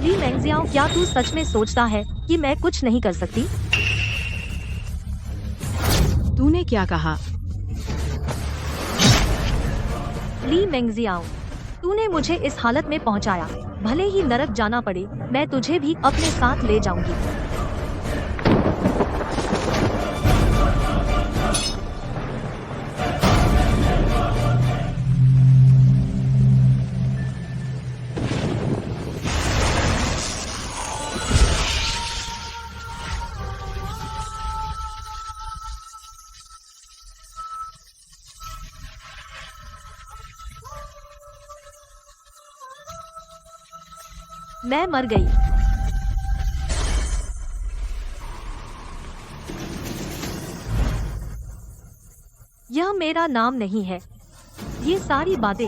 ली मेंगजियाओ, क्या तू सच में सोचता है कि मैं कुछ नहीं कर सकती? तूने क्या कहा? ली मेंगजियाओ, तूने मुझे इस हालत में पहुंचाया। भले ही नरक जाना पड़े, मैं तुझे भी अपने साथ ले जाऊंगी। मैं मर गई। यह मेरा नाम नहीं है। ये सारी बातें,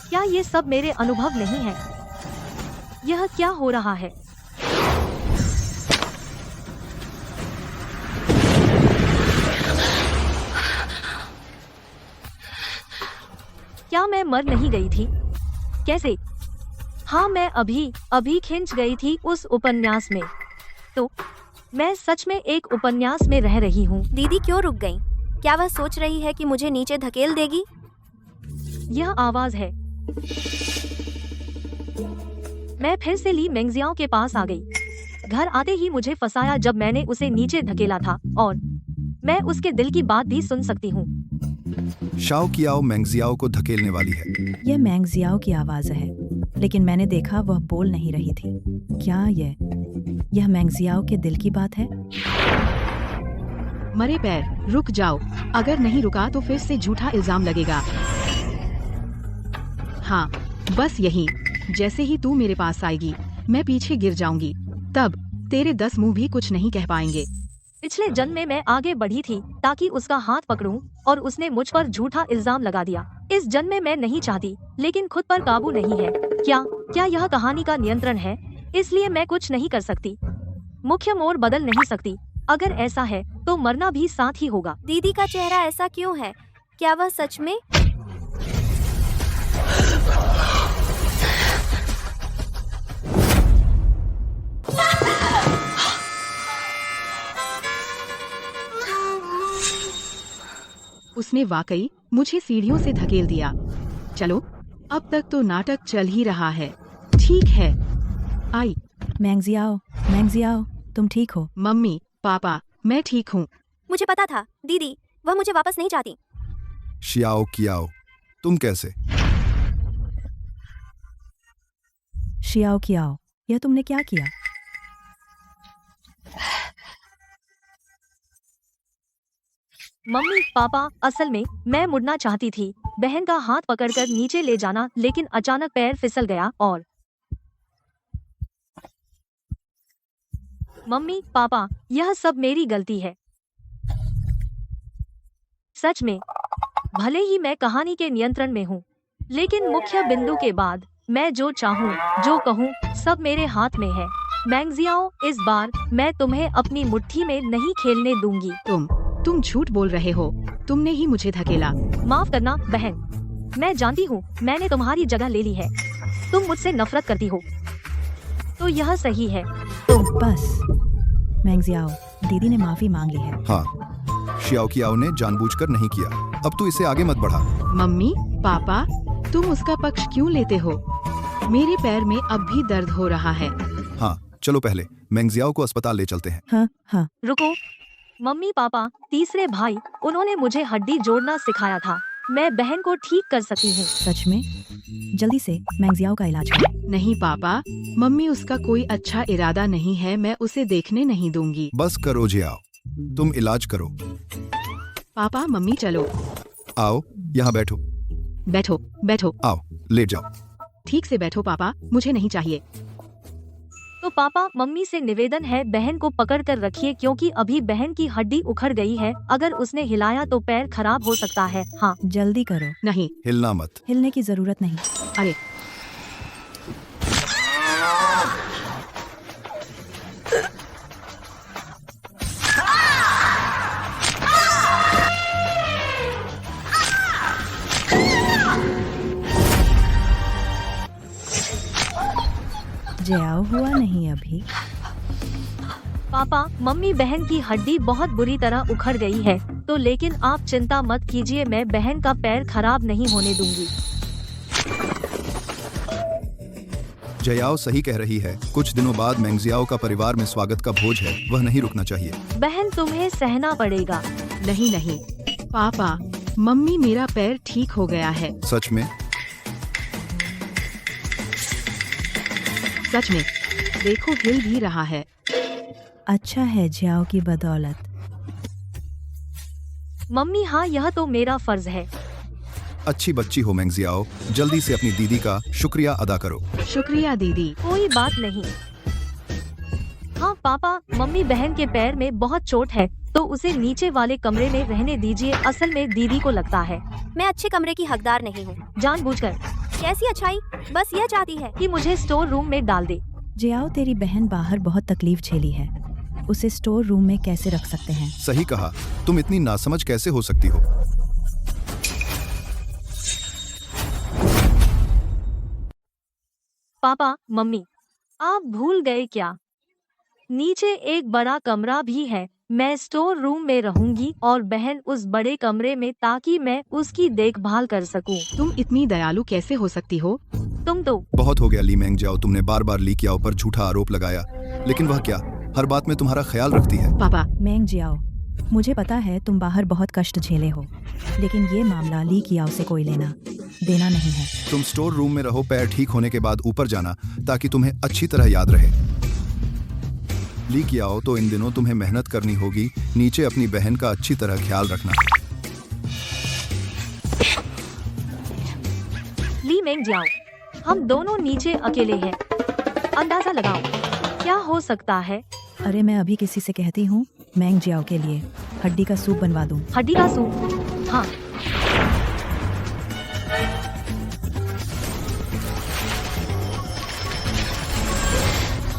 क्या ये सब मेरे अनुभव नहीं है? यह क्या हो रहा है? क्या मैं मर नहीं गई थी? कैसे? हाँ, मैं अभी खिंच गई थी उस उपन्यास में। तो मैं सच में एक उपन्यास में रह रही हूँ। दीदी क्यों रुक गईं? क्या वह सोच रही है कि मुझे नीचे धकेल देगी? यह आवाज है। मैं फिर से ली मेंगजियाओ के पास आ गई। घर आते ही मुझे फंसाया जब मैंने उसे नीचे धकेला था, और मैं उसके दिल की बात भी सुन सकती हूँ। शाओ कियाओ मेंगजियाओ को धकेलने वाली है। यह मेंगजियाओ की आवाज है, लेकिन मैंने देखा वह बोल नहीं रही थी। क्या यह मेंगजियाओ के दिल की बात है? मरे पैर, रुक जाओ। अगर नहीं रुका तो फिर से झूठा इल्जाम लगेगा। हाँ, बस यही। जैसे ही तू मेरे पास आएगी, मैं पीछे गिर जाऊंगी। तब तेरे 10 मुंह भी कुछ नहीं कह पाएंगे। पिछले जन्म में मैं आगे बढ़ी थी ताकि उसका हाथ पकड़ूं, और उसने मुझ पर झूठा इल्जाम लगा दिया। इस जन्म में मैं नहीं चाहती, लेकिन खुद पर काबू नहीं है। क्या यह कहानी का नियंत्रण है? इसलिए मैं कुछ नहीं कर सकती। मुख्य मोड़ बदल नहीं सकती। अगर ऐसा है तो मरना भी साथ ही होगा। दीदी का चेहरा ऐसा क्यों है? क्या वह सच में? उसने वाकई मुझे सीढ़ियों से धकेल दिया। चलो, अब तक तो नाटक चल ही रहा है। ठीक है, आई। मेंगजियाओ, तुम ठीक हो? मम्मी, पापा, मैं ठीक हूँ। मुझे पता था दीदी, वह मुझे वापस नहीं चाहती। शियाओ कियाओ, तुम कैसे? शियाओ कियाओ, यह तुमने क्या किया? मम्मी पापा, असल में मैं मुड़ना चाहती थी, बहन का हाथ पकड़कर नीचे ले जाना, लेकिन अचानक पैर फिसल गया और मम्मी पापा, यह सब मेरी गलती है। सच में, भले ही मैं कहानी के नियंत्रण में हूँ, लेकिन मुख्य बिंदु के बाद मैं जो चाहूँ, जो कहूँ, सब मेरे हाथ में है। मेंगजियाओ, इस बार मैं तुम्हें अपनी मुट्ठी में नहीं खेलने दूंगी। तुम झूठ बोल रहे हो। तुमने ही मुझे धकेला। माफ करना बहन, मैं जानती हूँ मैंने तुम्हारी जगह ले ली है। तुम मुझसे नफरत करती हो, तो यह सही है। बस मेंगजियाओ, दीदी ने माफी मांग ली है। हाँ, शियाओ कियाओ ने जानबूझकर नहीं किया। अब तू इसे आगे मत बढ़ा। मम्मी, पापा, तुम उसका पक्ष क्यों लेते हो? मेरे पैर में अब भी दर्द हो रहा है। हाँ, चलो पहले मेंगजियाओ को अस्पताल ले चलते हैं। हाँ। रुको, मम्मी पापा, तीसरे भाई, उन्होंने मुझे हड्डी जोड़ना सिखाया था। मैं बहन को ठीक कर सकती हूँ। सच में? जल्दी से मेंगजियाओ का इलाज करो। नहीं पापा, मम्मी, उसका कोई अच्छा इरादा नहीं है। मैं उसे देखने नहीं दूंगी। बस करो जियाओ, तुम इलाज करो। पापा, मम्मी, चलो। आओ, यहाँ बैठो। बैठो। आओ, लेट जाओ। ठीक से बैठो पापा, मुझे नहीं चाहिए। तो पापा, मम्मी से निवेदन है, बहन को पकड़ कर रखिए, क्योंकि अभी बहन की हड्डी उखड़ गई है। अगर उसने हिलाया तो पैर खराब हो सकता है। हाँ, जल्दी करो। नहीं, हिलना मत। हिलने की जरूरत नहीं। अरे जयाओ हुआ नहीं अभी। पापा, मम्मी बहन की हड्डी बहुत बुरी तरह उखड़ गई है तो, लेकिन आप चिंता मत कीजिए, मैं बहन का पैर खराब नहीं होने दूंगी। जयाओ सही कह रही है। कुछ दिनों बाद मेंगजियाओ का परिवार में स्वागत का भोज है, वह नहीं रुकना चाहिए। बहन तुम्हें सहना पड़ेगा। नहीं नहीं पापा, मम्मी मेरा पैर ठीक हो गया है। सच में? सच में, देखो हिल भी रहा है। अच्छा है जयाओ की बदौलत। मम्मी हाँ, यह तो मेरा फर्ज है। अच्छी बच्ची हो मेंगजियाओ, जल्दी से अपनी दीदी का शुक्रिया अदा करो। शुक्रिया दीदी। कोई बात नहीं। हाँ पापा, मम्मी बहन के पैर में बहुत चोट है तो उसे नीचे वाले कमरे में रहने दीजिए। असल में दीदी को लगता है मैं अच्छे कमरे की हकदार नहीं हूँ। जानबूझकर कैसी अच्छाई, बस यह चाहती है। कि मुझे स्टोर रूम में डाल दे। जयाओ तेरी बहन बाहर बहुत तकलीफ झेली है, उसे स्टोर रूम में कैसे रख सकते हैं? सही कहा, तुम इतनी नासमझ कैसे हो सकती हो? पापा, मम्मी, आप भूल गए क्या? नीचे एक बड़ा कमरा भी है। मैं स्टोर रूम में रहूंगी और बहन उस बड़े कमरे में, ताकि मैं उसकी देखभाल कर सकूं। तुम इतनी दयालु कैसे हो सकती हो? तुम तो बहुत हो गया ली मेंगजियाओ, तुमने बार बार ली कियाओ पर झूठा आरोप लगाया, लेकिन वह क्या हर बात में तुम्हारा ख्याल रखती है? पापा, मेंगजियाओ, मुझे पता है तुम बाहर बहुत कष्ट झेले हो, लेकिन ये मामला ली कियाओ से कोई लेना देना नहीं है। तुम स्टोर रूम में रहो, पैर ठीक होने के बाद ऊपर जाना ताकि तुम्हें अच्छी तरह याद रहे। ली कियाओ, तो इन दिनों तुम्हें मेहनत करनी होगी, नीचे अपनी बहन का अच्छी तरह ख्याल रखना। ली मेंगजियाओ, हम दोनों नीचे अकेले हैं। अंदाजा लगाओ क्या हो सकता है। अरे मैं अभी किसी से कहती हूँ मेंगजियाओ के लिए हड्डी का सूप बनवा दूँ। हड्डी का सूप? हाँ।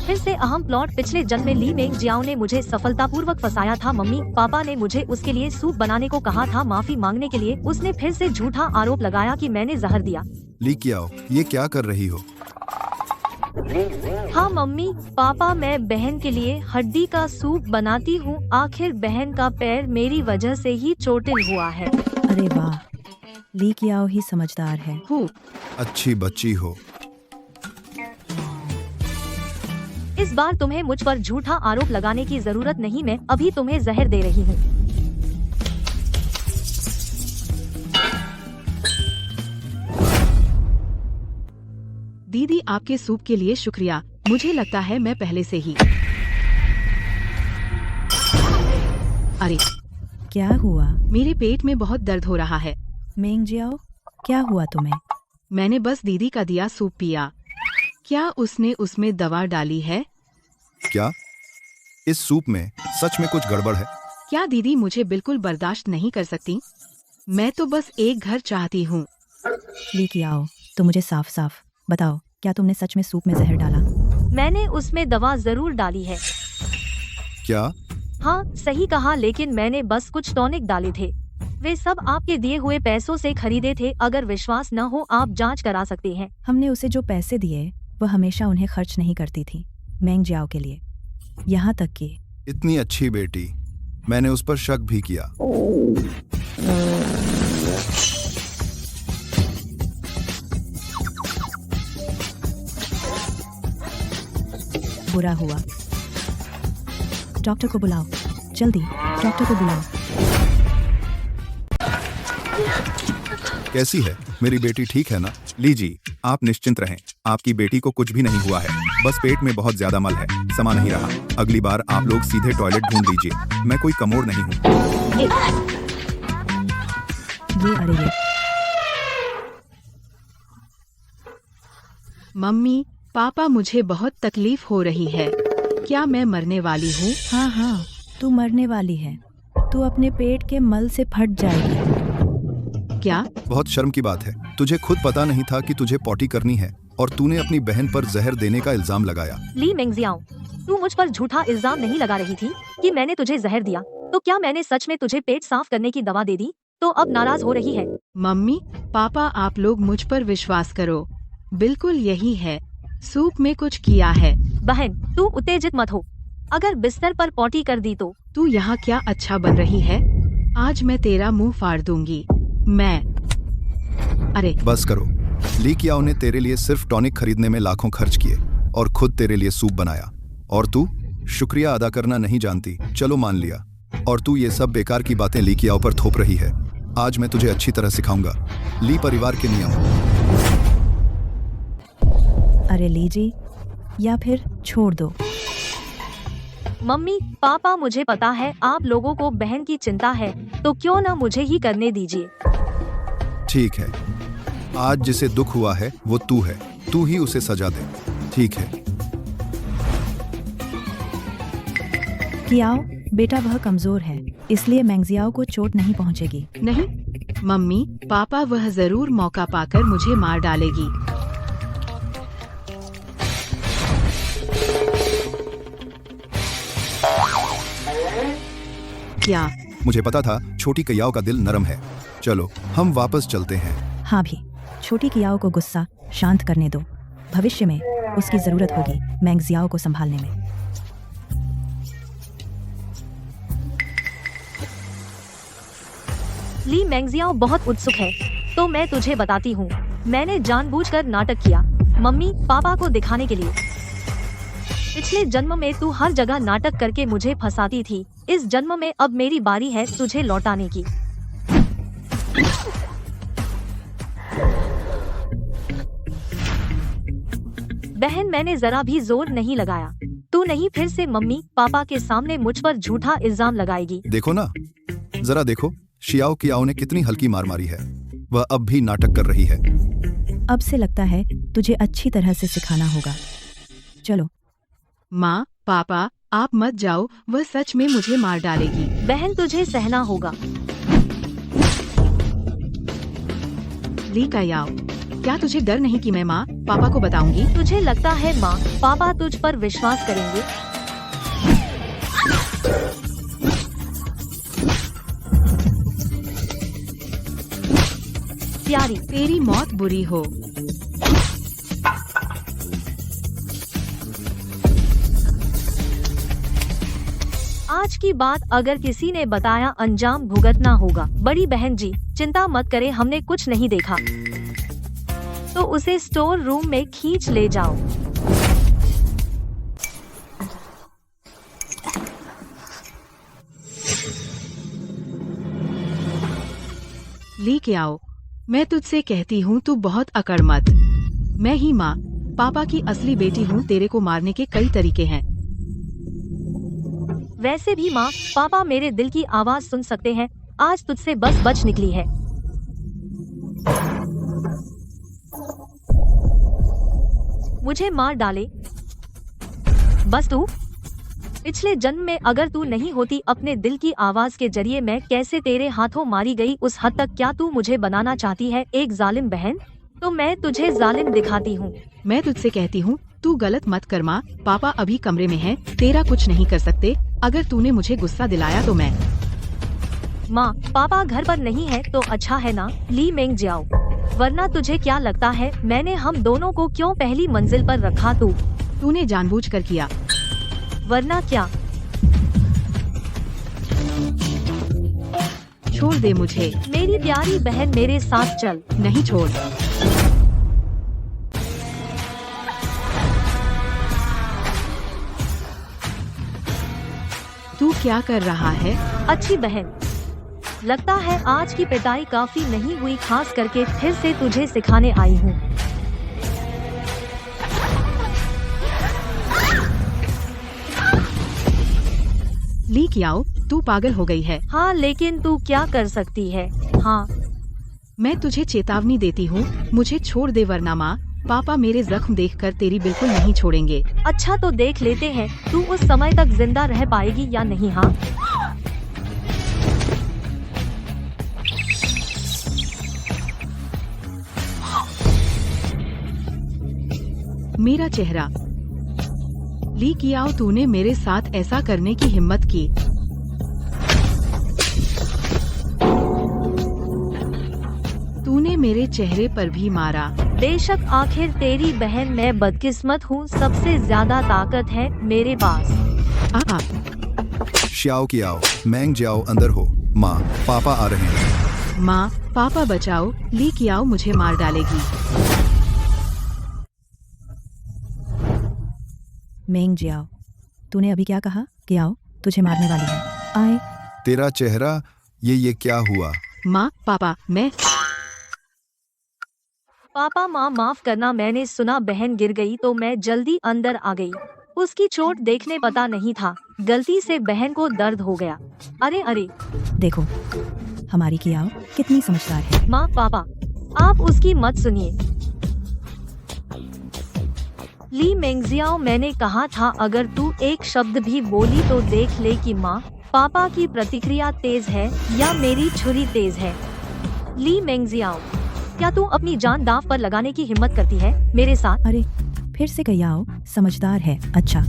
फिर से अहम प्लॉट। पिछले जन्म में ली मेंगजियाओ ने मुझे सफलतापूर्वक फंसाया था। मम्मी पापा ने मुझे उसके लिए सूप बनाने को कहा था। माफी मांगने के लिए उसने फिर से झूठा आरोप लगाया कि मैंने जहर दिया। ली कियाओ, ये क्या कर रही हो? हाँ मम्मी पापा, मैं बहन के लिए हड्डी का सूप बनाती हूँ। आखिर बहन का पैर मेरी वजह से ही चोटिल हुआ है। अरे वाह, ली कियाओ ही समझदार है। हूँ। अच्छी बच्ची हो। इस बार तुम्हें मुझ पर झूठा आरोप लगाने की जरूरत नहीं, मैं अभी तुम्हें जहर दे रही हूँ। दीदी, आपके सूप के लिए शुक्रिया। मुझे लगता है मैं पहले से ही। अरे, क्या हुआ? मेरे पेट में बहुत दर्द हो रहा है। मेंगजियाओ, क्या हुआ तुम्हें? मैंने बस दीदी का दिया सूप पिया। क्या उसने उसमें दवा डाली है? क्या इस सूप में सच में कुछ गड़बड़ है? क्या दीदी मुझे बिल्कुल बर्दाश्त नहीं कर सकती? मैं तो बस एक घर चाहती हूँ। ली कियाओ, तो मुझे साफ साफ बताओ, क्या तुमने सच में सूप में जहर डाला? मैंने उसमें दवा जरूर डाली है। क्या? हाँ सही कहा, लेकिन मैंने बस कुछ टॉनिक डाले थे। वे सब आपके दिए हुए पैसों से खरीदे थे। अगर विश्वास न हो आप जांच करा सकते हैं। हमने उसे जो पैसे दिए वह हमेशा उन्हें खर्च नहीं करती थी मेंगजियाओ के लिए, यहाँ तक कि इतनी अच्छी बेटी, मैंने उस पर शक भी किया। बुरा हुआ। डॉक्टर को बुलाओ, जल्दी डॉक्टर को बुलाओ। कैसी है मेरी बेटी, ठीक है ना? लीजिए, आप निश्चिंत रहें, आपकी बेटी को कुछ भी नहीं हुआ है, बस पेट में बहुत ज्यादा मल है, समा नहीं रहा। अगली बार आप लोग सीधे टॉयलेट ढूंढ लीजिए, मैं कोई कमोड़ नहीं हूँ। ये अरे ये मम्मी पापा, मुझे बहुत तकलीफ हो रही है। क्या मैं मरने वाली हूँ? हाँ हाँ, तू मरने वाली है। तू अपने पेट के मल से फट जाएगी। क्या? बहुत शर्म की बात है, तुझे खुद पता नहीं था कि तुझे पॉटी करनी है और तूने अपनी बहन पर जहर देने का इल्जाम लगाया। ली मेंगजियाओ, तू मुझ पर झूठा इल्जाम नहीं लगा रही थी कि मैंने तुझे जहर दिया, तो क्या मैंने सच में तुझे पेट साफ करने की दवा दे दी? तो अब नाराज हो रही है? मम्मी पापा, आप लोग मुझ पर विश्वास करो, बिल्कुल यही है, सूप में कुछ किया है। बहन, तू उत्तेजित मत हो। अगर बिस्तर पर पॉटी कर दी तो? तू यहाँ क्या अच्छा बन रही है? आज मैं तेरा मुंह फाड़ दूंगी। अरे बस करो। ली कियाओ ने तेरे लिए सिर्फ टॉनिक खरीदने में लाखों खर्च किए और खुद तेरे लिए सूप बनाया, और तू शुक्रिया अदा करना नहीं जानती। चलो मान लिया, और तू ये सब बेकार की बातें ली कियाओ पर थोप रही है। आज मैं तुझे अच्छी तरह सिखाऊंगा ली परिवार के नियम। अरे लीजिए, या फिर छोड़ दो। मम्मी पापा, मुझे पता है आप लोगों को बहन की चिंता है, तो क्यों ना मुझे ही करने दीजिए। ठीक है, आज जिसे दुख हुआ है वो तू है, तू ही उसे सजा दे। ठीक है। कियाओ बेटा, वह कमजोर है, इसलिए मैंगजियाओ को चोट नहीं पहुंचेगी। नहीं मम्मी पापा, वह जरूर मौका पाकर मुझे मार डालेगी। क्या? मुझे पता था छोटी कियाओ का दिल नरम है। चलो हम वापस चलते हैं। हाँ भी, छोटी कियाओ को गुस्सा शांत करने दो। भविष्य में उसकी जरूरत होगी मैंगजियाओ को संभालने में। ली, मैंगजियाओ बहुत उत्सुक है, तो मैं तुझे बताती हूँ। मैंने जानबूझकर नाटक किया मम्मी पापा को दिखाने के लिए। पिछले जन्म में तू हर जगह नाटक करके मुझे फंसाती थी। इस जन्म में अब मेरी बारी है तुझे लौटाने की। बहन, मैंने जरा भी जोर नहीं लगाया। तू नहीं फिर से मम्मी पापा के सामने मुझ पर झूठा इल्जाम लगाएगी। देखो ना, जरा देखो शियाओ कियाओ ने कितनी हल्की मार मारी है। वह अब भी नाटक कर रही है। अब से लगता है तुझे अच्छी तरह से सिखाना होगा। चलो। माँ पापा आप मत जाओ, वह सच में मुझे मार डालेगी। बहन, तुझे सहना होगा। ली कियाओ, क्या तुझे डर नहीं कि मैं माँ पापा को बताऊंगी? तुझे लगता है माँ पापा तुझ पर विश्वास करेंगे? प्यारी, तेरी मौत बुरी हो। आज की बात अगर किसी ने बताया अंजाम भुगतना होगा। बड़ी बहन जी चिंता मत करे, हमने कुछ नहीं देखा। तो उसे स्टोर रूम में खींच ले जाओ। ली कियाओ, मैं तुझसे कहती हूँ तू बहुत अकड़ मत। मैं ही माँ पापा की असली बेटी हूँ। तेरे को मारने के कई तरीके हैं। वैसे भी माँ पापा मेरे दिल की आवाज सुन सकते हैं। आज तुझसे बस बच निकली है। मुझे मार डाले बस तू। पिछले जन्म में अगर तू नहीं होती अपने दिल की आवाज के जरिए मैं कैसे तेरे हाथों मारी गई उस हद तक क्या तू मुझे बनाना चाहती है एक जालिम बहन? तो मैं तुझे जालिम दिखाती हूँ। मैं तुझसे कहती हूँ तू गलत मत कर माँ। पापा अभी कमरे में हैं, तेरा कुछ नहीं कर सकते। अगर तूने मुझे गुस्सा दिलाया तो मैं। माँ पापा घर पर नहीं है तो अच्छा है ना ली मैंगजियाओ, वरना तुझे क्या लगता है मैंने हम दोनों को क्यों पहली मंजिल पर रखा? तूने जानबूझकर किया। वरना क्या? छोड़ दे मुझे। मेरी प्यारी बहन मेरे साथ चल। नहीं छोड़। तू क्या कर रहा है? अच्छी बहन, लगता है आज की पिटाई काफी नहीं हुई, खास करके फिर से तुझे सिखाने आई हूँ। ली कियाओ, तू पागल हो गई है। हाँ लेकिन तू क्या कर सकती है? हाँ मैं तुझे चेतावनी देती हूँ, मुझे छोड़ दे वरना माँ पापा मेरे जख्म देखकर तेरी बिल्कुल नहीं छोड़ेंगे। अच्छा तो देख लेते हैं तू उस समय तक जिंदा रह पाएगी या नहीं। हाँ मेरा चेहरा। ली कियाओ, तूने मेरे साथ ऐसा करने की हिम्मत की। तूने उसने मेरे चेहरे पर भी मारा। बेशक, आखिर तेरी बहन मैं बदकिस्मत हूँ, सबसे ज्यादा ताकत है मेरे पास। आ, श्याओ की आओ, मैंग जियाओ अंदर हो। माँ, पापा आ रहे हैं। माँ, पापा बचाओ, ली कियाओ मुझे मार डालेगी। मेंग जियाओ, तूने अभी क्या कहा? कि आओ, तुझे मारने वाली है। आए। तेरा चेहरा, ये क्या हुआ? माँ, पापा, मैं पापा, माँ माफ करना, मैंने सुना बहन गिर गई तो मैं जल्दी अंदर आ गई। उसकी चोट देखने पता नहीं था, गलती से बहन को दर्द हो गया। अरे अरे। देखो, हमारी कियाओ कितनी समझदार है। माँ, पापा, आप उसकी मत सुनिए। ली मेंगजियाओ, मैंने कहा था अगर तू एक शब्द भी बोली तो देख ले कि माँ पापा की प्रतिक्रिया तेज है या मेरी छुरी तेज है। ली मेंगजियाओ, क्या तू अपनी जान दांव पर लगाने की हिम्मत करती है मेरे साथ? अरे, फिर से कियाओ समझदार है। अच्छा,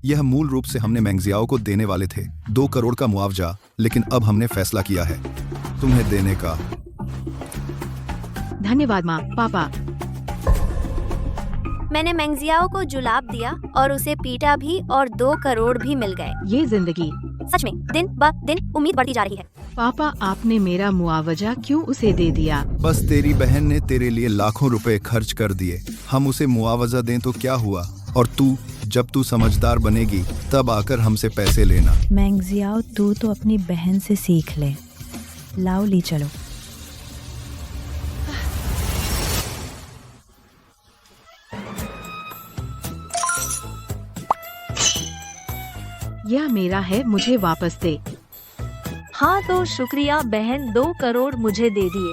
यह मूल रूप से हमने मैंगजियाओ को देने वाले थे 2 करोड़ का मुआवजा, लेकिन अब हमने फैसला किया है तुम्हें देने का। धन्यवाद माँ, पापा। मैंने मेंगजियाओ को जुलाब दिया और उसे पीटा भी और 2 करोड़ भी मिल गए। ये जिंदगी। सच में दिन ब दिन उम्मीद बढ़ती जा रही है। पापा, आपने मेरा मुआवजा क्यों उसे दे दिया? बस तेरी बहन ने तेरे लिए लाखों रुपए खर्च कर दिए, हम उसे मुआवजा दें तो क्या हुआ? और तू, जब तू समझदार बनेगी तब आकर हमसे पैसे लेना। मेंग जियाओ, तू तो अपनी बहन से सीख ले। लाओ ली, चलो। यह मेरा है, मुझे वापस दे। हाँ तो शुक्रिया बहन, 2 करोड़ मुझे दे दिए।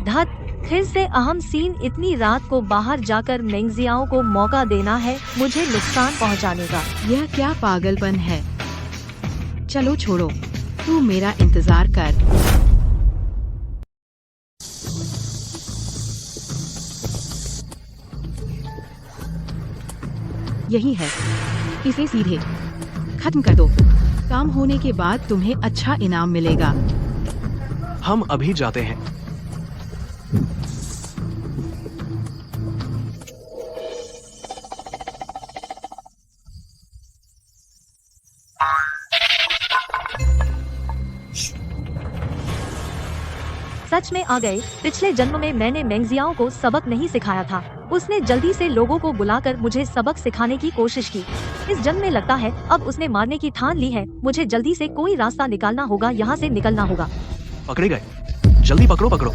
धत, फिर से अहम सीन। इतनी रात को बाहर जाकर मेंगजियाओ को मौका देना है मुझे नुकसान पहुंचाने का। यह क्या पागलपन है? चलो छोड़ो, तू मेरा इंतजार कर। यही है, इसे सीधे खत्म कर दो। काम होने के बाद तुम्हें अच्छा इनाम मिलेगा। हम अभी जाते हैं। सच में आ गए। पिछले जन्म में मैंने मेंगजियाओ को सबक नहीं सिखाया था। उसने जल्दी से लोगों को बुलाकर मुझे सबक सिखाने की कोशिश की। इस जन्म में लगता है अब उसने मारने की ठान ली है। मुझे जल्दी से कोई रास्ता निकालना होगा, यहाँ से निकलना होगा। पकड़े गए, जल्दी पकड़ो पकड़ो।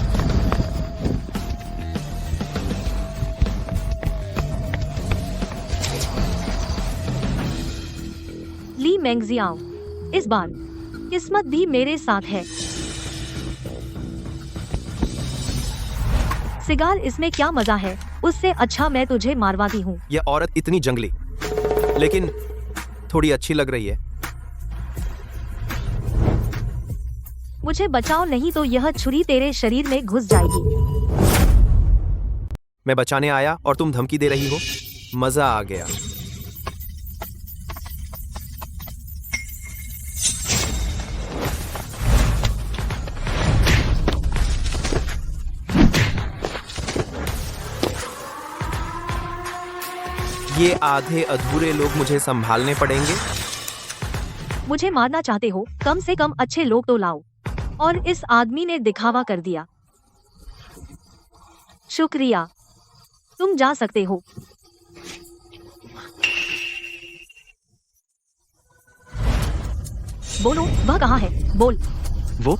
ली मेंगजियाओ, इस बार किस्मत भी मेरे साथ है। सिगार, इसमें क्या मजा है? उससे अच्छा मैं तुझे मारवाती हूँ। यह औरत इतनी जंगली, लेकिन थोड़ी अच्छी लग रही है। मुझे बचाओ, नहीं तो यह छुरी तेरे शरीर में घुस जाएगी। मैं बचाने आया और तुम धमकी दे रही हो। मजा आ गया। ये आधे अधूरे लोग मुझे संभालने पड़ेंगे। मुझे मारना चाहते हो? कम से कम अच्छे लोग तो लाओ। और इस आदमी ने दिखावा कर दिया। शुक्रिया, तुम जा सकते हो। बोलो, वह कहाँ है? बोल। वो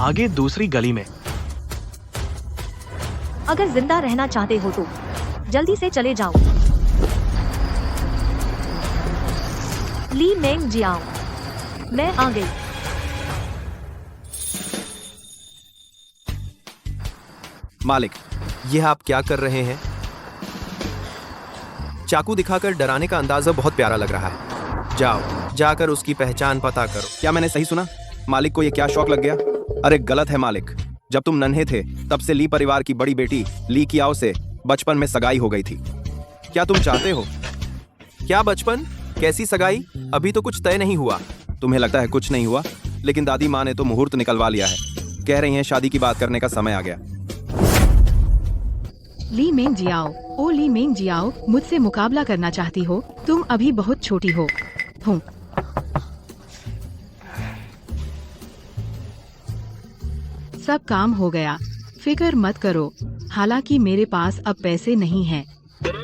आगे दूसरी गली में। अगर जिंदा रहना चाहते हो तो जल्दी से चले जाओ। ली मेंगजियाओ, मैं आ गई। मालिक, यह आप क्या कर रहे हैं? चाकू दिखाकर डराने का अंदाजा बहुत प्यारा लग रहा है। जाओ, जाकर उसकी पहचान पता करो। क्या मैंने सही सुना? मालिक को ये क्या शौक लग गया? अरे गलत है मालिक। जब तुम नन्हे थे तब से ली परिवार की बड़ी बेटी ली कियाओ से बचपन में सगाई हो गई थी। क्या तुम चाहते हो? क्या बचपन? कैसी सगाई? अभी तो कुछ तय नहीं हुआ। तुम्हें लगता है कुछ नहीं हुआ, लेकिन दादी माँ ने तो मुहूर्त निकलवा लिया है। कह रही हैं शादी की बात करने का समय आ गया। ली मेंग जियाओ, ओ ली मेंग जियाओ, मुझसे मुकाबला करना चाहती हो? तुम अभी बहुत छोटी हो। हूँ। सब काम हो गया, फिक्र मत करो। हालांकि मेरे पास अब पैसे नहीं हैं,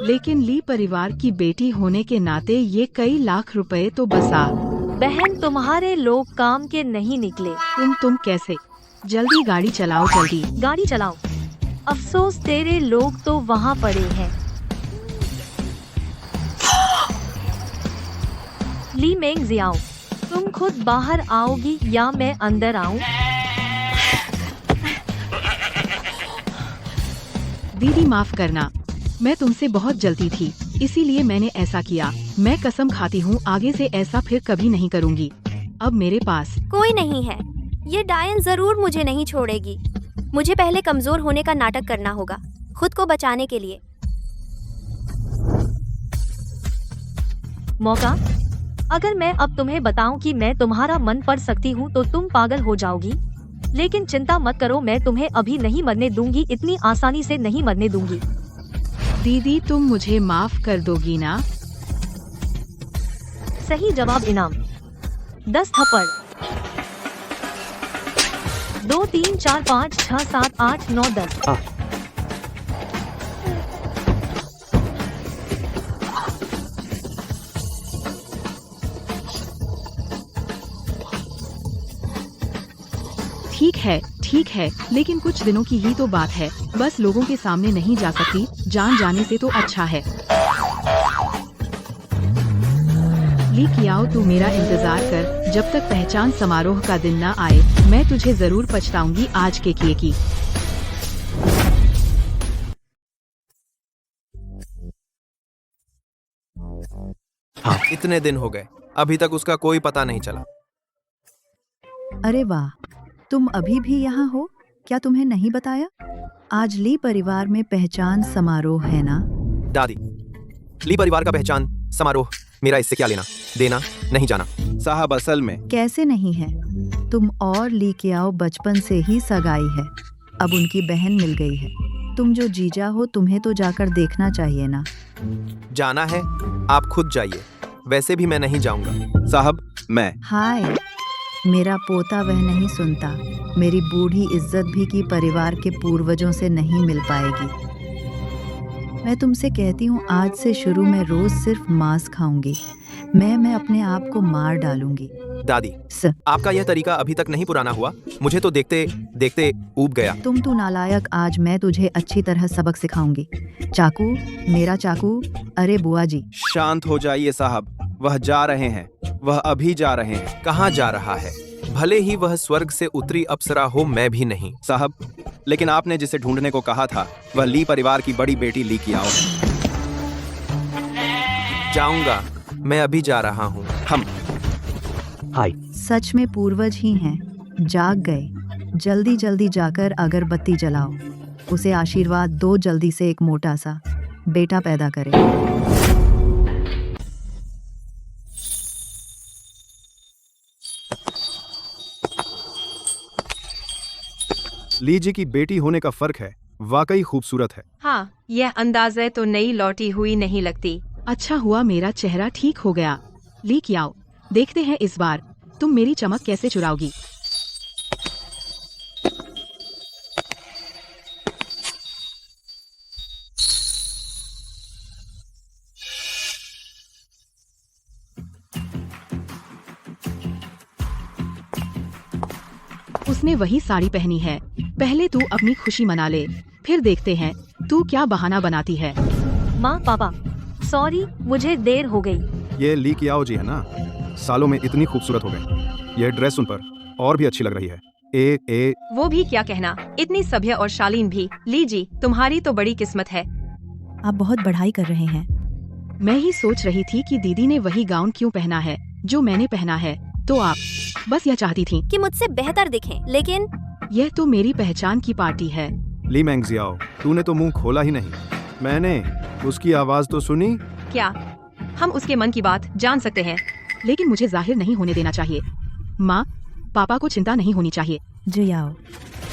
लेकिन ली परिवार की बेटी होने के नाते ये कई लाख रुपए तो बसा। बहन, तुम्हारे लोग काम के नहीं निकले। तुम कैसे? जल्दी गाड़ी चलाओ, जल्दी। गाड़ी चलाओ। अफसोस, तेरे लोग तो वहाँ पड़े हैं। ली मेंग जियाओ, तुम खुद बाहर आओगी या मैं अंदर आऊं? दीदी माफ करना, मैं तुमसे बहुत जलती थी, इसीलिए मैंने ऐसा किया। मैं कसम खाती हूँ आगे से ऐसा फिर कभी नहीं करूँगी। अब मेरे पास कोई नहीं है। ये डायन जरूर मुझे नहीं छोड़ेगी। मुझे पहले कमजोर होने का नाटक करना होगा, खुद को बचाने के लिए। मौका? अगर मैं अब तुम्हें बताऊं कि मैं तुम्हारा मन पढ़ सकती हूं तो तुम पागल हो जाओगी। लेकिन चिंता मत करो, मैं तुम्हें अभी नहीं मरने दूंगी, इतनी आसानी से नहीं मरने दूंगी। दीदी तुम मुझे माफ कर दोगी ना? सही जवाब इनाम 10 थप्पड़। 2 3 4 5 6 7 8 9 10। ठीक है, लेकिन कुछ दिनों की ही तो बात है। बस लोगों के सामने नहीं जा सकती, जान जाने से तो अच्छा है। ली कियाओ, तू मेरा इंतजार कर जब तक पहचान समारोह का दिन न आए। मैं तुझे जरूर पछताऊंगी आज के किए की। हाँ, इतने दिन हो गए, अभी तक उसका कोई पता नहीं चला। अरे वाह, तुम अभी भी यहाँ हो? क्या तुम्हें नहीं बताया? आज ली परिवार में पहचान समारोह है ना? दादी, ली परिवार का पहचान समारोह, मेरा इससे क्या लेना देना? नहीं जाना। साहब असल में कैसे नहीं है? तुम और ली कियाओ बचपन से ही सगाई है, अब उनकी बहन मिल गई है। तुम जो जीजा हो, तुम्हें तो जाकर देखना चाहिए ना। जाना है आप खुद जाइए, वैसे भी मैं नहीं जाऊंगा। साहब मैं हाय, मेरा पोता वह नहीं सुनता। मेरी बूढ़ी इज्जत भी की परिवार के पूर्वजों से नहीं मिल पाएगी। मैं तुमसे कहती हूँ, आज से शुरू में रोज सिर्फ मांस खाऊंगी। मैं अपने आप को मार डालूंगी। दादी, आपका यह तरीका अभी तक नहीं पुराना हुआ, मुझे तो देखते देखते ऊब गया। तुम तो नालायक, आज मैं तुझे अच्छी तरह सबक सिखाऊंगी। चाकू, मेरा चाकू। अरे बुआ जी। शांत हो जाइए साहब, वह जा रहे हैं, वह अभी जा रहे हैं। कहाँ जा रहा है? भले ही वह स्वर्ग से उतरी अप्सरा हो, मैं भी नहीं। साहब, लेकिन आपने जिसे ढूंढने को कहा था वह ली परिवार की बड़ी बेटी ली कियाओ है। जाऊंगा, मैं अभी जा रहा हूँ। हम सच में पूर्वज ही हैं, जाग गए। जल्दी जल्दी जाकर अगरबत्ती जलाओ, उसे आशीर्वाद दो, जल्दी से एक मोटा सा बेटा पैदा करे। ली जी की बेटी होने का फर्क है, वाकई खूबसूरत है। हाँ, यह अंदाज़े तो नई लौटी हुई नहीं लगती। अच्छा हुआ मेरा चेहरा ठीक हो गया। ली कियाओ, देखते हैं इस बार तुम मेरी चमक कैसे चुराओगी। उसने वही साड़ी पहनी है। पहले तू अपनी खुशी मना ले, फिर देखते हैं तू क्या बहाना बनाती है। माँ पापा, सॉरी, मुझे देर हो गई। ये ली कियाओ जी है ना, सालों में इतनी खूबसूरत हो गई। यह ड्रेस उन पर और भी अच्छी लग रही है। ए वो भी क्या कहना, इतनी सभ्य और शालीन भी। लीजी, तुम्हारी तो बड़ी किस्मत है। आप बहुत बढ़ाई कर रहे हैं। मैं ही सोच रही थी कि दीदी ने वही गाउन क्यों पहना है जो मैंने पहना है, तो आप बस यह चाहती थी कि मुझसे बेहतर दिखें, लेकिन यह तो मेरी पहचान की पार्टी है। ली मेंग जियाओ, तूने तो मुंह खोला ही नहीं। मैंने उसकी आवाज तो सुनी। क्या हम उसके मन की बात जान सकते हैं? लेकिन मुझे जाहिर नहीं होने देना चाहिए। माँ, पापा को चिंता नहीं होनी चाहिए। जियाओ,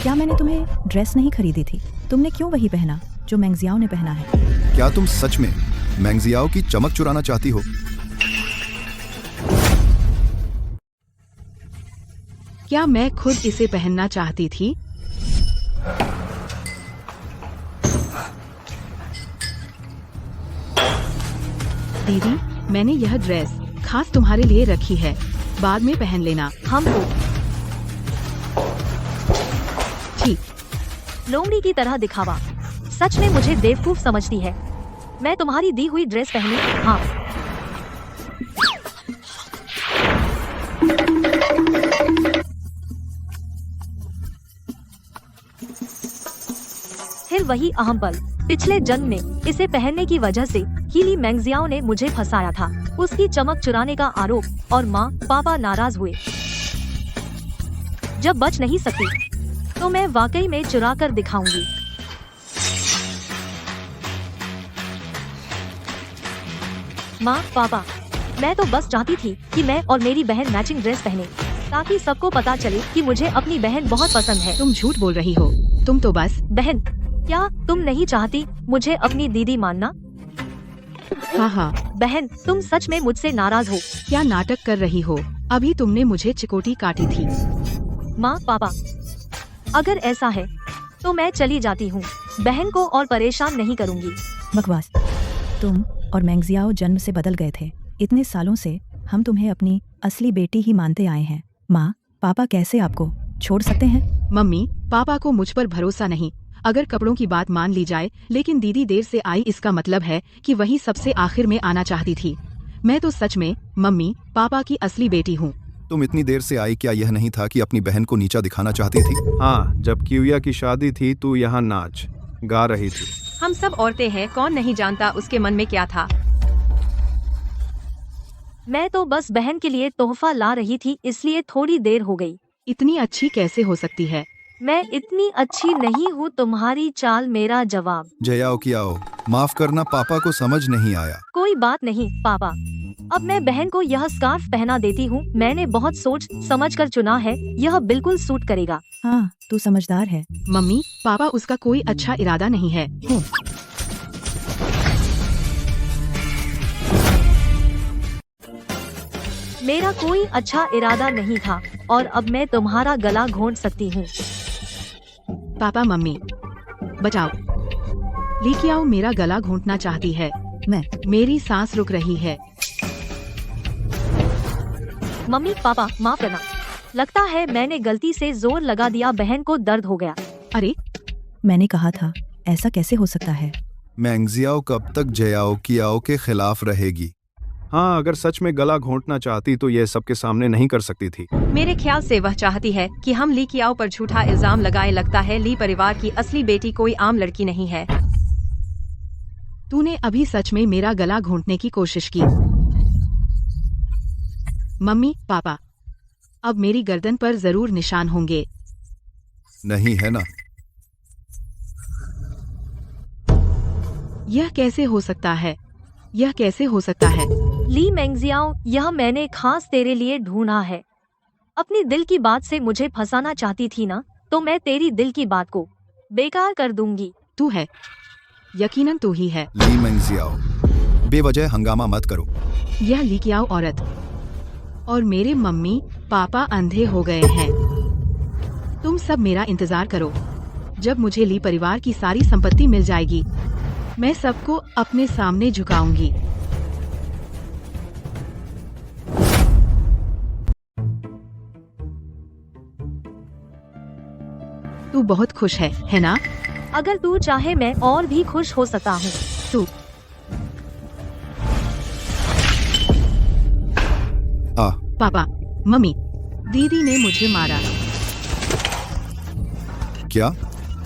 क्या मैंने तुम्हें ड्रेस नहीं खरीदी थी? तुमने क्यों वही पहना जो मैंगजियाओ ने पहना है? क्या तुम सच में मैंगजियाओ की चमक चुराना चाहती हो? क्या मैं खुद इसे पहनना चाहती थी? दीदी, मैंने यह ड्रेस खास तुम्हारे लिए रखी है, बाद में पहन लेना। हमको ठीक। लोमड़ी की तरह दिखावा। सच में मुझे बेवकूफ समझती है। मैं तुम्हारी दी हुई ड्रेस पहनूं? हाँ। फिर वही अहम पल। पिछले जन्म में इसे पहनने की वजह से हीली मैंगजियाओ ने मुझे फंसाया था। उसकी चमक चुराने का आरोप और माँ पापा नाराज हुए। जब बच नहीं सकती तो मैं वाकई में चुरा कर दिखाऊंगी। माँ पापा, मैं तो बस चाहती थी कि मैं और मेरी बहन मैचिंग ड्रेस पहने, ताकि सबको पता चले कि मुझे अपनी बहन बहुत पसंद है। तुम झूठ बोल रही हो। तुम तो बस। बहन, क्या तुम नहीं चाहती मुझे अपनी दीदी मानना? हाँ, बहन, तुम सच में मुझसे नाराज हो? क्या नाटक कर रही हो? अभी तुमने मुझे चिकोटी काटी थी। माँ पापा, अगर ऐसा है तो मैं चली जाती हूँ। बहन को और परेशान नहीं करूँगी। बकवास। तुम और मैंगजियाओ जन्म से बदल गए थे। इतने सालों से हम तुम्हें अपनी असली बेटी ही मानते आए हैं। माँ पापा कैसे आपको छोड़ सकते हैं? मम्मी, पापा को मुझ पर भरोसा नहीं। अगर कपड़ों की बात मान ली जाए, लेकिन दीदी देर से आई, इसका मतलब है कि वही सबसे आखिर में आना चाहती थी। मैं तो सच में मम्मी पापा की असली बेटी हूँ। तुम इतनी देर से आई, क्या यह नहीं था कि अपनी बहन को नीचा दिखाना चाहती थी? हाँ, जब किउया की शादी थी तू यहाँ नाच गा रही थी। हम सब औरतें हैं, कौन नहीं जानता उसके मन में क्या था। मैं तो बस बहन के लिए तोहफा ला रही थी, इसलिए थोड़ी देर हो गई। इतनी अच्छी कैसे हो सकती है? मैं इतनी अच्छी नहीं हूँ। तुम्हारी चाल मेरा जवाब। जयाओ कियाओ, माफ करना, पापा को समझ नहीं आया। कोई बात नहीं पापा, अब मैं बहन को यह स्कार्फ पहना देती हूँ। मैंने बहुत सोच समझ कर चुना है, यह बिल्कुल सूट करेगा। हाँ, तू समझदार है। मम्मी पापा, उसका कोई अच्छा इरादा नहीं है। मेरा कोई अच्छा इरादा नहीं था और अब मैं तुम्हारा गला घोंट सकती हूँ। पापा मम्मी बचाओ, लीकियाओ मेरा गला घोंटना चाहती है। मेरी सांस रुक रही है। मम्मी पापा माफ करना, लगता है मैंने गलती से जोर लगा दिया। बहन को दर्द हो गया। अरे, मैंने कहा था, ऐसा कैसे हो सकता है? मैंगजियाओ कब तक जयाओ कियाओ के खिलाफ रहेगी? हाँ, अगर सच में गला घोंटना चाहती तो ये सबके सामने नहीं कर सकती थी। मेरे ख्याल से वह चाहती है कि हम ली कियाओ पर झूठा इल्जाम लगाए। लगता है ली परिवार की असली बेटी कोई आम लड़की नहीं है। तूने अभी सच में मेरा गला घोंटने की कोशिश की। मम्मी पापा, अब मेरी गर्दन पर जरूर निशान होंगे। नहीं है ना? यह कैसे हो सकता है? यह कैसे हो सकता है? ली मैंगजियाओ, यह मैंने खास तेरे लिए ढूंढा है। अपनी दिल की बात से मुझे फंसाना चाहती थी ना, तो मैं तेरी दिल की बात को बेकार कर दूंगी। तू है, यकीनन तू ही है। ली मैंगजियाओ, बेवजह हंगामा मत करो। यह लीकियाओ औरत और मेरे मम्मी पापा अंधे हो गए हैं। तुम सब मेरा इंतजार करो। जब मुझे ली परिवार की सारी संपत्ति मिल जाएगी, मैं सबको अपने सामने झुकाऊंगी। तू बहुत खुश है ना? अगर तू चाहे मैं और भी खुश हो सकता हूँ। तू पापा मम्मी, दीदी ने मुझे मारा। क्या?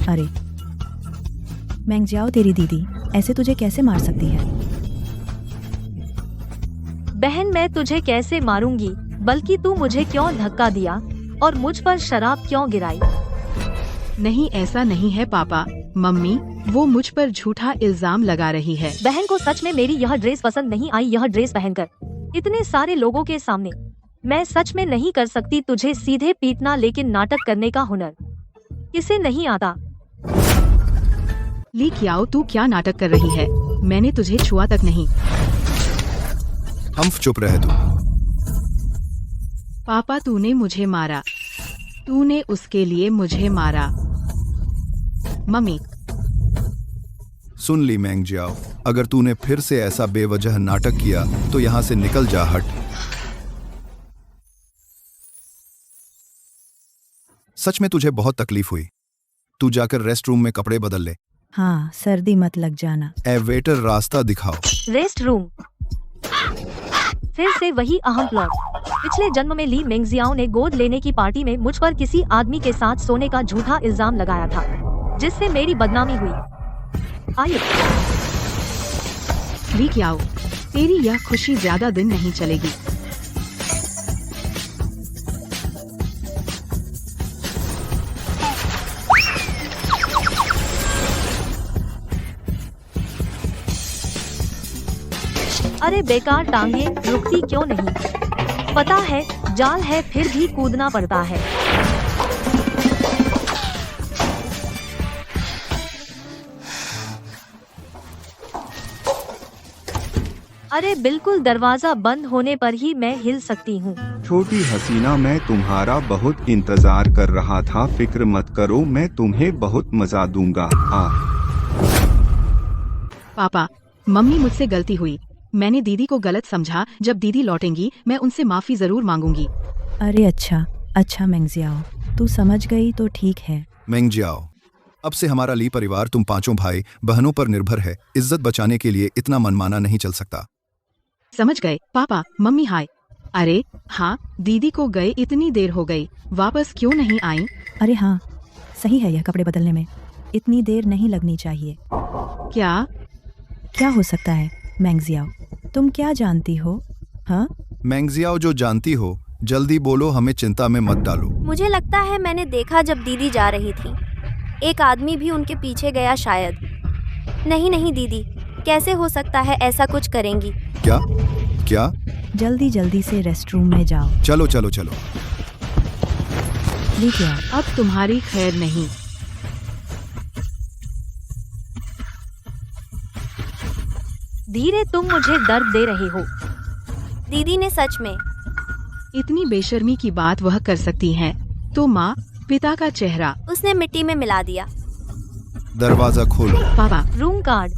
अरे मैंगजियाओ, तेरी दीदी ऐसे तुझे कैसे मार सकती है? बहन, मैं तुझे कैसे मारूंगी, बल्कि तू मुझे क्यों धक्का दिया और मुझ पर शराब क्यों गिराई? नहीं, ऐसा नहीं है पापा मम्मी, वो मुझ पर झूठा इल्जाम लगा रही है। बहन को सच में मेरी यह ड्रेस पसंद नहीं आई। यह ड्रेस पहनकर इतने सारे लोगों के सामने मैं सच में नहीं कर सकती तुझे सीधे पीटना, लेकिन नाटक करने का हुनर किसे नहीं आता। ली कियाओ, तू क्या नाटक कर रही है? मैंने तुझे छुआ तक नहीं। हम्फ, चुप रहे तू। पापा, तूने मुझे मारा। तूने उसके लिए मुझे मारा। मम्मी, सुन ली मैंग जियाओ, अगर तूने फिर से ऐसा बेवजह नाटक किया तो यहाँ से निकल जा, हट। सच में तुझे बहुत तकलीफ हुई। तू जाकर रेस्ट रूम में कपड़े बदल ले। हाँ, सर्दी मत लग जाना। ए वेटर, रास्ता दिखाओ। रेस्ट रूम, फिर से वही अहम प्लॉट। पिछले जन्म में ली मेंगजियाओ ने गोद लेने की पार्टी में मुझ पर किसी आदमी के साथ सोने का झूठा इल्जाम लगाया था, जिससे मेरी बदनामी हुई। आइए। ली कियाओ, तेरी यह खुशी ज्यादा दिन नहीं चलेगी। अरे बेकार टांगे रुकती क्यों नहीं? पता है जाल है, फिर भी कूदना पड़ता है। अरे बिल्कुल, दरवाजा बंद होने पर ही मैं हिल सकती हूँ। छोटी हसीना, मैं तुम्हारा बहुत इंतजार कर रहा था। फिक्र मत करो, मैं तुम्हें बहुत मजा दूंगा। पापा, मम्मी, मुझसे गलती हुई। मैंने दीदी को गलत समझा। जब दीदी लौटेंगी मैं उनसे माफी जरूर मांगूंगी। अरे अच्छा मेंग जियाओ, तू समझ गई तो ठीक है। मैंग जियाओ, अब से हमारा ली परिवार तुम पांचों भाई बहनों पर निर्भर है। इज्जत बचाने के लिए इतना मनमाना नहीं चल सकता। समझ गए पापा। मम्मी हाय। अरे हाँ, दीदी को गए इतनी देर हो गई, वापस क्यों नहीं आई? अरे हाँ, सही है, यह कपड़े बदलने में इतनी देर नहीं लगनी चाहिए। क्या हो सकता है मेंग जियाओ, तुम क्या जानती हो? हाँ, मैंग जियाओ, जो जानती हो जल्दी बोलो, हमें चिंता में मत डालो। मुझे लगता है मैंने देखा जब दीदी जा रही थी। एक आदमी भी उनके पीछे गया शायद। नहीं दीदी, कैसे हो सकता है ऐसा कुछ करेंगी? क्या? जल्दी से रेस्ट रूम में जाओ। चलो। ली कियाओ, अब तुम्हारी खैर नहीं। धीरे, तुम मुझे दर्द दे रहे हो। दीदी ने सच में इतनी बेशर्मी की बात वह कर सकती हैं, तो माँ पिता का चेहरा उसने मिट्टी में मिला दिया। दरवाजा खोलो। पापा, रूम कार्ड।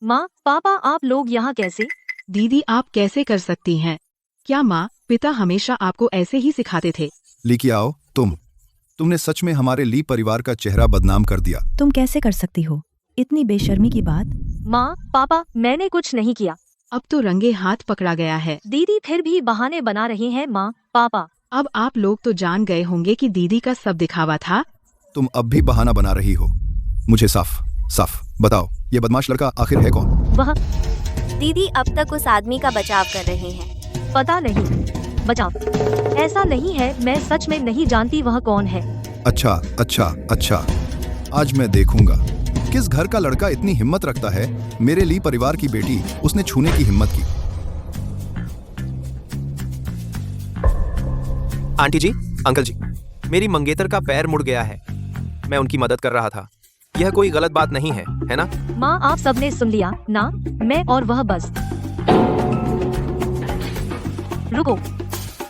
माँ, पापा, आप लोग यहाँ कैसे? दीदी आप कैसे कर सकती हैं? क्या माँ पिता हमेशा आपको ऐसे ही सिखाते थे? ली कियाओ, तुमने सच में हमारे ली परिवार का चेहरा बदनाम कर दिया। तुम कैसे कर सकती हो इतनी बेशर्मी की बात? माँ, पापा, मैंने कुछ नहीं किया। अब तो रंगे हाथ पकड़ा गया है। दीदी फिर भी बहाने बना रहे हैं। माँ, पापा, अब आप लोग तो जान गए होंगे कि दीदी का सब दिखावा था। तुम अब भी बहाना बना रही हो। मुझे साफ बताओ, ये बदमाश लड़का आखिर है कौन? वह दीदी अब तक उस आदमी का बचाव कर रहे हैं। पता नहीं। बचाओ? ऐसा नहीं है, मैं सच में नहीं जानती वह कौन है। अच्छा, आज मैं देखूंगा किस घर का लड़का इतनी हिम्मत रखता है मेरे ली परिवार की बेटी उसने छूने की हिम्मत की। आंटी जी, अंकल जी, मेरी मंगेतर का पैर मुड़ गया है। मैं उनकी मदद कर रहा था। यह कोई गलत बात नहीं है ना? माँ, आप सबने सुन लिया ना? मैं और वह बस। रुको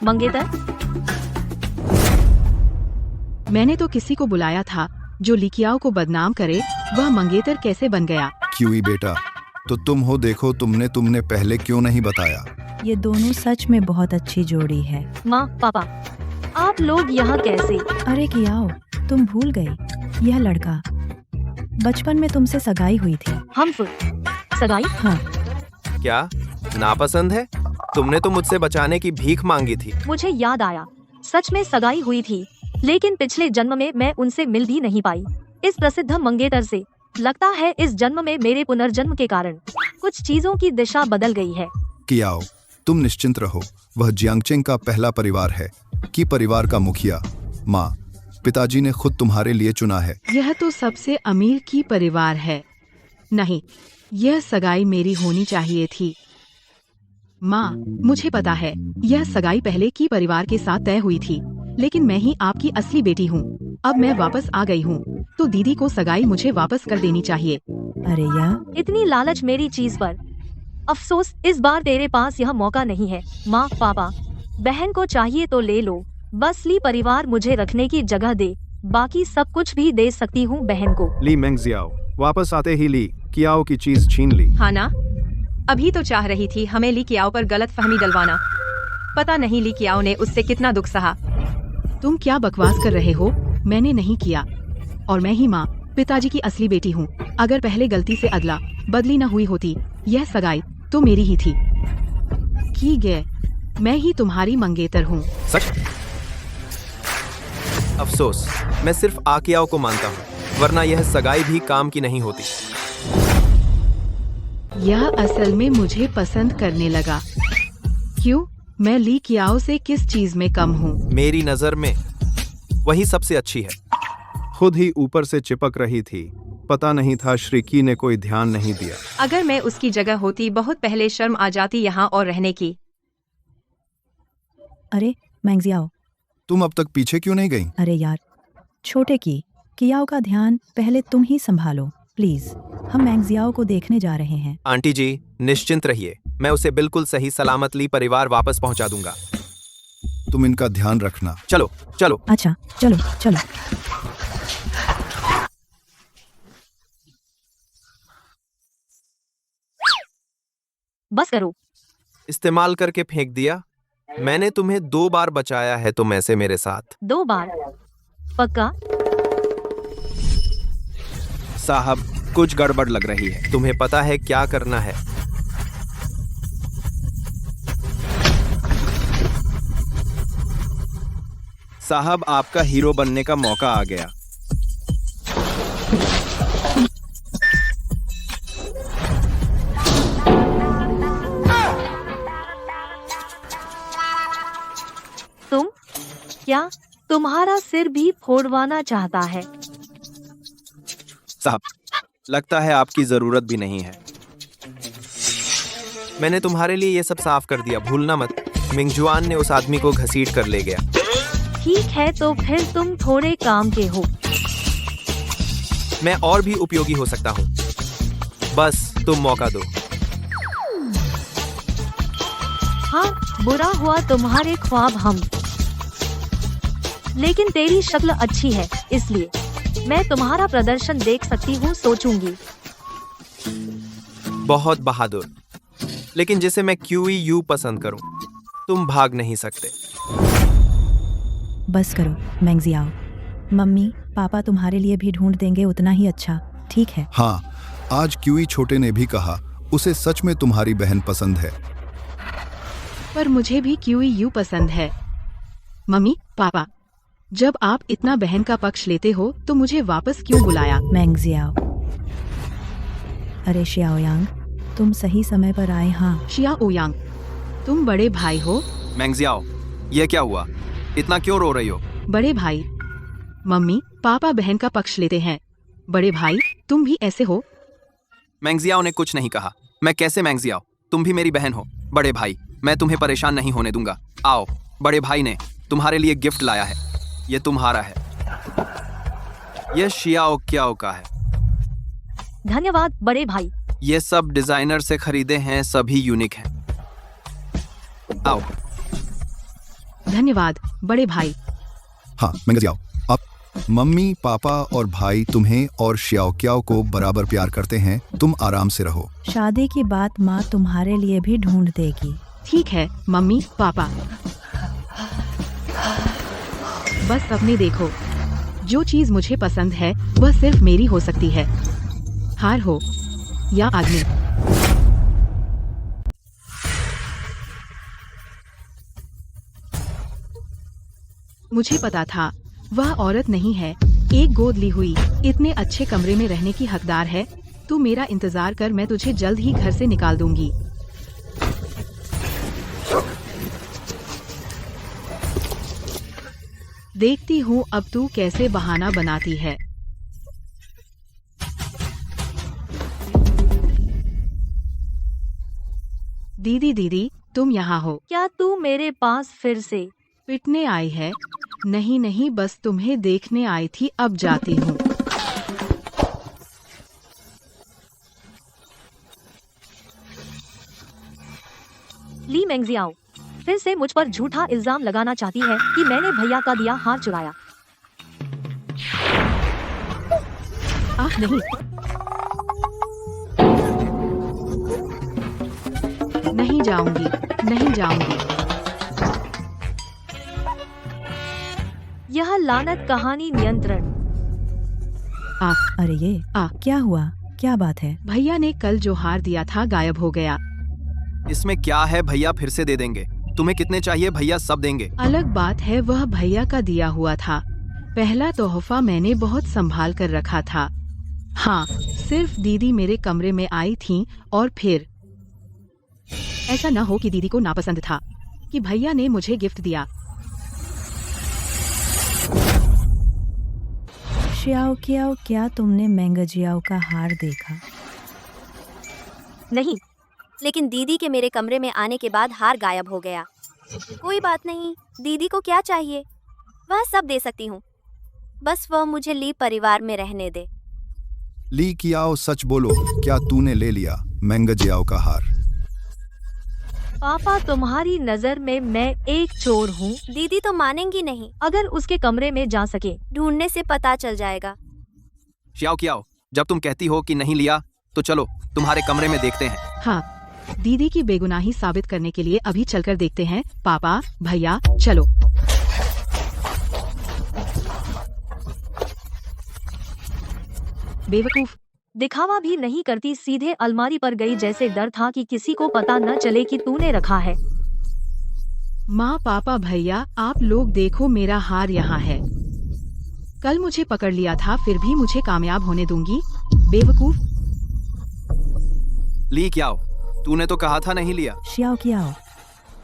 मंगेतर, मैंने तो किसी को बुलाया था जो ली कियाओ को बदनाम करे। वह मंगेतर कैसे बन गया? क्यूई बेटा, तो तुम हो, देखो तुमने पहले क्यों नहीं बताया? ये दोनों सच में बहुत अच्छी जोड़ी है। माँ, पापा, आप लोग यहाँ कैसे? अरे कियाओ, तुम भूल गई, यह लड़का बचपन में तुमसे सगाई हुई थी। हम सगाई? हाँ। क्या नापसंद है? तुमने तो मुझसे बचाने की भीख मांगी थी। मुझे याद आया, सच में सगाई हुई थी, लेकिन पिछले जन्म में मैं उनसे मिल भी नहीं पाई। इस प्रसिद्ध मंगेतर से लगता है इस जन्म में मेरे पुनर्जन्म के कारण कुछ चीजों की दिशा बदल गई है। कियाओ, तुम निश्चिंत रहो। वह जियांगचेंग का पहला परिवार है कि परिवार का मुखिया माँ पिताजी ने खुद तुम्हारे लिए चुना है। यह तो सबसे अमीर की परिवार है। नहीं, यह सगाई मेरी होनी चाहिए थी। माँ, मुझे पता है यह सगाई पहले की परिवार के साथ तय हुई थी, लेकिन मैं ही आपकी असली बेटी हूँ। अब मैं वापस आ गई हूँ, तो दीदी को सगाई मुझे वापस कर देनी चाहिए। अरे यार, इतनी लालच मेरी चीज पर। अफसोस इस बार तेरे पास यह मौका नहीं है। माँ पापा, बहन को चाहिए तो ले लो, बस ली परिवार मुझे रखने की जगह दे, बाकी सब कुछ भी दे सकती हूँ बहन को। ली मेंगजियाओ वापस आते ही ली कियाओ की चीज छीन ली। हाँ ना, अभी तो चाह रही थी हमें ली कियाओ पर गलत फहमी डलवाना। पता नहीं ली कियाओ ने उससे कितना दुख सहा। तुम क्या बकवास कर रहे हो? मैंने नहीं किया, और मैं ही माँ पिताजी की असली बेटी हूँ। अगर पहले गलती से अदला बदली न हुई होती, यह सगाई तो मेरी ही थी। की गए, मैं ही तुम्हारी मंगेतर हूँ। सच? अफसोस, मैं सिर्फ आकियाओ को मानता हूँ, वरना यह सगाई भी काम की नहीं होती। यह असल में मुझे पसंद करने लगा। क्यों? मैं ली कियाओ से किस चीज में कम हूँ? मेरी नजर में वही सबसे अच्छी है। खुद ही ऊपर से चिपक रही थी। पता नहीं था श्रीकी ने कोई ध्यान नहीं दिया। अगर मैं उसकी जगह होती बहुत पहले शर्म आ जाती यहाँ और रहने की। अरे मेंगजियाओ, तुम अब तक पीछे क्यों नहीं गई? अरे यार, छोटे की कियाओ का ध्यान पहले तुम ही संभालो प्लीज। हम मेंगजियाओ को देखने जा रहे हैं। आंटी जी, निश्चिंत रहिए, मैं उसे बिल्कुल सही सलामत ली परिवार वापस पहुंचा दूंगा। तुम इनका ध्यान रखना। चलो चलो। अच्छा, चलो चलो। बस करो। इस्तेमाल करके फेंक दिया। मैंने तुम्हें 2 बार बचाया है, तुम ऐसे मेरे साथ। 2 बार? पक्का? साहब, कुछ गड़बड़ लग रही है। तुम्हें पता है क्या करना है? साहब, आपका हीरो बनने का मौका आ गया। तुम क्या तुम्हारा सिर भी फोड़वाना चाहता है? साहब, लगता है आपकी जरूरत भी नहीं है। मैंने तुम्हारे लिए ये सब साफ कर दिया, भूलना मत। मिंगजुआन ने उस आदमी को घसीट कर ले गया। ठीक है, तो फिर तुम थोड़े काम के हो। मैं और भी उपयोगी हो सकता हूँ, बस तुम मौका दो। हाँ, बुरा हुआ तुम्हारे ख्वाब हम, लेकिन तेरी शक्ल अच्छी है, इसलिए मैं तुम्हारा प्रदर्शन देख सकती हूँ, सोचूंगी। बहुत बहादुर, लेकिन जिसे मैं QEU पसंद करूं, तुम भाग नहीं सकते। बस करो मेंगजियाओ, मम्मी पापा तुम्हारे लिए भी ढूंढ देंगे उतना ही अच्छा, ठीक है? हाँ, आज क्यूई छोटे ने भी कहा उसे सच में तुम्हारी बहन पसंद है। पर मुझे भी QEU पसंद है। मम्मी पापा, जब आप इतना बहन का पक्ष लेते हो तो मुझे वापस क्यों बुलाया? मेंगजियाओ, अरे शियाओयांग, तुम सही समय पर आए। हाँ शियाओयांग, तुम बड़े भाई हो। मेंगजियाओ, ये क्या हुआ? इतना क्यों रो रही हो? बड़े भाई, मम्मी पापा बहन का पक्ष लेते हैं। बड़े भाई, तुम भी ऐसे हो? मेंगजियाओ ने कुछ नहीं कहा। मैं कैसे मेंगजियाओ? तुम भी मेरी बहन हो। बड़े भाई, मैं तुम्हें परेशान नहीं होने दूंगा। आओ, बड़े भाई ने तुम्हारे लिए गिफ्ट लाया है, ये तुम्हारा है। ये शियाओ क्याओ का है। धन्यवाद बड़े भाई। ये सब डिजाइनर से खरीदे हैं, सभी यूनिक हैं। आओ। धन्यवाद बड़े भाई। हाँ मेंगजियाओ, अब मम्मी पापा और भाई तुम्हें और शियाओ क्याओ को बराबर प्यार करते हैं, तुम आराम से रहो। शादी की बात माँ तुम्हारे लिए भी ढूंढ देगी। ठीक है मम्मी पापा, बस अपने देखो, जो चीज मुझे पसंद है वह सिर्फ मेरी हो सकती है, हार हो या आदमी। मुझे पता था वह औरत नहीं है, एक गोद ली हुई इतने अच्छे कमरे में रहने की हकदार है। तू मेरा इंतजार कर, मैं तुझे जल्द ही घर से निकाल दूंगी। देखती हूँ अब तू कैसे बहाना बनाती है। दीदी तुम यहाँ हो? क्या तू मेरे पास फिर से? पिटने आई है? नहीं नहीं, बस तुम्हें देखने आई थी, अब जाती हूँ। ली मेंगजियाओ फिर से मुझ पर झूठा इल्जाम लगाना चाहती है कि मैंने भैया का दिया हार चुराया। आह नहीं, नहीं जाऊंगी, नहीं जाऊंगी। यह लानत कहानी नियंत्रण। अरे ये क्या हुआ? क्या बात है? भैया ने कल जो हार दिया था गायब हो गया। इसमें क्या है, भैया फिर से दे देंगे। तुम्हें कितने चाहिए, भैया सब देंगे। अलग बात है, वह भैया का दिया हुआ था। पहला तोहफा मैंने बहुत संभाल कर रखा था। हाँ, सिर्फ दीदी मेरे कमरे में आई थी और फिर ऐसा न हो कि दीदी को नापसंद था कि भैया ने मुझे गिफ्ट दिया। श्याओ कियाओ, क्या तुमने मेंगजियाओ का हार देखा? नहीं, लेकिन दीदी के मेरे कमरे में आने के बाद हार गायब हो गया। कोई बात नहीं, दीदी को क्या चाहिए वह सब दे सकती हूँ, बस वह मुझे ली परिवार में रहने दे। ली कियाओ, सच बोलो, क्या तूने ले लिया मेंगजियाओ का हार? पापा, तुम्हारी नजर में मैं एक चोर हूँ? दीदी तो मानेंगी नहीं। अगर उसके कमरे में जा सके, ढूंढने से पता चल जाएगा। श्याओ कियाओ, जब तुम कहती हो कि नहीं लिया तो चलो तुम्हारे कमरे में देखते हैं। हाँ, दीदी की बेगुनाही साबित करने के लिए अभी चलकर देखते हैं। पापा, भैया, चलो। बेवकूफ, दिखावा भी नहीं करती, सीधे अलमारी पर गई जैसे डर था कि किसी को पता न चले कि तूने रखा है। माँ, पापा, भैया, आप लोग देखो, मेरा हार यहाँ है। कल मुझे पकड़ लिया था, फिर भी मुझे कामयाब होने दूंगी? बेवकूफ। ली कियाओ, तूने तो कहा था नहीं लिया। श्याओ कियाओ,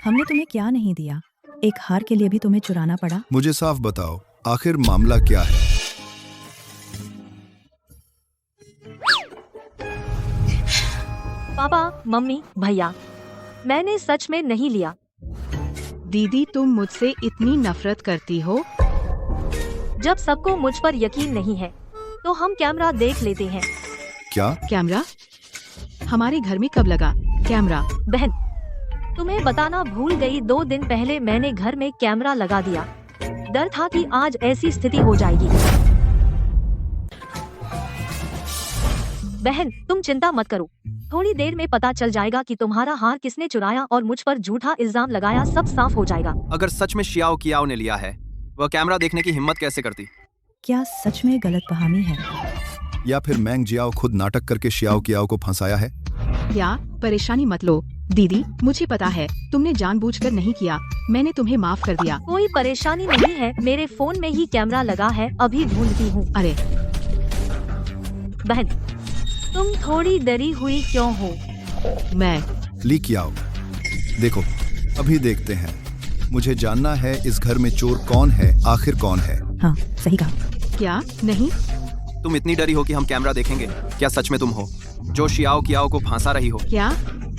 हमने तुम्हें क्या नहीं दिया? एक हार के लिए भी तुम्हें चुराना पड़ा? मुझे साफ बताओ, आखिर मामला क्या है? पापा, मम्मी, भैया, मैंने सच में नहीं लिया। दीदी, तुम मुझसे इतनी नफरत करती हो? जब सबको मुझ पर यकीन नहीं है तो हम कैमरा देख लेते हैं। क्या? कैमरा? हमारे घर में कब लगा कैमरा? बहन, तुम्हें बताना भूल गई, 2 दिन पहले मैंने घर में कैमरा लगा दिया। डर था कि आज ऐसी स्थिति हो जाएगी। बहन, तुम चिंता मत करो, थोड़ी देर में पता चल जाएगा कि तुम्हारा हार किसने चुराया और मुझ पर झूठा इल्जाम लगाया, सब साफ हो जाएगा। अगर सच में श्याओ कियाओ ने लिया है, वह कैमरा देखने की हिम्मत कैसे करती? क्या सच में गलतफहमी है? या फिर मेंगजियाओ खुद नाटक करके श्याओ कियाओ को फंसाया है? या परेशानी मत लो दीदी, मुझे पता है तुमने जानबूझकर नहीं किया, मैंने तुम्हें माफ कर दिया। कोई परेशानी नहीं है, मेरे फोन में ही कैमरा लगा है, अभी ढूंढती हूँ। अरे बहन, तुम थोड़ी डरी हुई क्यों हो? मैं ली कियाओ, देखो, अभी देखते हैं। मुझे जानना है इस घर में चोर कौन है, आखिर कौन है? हाँ, सही कहा। क्या? नहीं, तुम इतनी डरी हो कि हम कैमरा देखेंगे? क्या सच में तुम हो जो श्याओ कियाओ को फंसा रही हो? क्या?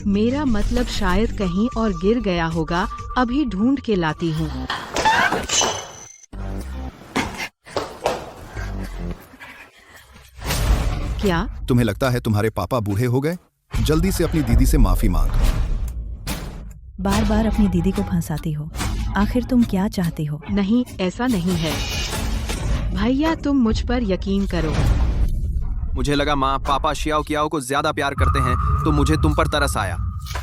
मेरा मतलब शायद कहीं और गिर गया होगा, अभी ढूंढ के लाती हूँ। क्या? तुम्हें लगता है तुम्हारे पापा बूढ़े हो गए? जल्दी से अपनी दीदी से माफी मांग। बार बार अपनी दीदी को फंसाती हो, आखिर तुम क्या चाहती हो? नहीं, ऐसा नहीं है भैया, तुम मुझ पर यकीन करो। मुझे लगा माँ पापा श्याओ कियाओ को ज्यादा प्यार करते हैं तो मुझे तुम पर तरस आया,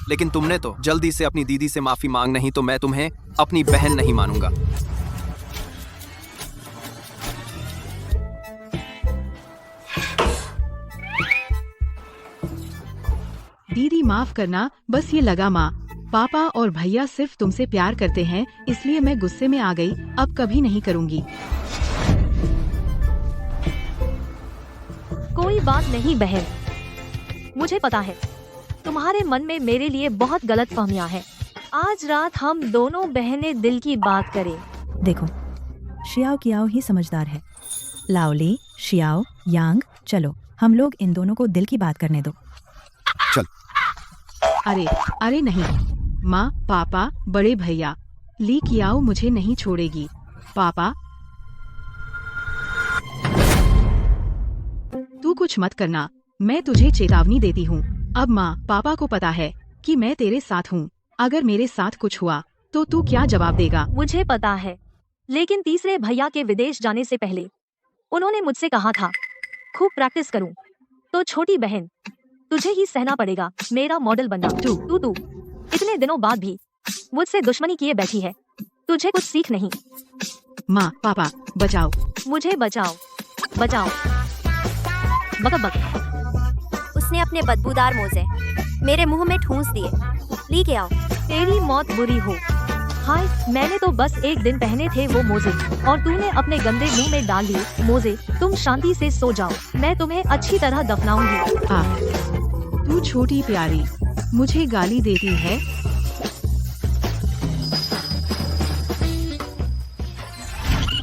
लेकिन तुमने तो जल्दी से अपनी दीदी से माफी मांग, नहीं तो मैं तुम्हें अपनी बहन नहीं मानूंगा। दीदी माफ करना, बस ये लगा माँ, पापा और भैया सिर्फ तुमसे प्यार करते हैं, इसलिए मैं गुस्से में आ गई, अब कभी नहीं करूँगी। कोई बात नहीं बहन, मुझे पता है तुम्हारे मन में मेरे लिए बहुत गलत फहमियां हैं। आज रात हम दोनों बहनें दिल की बात करें। देखो, शियाओ कियाओ ही समझदार है। लाओली, शियाओ, यांग, चलो हम लोग इन दोनों को दिल की बात करने दो। अरे अरे नहीं, माँ, पापा, बड़े भैया, ली कियाओ मुझे नहीं छोड़ेगी। पापा, तू कुछ मत करना, मैं तुझे चेतावनी देती हूँ। अब माँ पापा को पता है कि मैं तेरे साथ हूँ। अगर मेरे साथ कुछ हुआ तो तू क्या जवाब देगा? मुझे पता है, लेकिन तीसरे भैया के विदेश जाने से पहले उन्होंने मुझसे कहा था खूब प्रैक्टिस करूं। तो छोटी बहन, तुझे ही सहना पड़ेगा मेरा मॉडल बनना। तू इतने दिनों बाद भी मुझसे दुश्मनी किए बैठी है, तुझे कुछ सीख नहीं। माँ, पापा, बचाओ मुझे, बचाओ बचाओ। बक उसने अपने बदबूदार मोजे मेरे मुंह में ठूंस दिए। ली के आओ। तेरी मौत बुरी हो। हाय, मैंने तो बस एक दिन पहने थे वो मोजे और तूने अपने गंदे मुंह में डाल लिए मोजे। तुम शांति से सो जाओ, मैं तुम्हें अच्छी तरह दफनाऊंगी। तू छोटी प्यारी मुझे गाली देती है।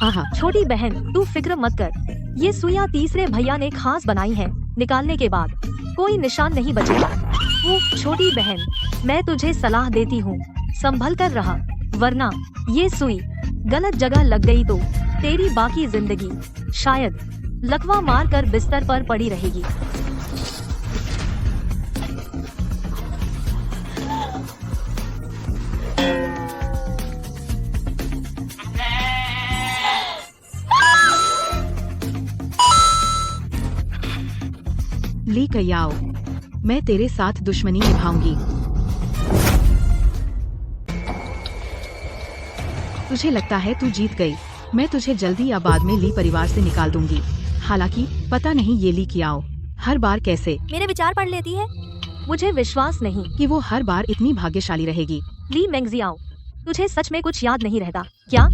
आहा, छोटी बहन तू फिक्र मत कर, ये सुइयां तीसरे भैया ने खास बनाई है। निकालने के बाद कोई निशान नहीं बचेगा। वो छोटी बहन, मैं तुझे सलाह देती हूँ, संभल कर रहा, वरना ये सुई गलत जगह लग गई तो तेरी बाकी जिंदगी शायद लकवा मार कर बिस्तर पर पड़ी रहेगी। ली कियाओ, मैं तेरे साथ दुश्मनी निभाऊंगी। तुझे लगता है तू जीत गई? मैं तुझे जल्दी या बाद में ली परिवार से निकाल दूंगी। हालांकि पता नहीं ये ली कियाओ हर बार कैसे मेरे विचार पढ़ लेती है। मुझे विश्वास नहीं कि वो हर बार इतनी भाग्यशाली रहेगी। ली मेंगजियाओ, तुझे सच में कुछ याद नहीं रहता क्या?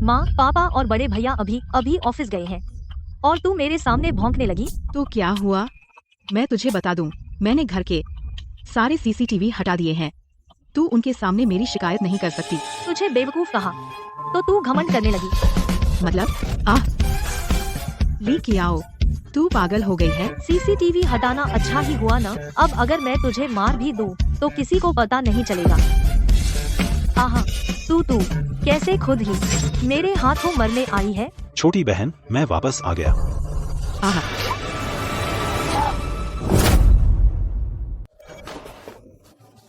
माँ, पापा और बड़े भैया अभी ऑफिस गए हैं और तू मेरे सामने भौंकने लगी। तो क्या हुआ? मैं तुझे बता दूं, मैंने घर के सारे सीसीटीवी हटा दिए हैं। तू उनके सामने मेरी शिकायत नहीं कर सकती। तुझे बेवकूफ कहा तो तू घमंड करने लगी। मतलब ली कियाओ, तू पागल हो गई है? सीसीटीवी हटाना अच्छा ही हुआ ना। अब अगर मैं तुझे मार भी दूं तो किसी को पता नहीं चलेगा। आहा, तू कैसे खुद ही मेरे हाथों मरने आई है? छोटी बहन, मैं वापस आ गया। आहा,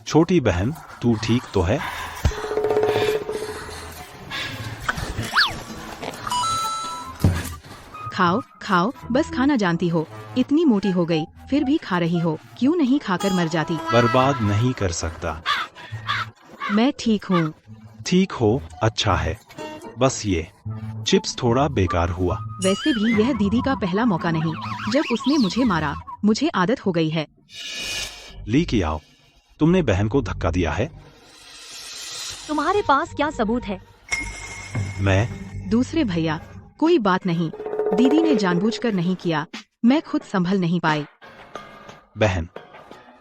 छोटी बहन, तू ठीक तो है? खाओ खाओ, बस खाना जानती हो। इतनी मोटी हो गई फिर भी खा रही हो, क्यों नहीं खाकर मर जाती? बर्बाद नहीं कर सकता। मैं ठीक हूँ। ठीक हो, अच्छा है। बस ये चिप्स थोड़ा बेकार हुआ। वैसे भी यह दीदी का पहला मौका नहीं जब उसने मुझे मारा। मुझे आदत हो गई है। ली कियाओ, तुमने बहन को धक्का दिया है? तुम्हारे पास क्या सबूत है? मैं दूसरे भैया, कोई बात नहीं, दीदी ने जानबूझकर नहीं किया, मैं खुद संभल नहीं पाई। बहन,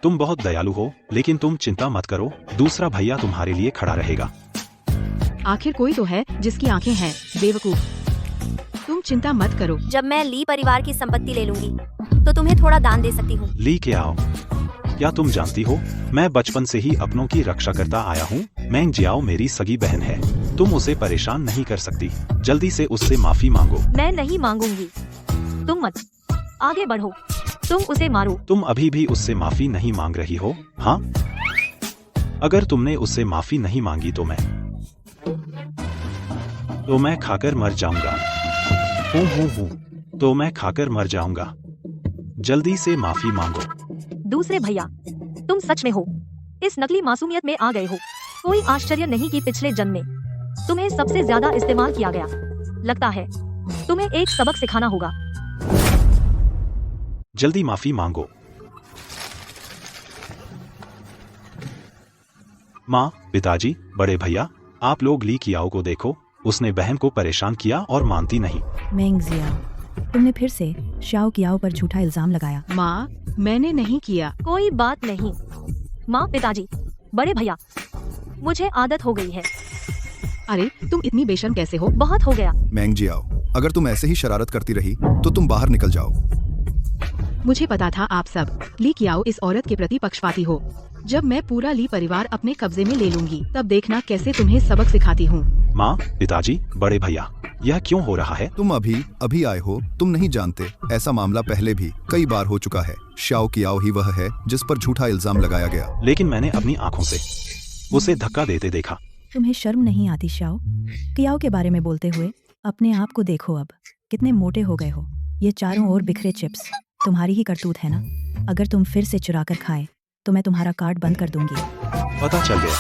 तुम बहुत दयालु हो, लेकिन तुम चिंता मत करो, दूसरा भैया तुम्हारे लिए खड़ा रहेगा। आखिर कोई तो है जिसकी आंखें हैं, बेवकूफ। तुम चिंता मत करो। जब मैं ली परिवार की संपत्ति ले लूंगी तो तुम्हें थोड़ा दान दे सकती हूँ। ली कियाओ, क्या तुम जानती हो, मैं बचपन से ही अपनों की रक्षा करता आया हूँ। मेंगजियाओ मेरी सगी बहन है, तुम उसे परेशान नहीं कर सकती। जल्दी से उससे माफी मांगो। मैं नहीं मांगूंगी, तुम मत आगे बढ़ो, तुम उसे मारो। तुम अभी भी उससे माफी नहीं मांग रही हो? हाँ, अगर तुमने उससे माफी नहीं मांगी तो मैं खाकर मर जाऊंगा। तो मैं खाकर मर जाऊंगा। जल्दी से माफी मांगो। दूसरे भैया, तुम सच में हो इस नकली मासूमियत में आ गए हो। कोई आश्चर्य नहीं कि पिछले जन्म में तुम्हें सबसे ज्यादा इस्तेमाल किया गया। लगता है तुम्हें एक सबक सिखाना होगा। जल्दी माफी मांगो। माँ, पिताजी, बड़े भैया, आप लोग ली कियाओ को देखो, उसने बहन को परेशान किया और मानती नहीं। मेंगजियाओ, तुमने फिर से शाओ कियाओ पर झूठा इल्जाम लगाया। माँ, मैंने नहीं किया। कोई बात नहीं। माँ, पिताजी, बड़े भैया, मुझे आदत हो गई है। अरे तुम इतनी बेशर्म कैसे हो? बहुत हो गया। मैंगजियाओ, अगर तुम ऐसे ही शरारत करती रही तो तुम बाहर निकल जाओ। मुझे पता था आप सब ली कियाओ इस औरत के प्रति पक्षपाती हो। जब मैं पूरा ली परिवार अपने कब्जे में ले लूंगी तब देखना कैसे तुम्हें सबक सिखाती हूँ। माँ, पिताजी, बड़े भैया, यह क्यों हो रहा है? तुम अभी आए हो, तुम नहीं जानते। ऐसा मामला पहले भी कई बार हो चुका है। शाओ कियाओ ही वह है जिस पर झूठा इल्जाम लगाया गया। लेकिन मैंने अपनी आँखों से उसे धक्का देते देखा। तुम्हें शर्म नहीं आती शाओ? कियाओ के बारे में बोलते हुए अपने आप को देखो, अब कितने मोटे हो गए हो। ये चारों ओर बिखरे चिप्स तुम्हारी ही करतूत है ना? अगर तुम फिर से चुरा कर खाए तो मैं तुम्हारा कार्ड बंद कर दूंगी। पता चल गया।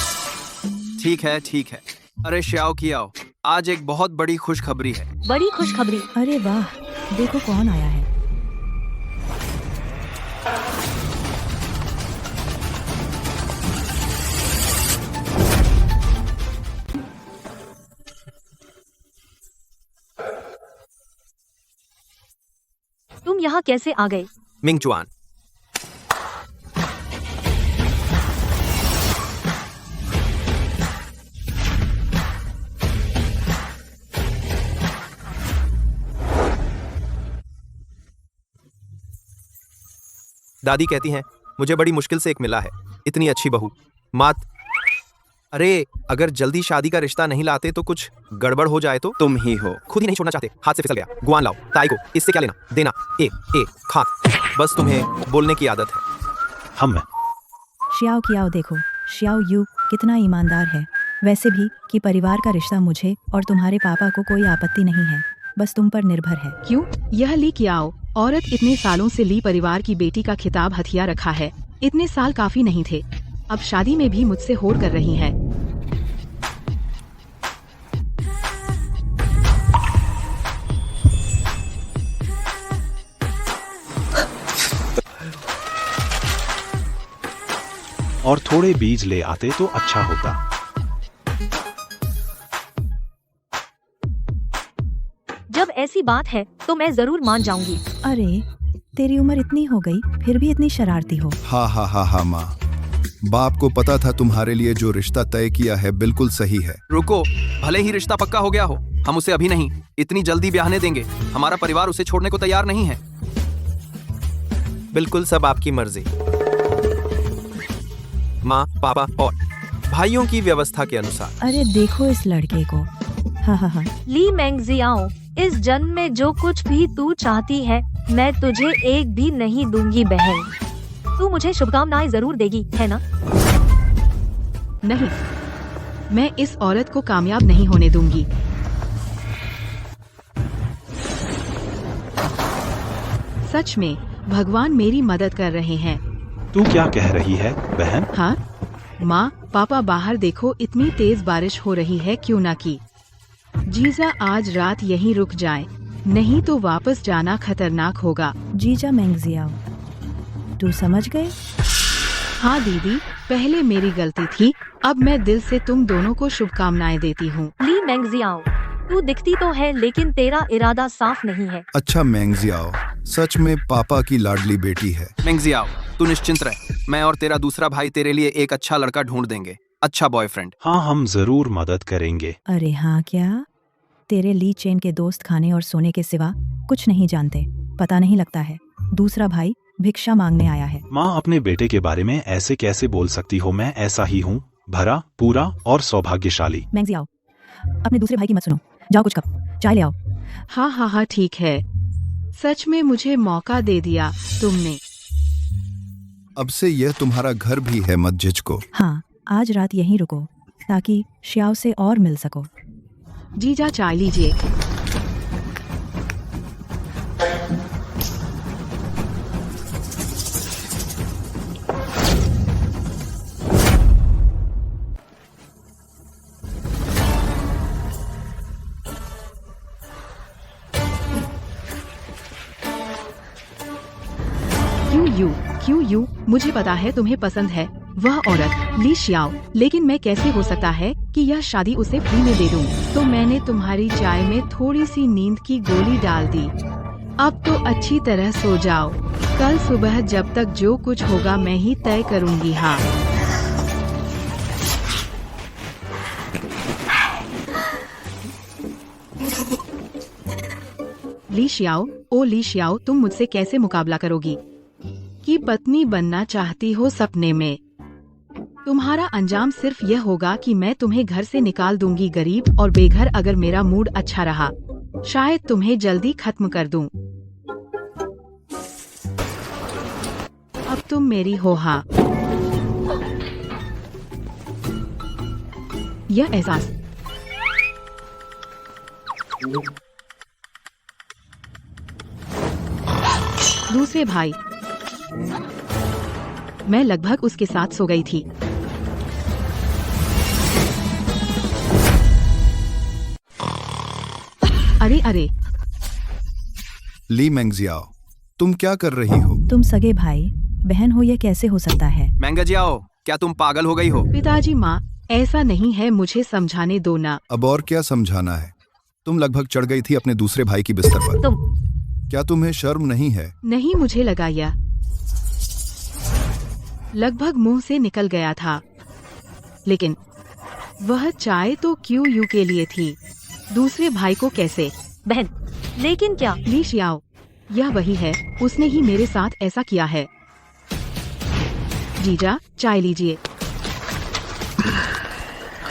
ठीक है, ठीक है। अरे शाओ कियाओ, आज एक बहुत बड़ी खुशखबरी है। बड़ी खुशखबरी? अरे वाह, देखो कौन आया है। तुम यहाँ कैसे आ गए? मिंगचुआन, दादी कहती हैं मुझे बड़ी मुश्किल से एक मिला है, इतनी अच्छी बहू। मात, अरे अगर जल्दी शादी का रिश्ता नहीं लाते तो कुछ गड़बड़ हो जाए तो? तुम ही हो। खुद ही नहीं छोड़ना चाहते, हाथ से फिसल गया। गुआन लाओ, ताई को, इससे क्या लेना देना? ए खाक, बस तुम्हें बोलने की आदत है। हम शाओ कियाओ देखो, शाओ यू कितना ईमानदार है। वैसे भी कि परिवार का रिश्ता मुझे और तुम्हारे पापा को कोई आपत्ति नहीं है, बस तुम पर निर्भर है। क्यों? यह ली कियाओ औरत इतने सालों से ली परिवार की बेटी का खिताब हथिया रखा है। इतने साल काफी नहीं थे, अब शादी में भी मुझसे होड़ कर रही है। और थोड़े बीज ले आते तो अच्छा होता। जब ऐसी बात है तो मैं जरूर मान जाऊंगी। अरे तेरी उम्र इतनी हो गई फिर भी इतनी शरारती हो। हा माँ, बाप को पता था तुम्हारे लिए जो रिश्ता तय किया है बिल्कुल सही है। रुको, भले ही रिश्ता पक्का हो गया हो, हम उसे अभी नहीं, इतनी जल्दी ब्याहने देंगे। हमारा परिवार उसे छोड़ने को तैयार नहीं है। बिल्कुल सब आपकी मर्जी, माँ, पापा और भाइयों की व्यवस्था के अनुसार। अरे देखो इस लड़के को। हा। ली मैंगजियाओ, इस जन्म में जो कुछ भी तू चाहती है मैं तुझे एक भी नहीं दूंगी बहन। तू मुझे शुभकामनाएं जरूर देगी, है ना? नहीं, मैं इस औरत को कामयाब नहीं होने दूंगी। सच में भगवान मेरी मदद कर रहे हैं। तू क्या कह रही है बहन? हाँ माँ, पापा बाहर देखो, इतनी तेज बारिश हो रही है, क्यों ना की जीजा आज रात यहीं रुक जाए, नहीं तो वापस जाना खतरनाक होगा। जीजा मैंगजियाओ, तू समझ गए? हाँ दीदी, पहले मेरी गलती थी, अब मैं दिल से तुम दोनों को शुभकामनाएं देती हूँ। ली मैंगजियाओ, तू दिखती तो है लेकिन तेरा इरादा साफ नहीं है। अच्छा मैंगजियाओ, सच में पापा की लाडली बेटी है। मैंगजियाओ, तू निश्चिंत रह, मैं और तेरा दूसरा भाई तेरे लिए एक अच्छा लड़का ढूंढ देंगे, अच्छा बॉयफ्रेंड। हाँ, हम जरूर मदद करेंगे। अरे हाँ क्या? तेरे ली चेन के दोस्त खाने और सोने के सिवा कुछ नहीं जानते, पता नहीं लगता है। दूसरा भाई भिक्षा मांगने आया है। माँ, अपने बेटे के बारे में ऐसे कैसे बोल सकती हो? मैं ऐसा ही हूँ, भरा पूरा और सौभाग्यशाली। मैंगजियाओ, अपने दूसरे भाई की मत सुनो, जाओ कुछ कप चाय ले आओ। हाँ ठीक है, सच में मुझे मौका दे दिया तुमने। अब से यह तुम्हारा घर भी है, मत झिझको। हाँ, आज रात यहीं रुको ताकि श्याओ से और मिल सको। जीजा चाय लीजिए। क्यों यू? मुझे पता है तुम्हें पसंद है वह औरत ली शियाओ, लेकिन मैं कैसे हो सकता है कि यह शादी उसे फ्री में दे दूं? तो मैंने तुम्हारी चाय में थोड़ी सी नींद की गोली डाल दी। अब तो अच्छी तरह सो जाओ। कल सुबह जब तक जो कुछ होगा मैं ही तय करूंगी। हाँ, ली शियाओ, ओ ली शियाओ, तुम मुझसे कैसे मुकाबला करोगी? कि पत्नी बनना चाहती हो सपने में? तुम्हारा अंजाम सिर्फ यह होगा कि मैं तुम्हें घर से निकाल दूंगी, गरीब और बेघर। अगर मेरा मूड अच्छा रहा शायद तुम्हें जल्दी खत्म कर दूं। अब तुम मेरी हो। हाँ, यह एहसास दूसरे भाई, मैं लगभग उसके साथ सो गई थी। अरे अरे, ली मेंगजियाओ, तुम क्या कर रही हो? तुम सगे भाई बहन हो, यह कैसे हो सकता है? मैंगजियाओ, क्या तुम पागल हो गई हो? पिताजी, माँ, ऐसा नहीं है, मुझे समझाने दो ना। अब और क्या समझाना है? तुम लगभग चढ़ गई थी अपने दूसरे भाई की बिस्तर पर। क्या तुम्हें शर्म नहीं है? नहीं, मुझे लगा यह लगभग मुंह से निकल गया था, लेकिन वह चाय तो क्यों यू के लिए थी, दूसरे भाई को कैसे? बहन, लेकिन क्या? ली शियाओ, यह वही है, उसने ही मेरे साथ ऐसा किया है। जीजा, चाय लीजिए।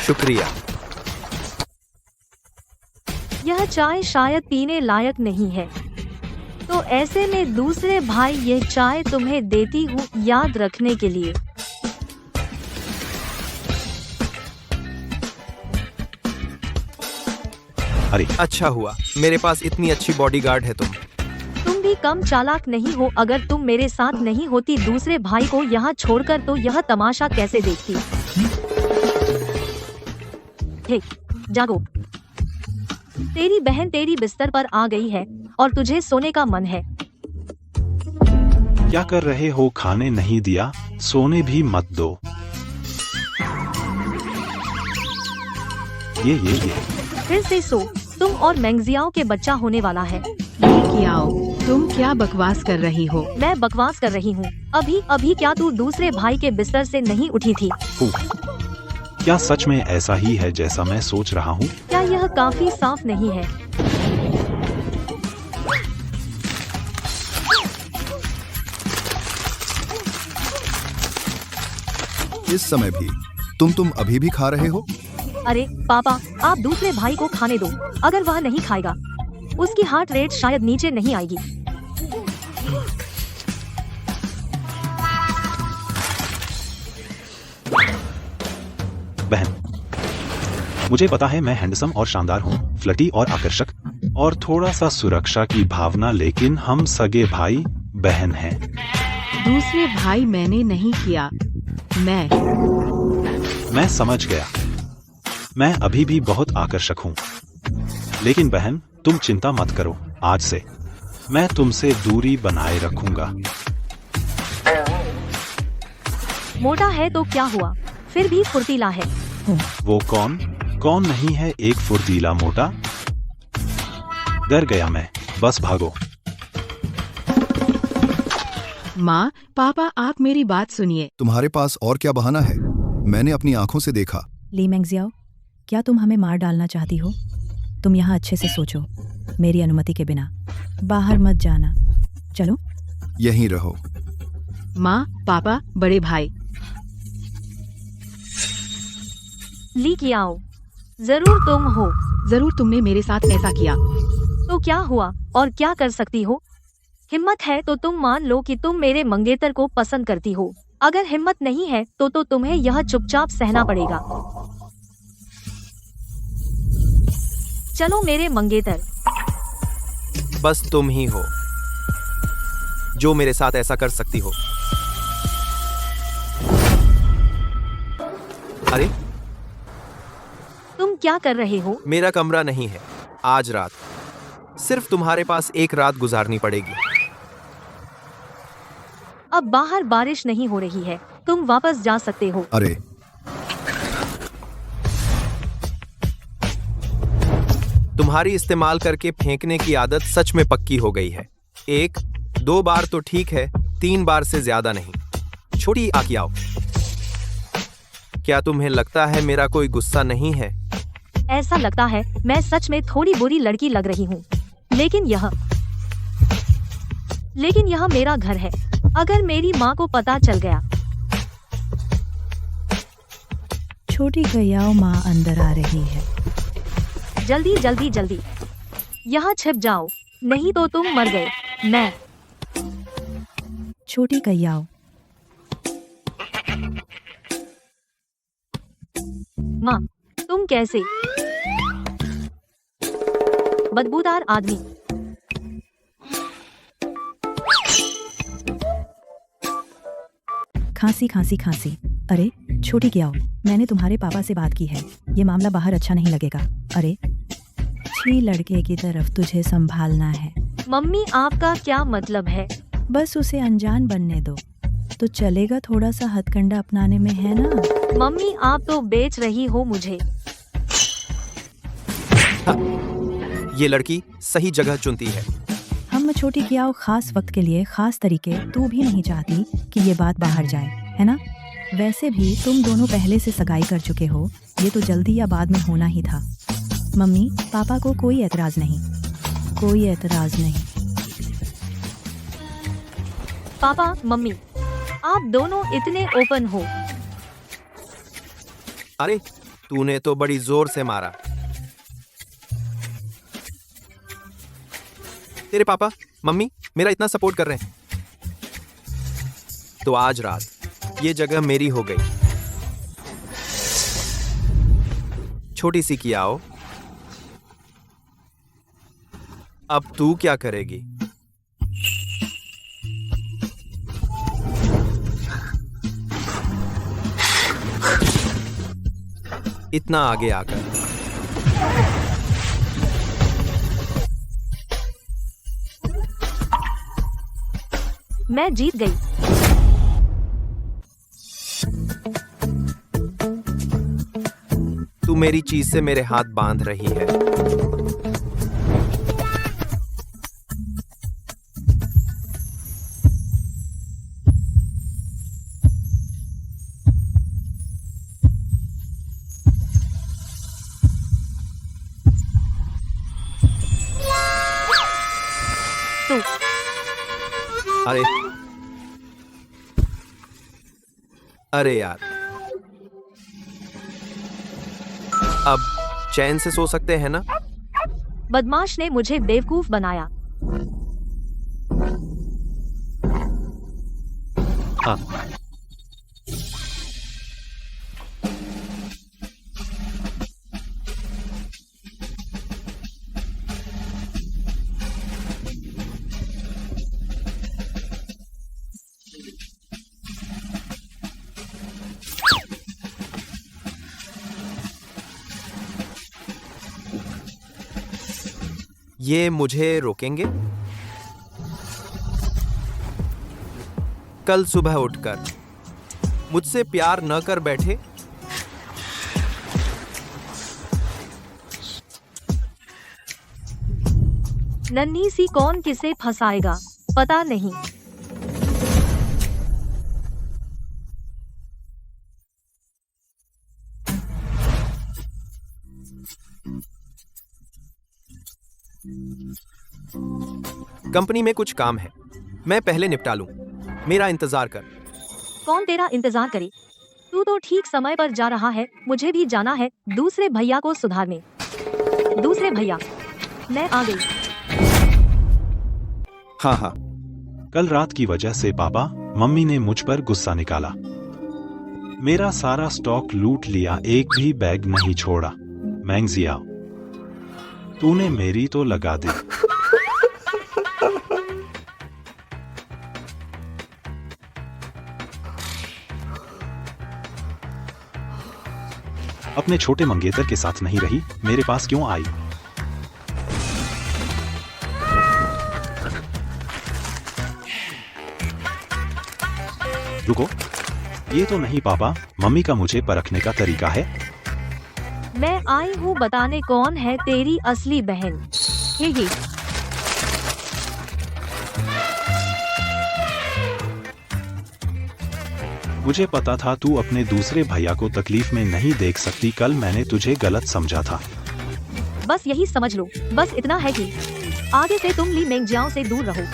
शुक्रिया। यह चाय शायद पीने लायक नहीं है, तो ऐसे में दूसरे भाई ये चाय तुम्हें देती हूँ याद रखने के लिए। अरे अच्छा हुआ मेरे पास इतनी अच्छी बॉडीगार्ड है। तुम भी कम चालाक नहीं हो। अगर तुम मेरे साथ नहीं होती दूसरे भाई को यहाँ छोड़कर, तो यह तमाशा कैसे देखती? हे, जागो। तेरी बहन तेरी बिस्तर पर आ गई है और तुझे सोने का मन है। क्या कर रहे हो? खाने नहीं दिया, सोने भी मत दो। ये फिर से सो, तुम और मेंगजियाओ के बच्चा होने वाला है। कियाओ, तुम क्या बकवास कर रही हो? मैं बकवास कर रही हूँ? अभी क्या तू दूसरे भाई के बिस्तर से नहीं उठी थी? क्या सच में ऐसा ही है जैसा मैं सोच रहा हूँ? क्या यह काफी साफ नहीं है? इस समय भी तुम अभी भी खा रहे हो? अरे पापा, आप दूसरे भाई को खाने दो। अगर वह नहीं खाएगा, उसकी हार्ट रेट शायद नीचे नहीं आएगी। बहन, मुझे पता है मैं हैंडसम और शानदार हूँ, फ्लटी और आकर्षक, और थोड़ा सा सुरक्षा की भावना, लेकिन हम सगे भाई बहन हैं। दूसरे भाई मैंने नहीं किया। मैं समझ गया। मैं अभी भी बहुत आकर्षक हूँ, लेकिन बहन तुम चिंता मत करो, आज से मैं तुमसे दूरी बनाए रखूंगा। मोटा है तो क्या हुआ, फिर भी फुर्तीला है। वो कौन नहीं है एक फुर्तीला मोटा? डर गया मैं, बस भागो। माँ, पापा, आप मेरी बात सुनिए। तुम्हारे पास और क्या बहाना है? मैंने अपनी आंखों से देखा। ली मेंगजियाओ, क्या तुम हमें मार डालना चाहती हो? तुम यहाँ अच्छे से सोचो, मेरी अनुमति के बिना बाहर मत जाना। चलो, यहीं रहो। माँ, पापा, बड़े भाई। ली कियाओ, जरूर तुम हो। जरूर तुमने मेरे साथ ऐसा किया। तो क्या हुआ, और क्या कर सकती हो? हिम्मत है तो तुम मान लो कि तुम मेरे मंगेतर को पसंद करती हो। अगर हिम्मत नहीं है तो तुम्हें यह चुपचाप सहना पड़ेगा। चलो मेरे मंगेतर। बस तुम ही हो जो मेरे साथ ऐसा कर सकती हो। अरे तुम क्या कर रहे हो? मेरा कमरा नहीं है, आज रात सिर्फ तुम्हारे पास एक रात गुजारनी पड़ेगी। अब बाहर बारिश नहीं हो रही है, तुम वापस जा सकते हो। अरे तुम्हारी इस्तेमाल करके फेंकने की आदत सच में पक्की हो गई है। 1 2 बार तो ठीक है, 3 बार से ज्यादा नहीं। छोटी आकी आओ। क्या तुम्हें लगता है मेरा कोई गुस्सा नहीं है? ऐसा लगता है मैं सच में थोड़ी बुरी लड़की लग रही हूँ, लेकिन यह मेरा घर है। अगर मेरी माँ को पता चल गया। छोटी कयाओ, माँ अंदर आ रही है। जल्दी जल्दी जल्दी यहाँ छिप जाओ, नहीं तो तुम मर गए। मैं छोटी कयाओ, माँ तुम कैसे? बदबूदार आदमी। खांसी खांसी खांसी। अरे छोटी कयाओ, मैंने तुम्हारे पापा से बात की है। ये मामला बाहर अच्छा नहीं लगेगा। अरे छी लड़के की तरफ तुझे संभालना है। मम्मी आपका क्या मतलब है? बस उसे अनजान बनने दो तो चलेगा। थोड़ा सा हथकंडा अपनाने में है ना। मम्मी आप तो बेच रही हो मुझे। ये लड़की सही जगह चुनती है। हम छोटी कयाओ, खास वक्त के लिए खास तरीके। तू भी नहीं चाहती कि ये बात बाहर जाए, है ना? वैसे भी तुम दोनों पहले से सगाई कर चुके हो। ये तो जल्दी या बाद में होना ही था। मम्मी पापा को कोई एतराज नहीं, कोई एतराज नहीं। पापा मम्मी आप दोनों इतने ओपन हो। अरे तूने तो बड़ी जोर से मारा। तेरे पापा मम्मी मेरा इतना सपोर्ट कर रहे हैं, तो आज रात ये जगह मेरी हो गई। छोटी सी की आओ, अब तू क्या करेगी? इतना आगे आकर मैं जीत गई। तू मेरी चीज से मेरे हाथ बांध रही है। तू अरे यार, अब चैन से सो सकते हैं ना? बदमाश ने मुझे बेवकूफ बनाया। हाँ। ये मुझे रोकेंगे? कल सुबह उठकर मुझसे प्यार न कर बैठे। नन्ही सी कौन किसे फंसाएगा पता नहीं। कंपनी में कुछ काम है, मैं पहले निपटा लूं। मेरा इंतजार कर। कौन तेरा इंतजार करे? तू तो ठीक समय पर जा रहा है। मुझे भी जाना है दूसरे भैया को सुधारने। दूसरे भैया, मैं आ गई। हाँ। कल रात की वजह से पापा मम्मी ने मुझ पर गुस्सा निकाला। मेरा सारा स्टॉक लूट लिया, एक भी बैग नहीं छोड़ा। मैंगजिया, तूने मेरी तो लगा दी। अपने छोटे मंगेतर के साथ नहीं रही, मेरे पास क्यों आई? रुको, ये तो नहीं पापा, मम्मी का मुझे परखने का तरीका है। मैं आई हूँ बताने कौन है तेरी असली बहन। ये मुझे पता था तू अपने दूसरे भैया को तकलीफ में नहीं देख सकती। कल मैंने तुझे गलत समझा था। बस यही समझ लो, बस इतना है कि आगे से तुम ली मेंगजियाओ से दूर रहो।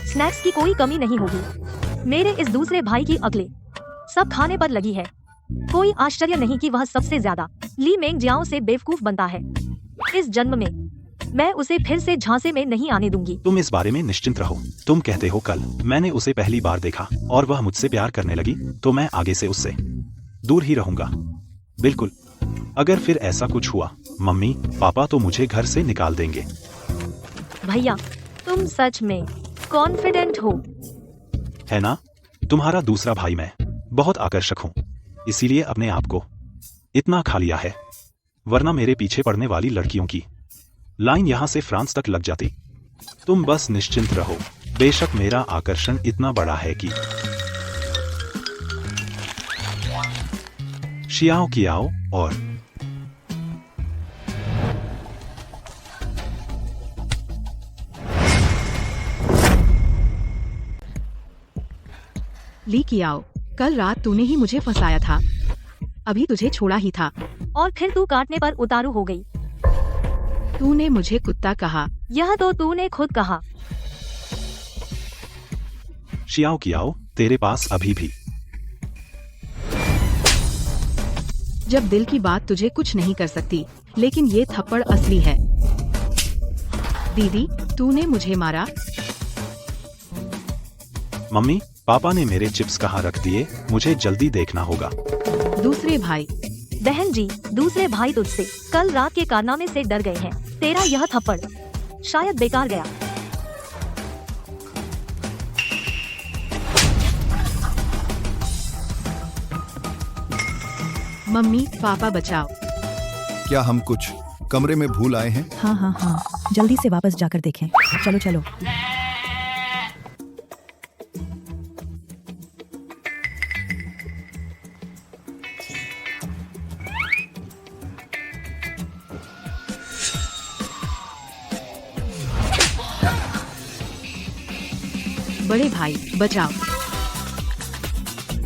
स्नैक्स की कोई कमी नहीं होगी। मेरे इस दूसरे भाई की अकलें सब खाने पर लगी है। कोई आश्चर्य नहीं कि वह सबसे ज्यादा ली मेंगजियाओ से बेवकूफ बनता है। इस जन्म में मैं उसे फिर से झांसे में नहीं आने दूंगी। तुम इस बारे में निश्चिंत रहो। तुम कहते हो कल मैंने उसे पहली बार देखा और वह मुझसे प्यार करने लगी, तो मैं आगे से उससे दूर ही रहूंगा। बिल्कुल। अगर फिर ऐसा कुछ हुआ, मम्मी पापा तो मुझे घर से निकाल देंगे। भैया, तुम सच में कॉन्फिडेंट हो? है ना? तुम्हारा दूसरा भाई मैं बहुत आकर्षक हूँ, इसीलिए अपने आप को इतना खा लिया है, वरना मेरे पीछे पड़ने वाली लड़कियों की लाइन यहाँ से फ्रांस तक लग जाती। तुम बस निश्चिंत रहो, बेशक मेरा आकर्षण इतना बड़ा है कि शियाओ कियाओ और ली कियाओ, कल रात तूने ही मुझे फंसाया था, अभी तुझे छोड़ा ही था और फिर तू काटने पर उतारू हो गई। तूने मुझे कुत्ता कहा। यह तो तूने खुद कहा। शियाओ कियाओ, तेरे पास अभी भी जब दिल की बात तुझे कुछ नहीं कर सकती, लेकिन ये थप्पड़ असली है। दीदी, तूने मुझे मारा। मम्मी पापा ने मेरे चिप्स कहाँ रख दिए, मुझे जल्दी देखना होगा। दूसरे भाई। बहन जी, दूसरे भाई तुझसे कल रात के कारनामे से डर गए हैं। तेरा यह थप्पड़ शायद बेकार गया। मम्मी पापा बचाओ। क्या हम कुछ कमरे में भूल आए हैं? हाँ हाँ हाँ, जल्दी से वापस जाकर देखें। चलो चलो। बड़े भाई बचाओ।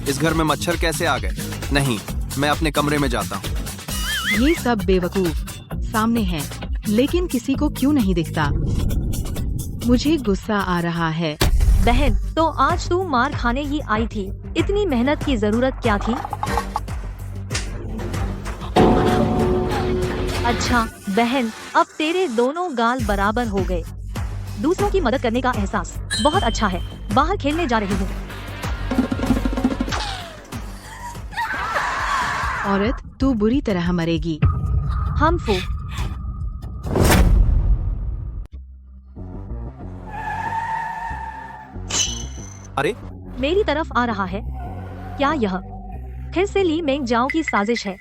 इस घर में मच्छर कैसे आ गए? नहीं, मैं अपने कमरे में जाता हूँ। ये सब बेवकूफ सामने है, लेकिन किसी को क्यों नहीं दिखता? मुझे गुस्सा आ रहा है। बहन, तो आज तू मार खाने ही आई थी। इतनी मेहनत की जरूरत क्या थी? अच्छा बहन, अब तेरे दोनों गाल बराबर हो गए। दूसरों की मदद करने का एहसास बहुत अच्छा है। बाहर खेलने जा रही हूँ। औरत, तू बुरी तरह मरेगी। हम फू। अरे मेरी तरफ आ रहा है। क्या यह फिर से ली मेंगजियाओ की साजिश है?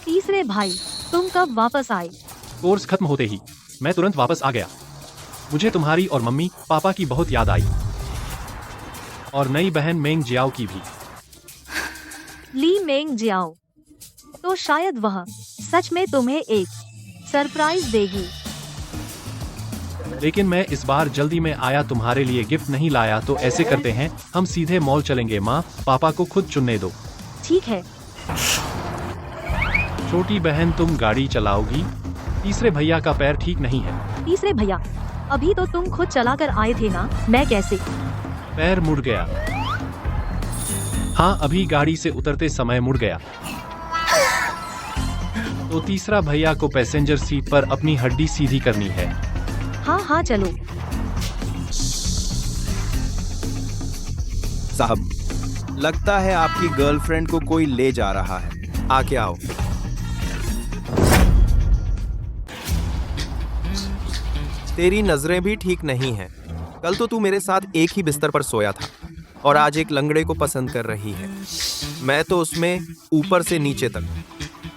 तीसरे भाई, तुम कब वापस आए? कोर्स खत्म होते ही मैं तुरंत वापस आ गया। मुझे तुम्हारी और मम्मी पापा की बहुत याद आई, और नई बहन मेंगजियाओ की भी। ली मेंगजियाओ, तो शायद वह सच में तुम्हें एक सरप्राइज देगी। लेकिन मैं इस बार जल्दी में आया, तुम्हारे लिए गिफ्ट नहीं लाया। तो ऐसे करते हैं, हम सीधे मॉल चलेंगे। माँ पापा को खुद चुनने दो। ठीक है। छोटी बहन तुम गाड़ी चलाओगी? तीसरे भैया का पैर ठीक नहीं है। तीसरे भैया, अभी तो तुम खुद चला कर आए थे ना, मैं कैसे? पैर मुड़ गया। हाँ, अभी गाड़ी से उतरते समय मुड़ गया। तो तीसरा भैया को पैसेंजर सीट पर अपनी हड्डी सीधी करनी है। हाँ हाँ चलो। साहब, लगता है आपकी गर्लफ्रेंड को कोई ले जा रहा है। आके आओ। तेरी नजरें भी ठीक नहीं हैं। कल तो तू मेरे साथ एक ही बिस्तर पर सोया था और आज एक लंगड़े को पसंद कर रही है। मैं तो उसमें ऊपर से नीचे तक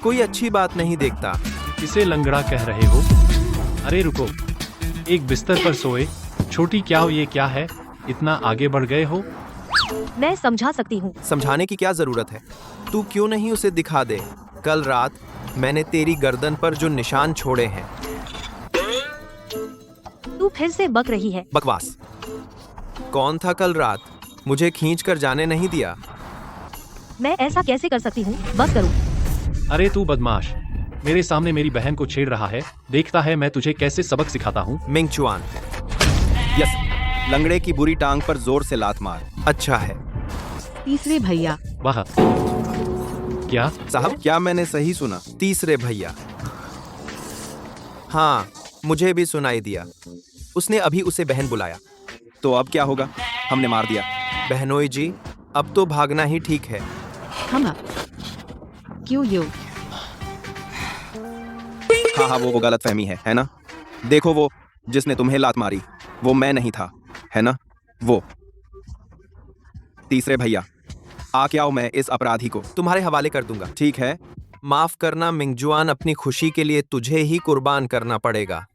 कोई अच्छी बात नहीं देखता। किसे लंगड़ा कह रहे हो? अरे रुको, एक बिस्तर पर सोए छोटी क्या हो? ये क्या है? इतना आगे बढ़ गए हो? मैं समझा सकती हूँ। समझाने की क्या जरूरत है? तू क्यों नहीं उसे दिखा दे? कल रात मैंने तेरी गर्दन पर जो निशान छोड़े हैं। तू फिर से बक रही है। बकवास। कौन था कल रात? मुझे खींच कर जाने नहीं दिया। मैं ऐसा कैसे कर सकती हूँ? बस करो। अरे तू बदमाश, मेरे सामने मेरी बहन को छेड़ रहा है। देखता है मैं तुझे कैसे सबक सिखाता हूँ। मिंगचुआन। यस, लंगड़े की बुरी टांग पर जोर से लात मार। अच्छा है तीसरे भैया। वाह, क्या साहब, क्या मैंने सही सुना? तीसरे भैया। हाँ, मुझे भी सुनाई दिया। उसने अभी उसे बहन बुलाया। तो अब क्या होगा? हमने मार दिया। बहनोई जी, अब तो भागना ही ठीक है। हम क्यों यो? हाँ, वो गलत फहमी है ना? देखो, वो जिसने तुम्हें लात मारी वो मैं नहीं था, है ना? वो तीसरे भैया। आ क्या हो, मैं इस अपराधी को तुम्हारे हवाले कर दूंगा। ठीक है। माफ करना मिंगजुआन, अपनी खुशी के लिए तुझे ही कुर्बान करना पड़ेगा।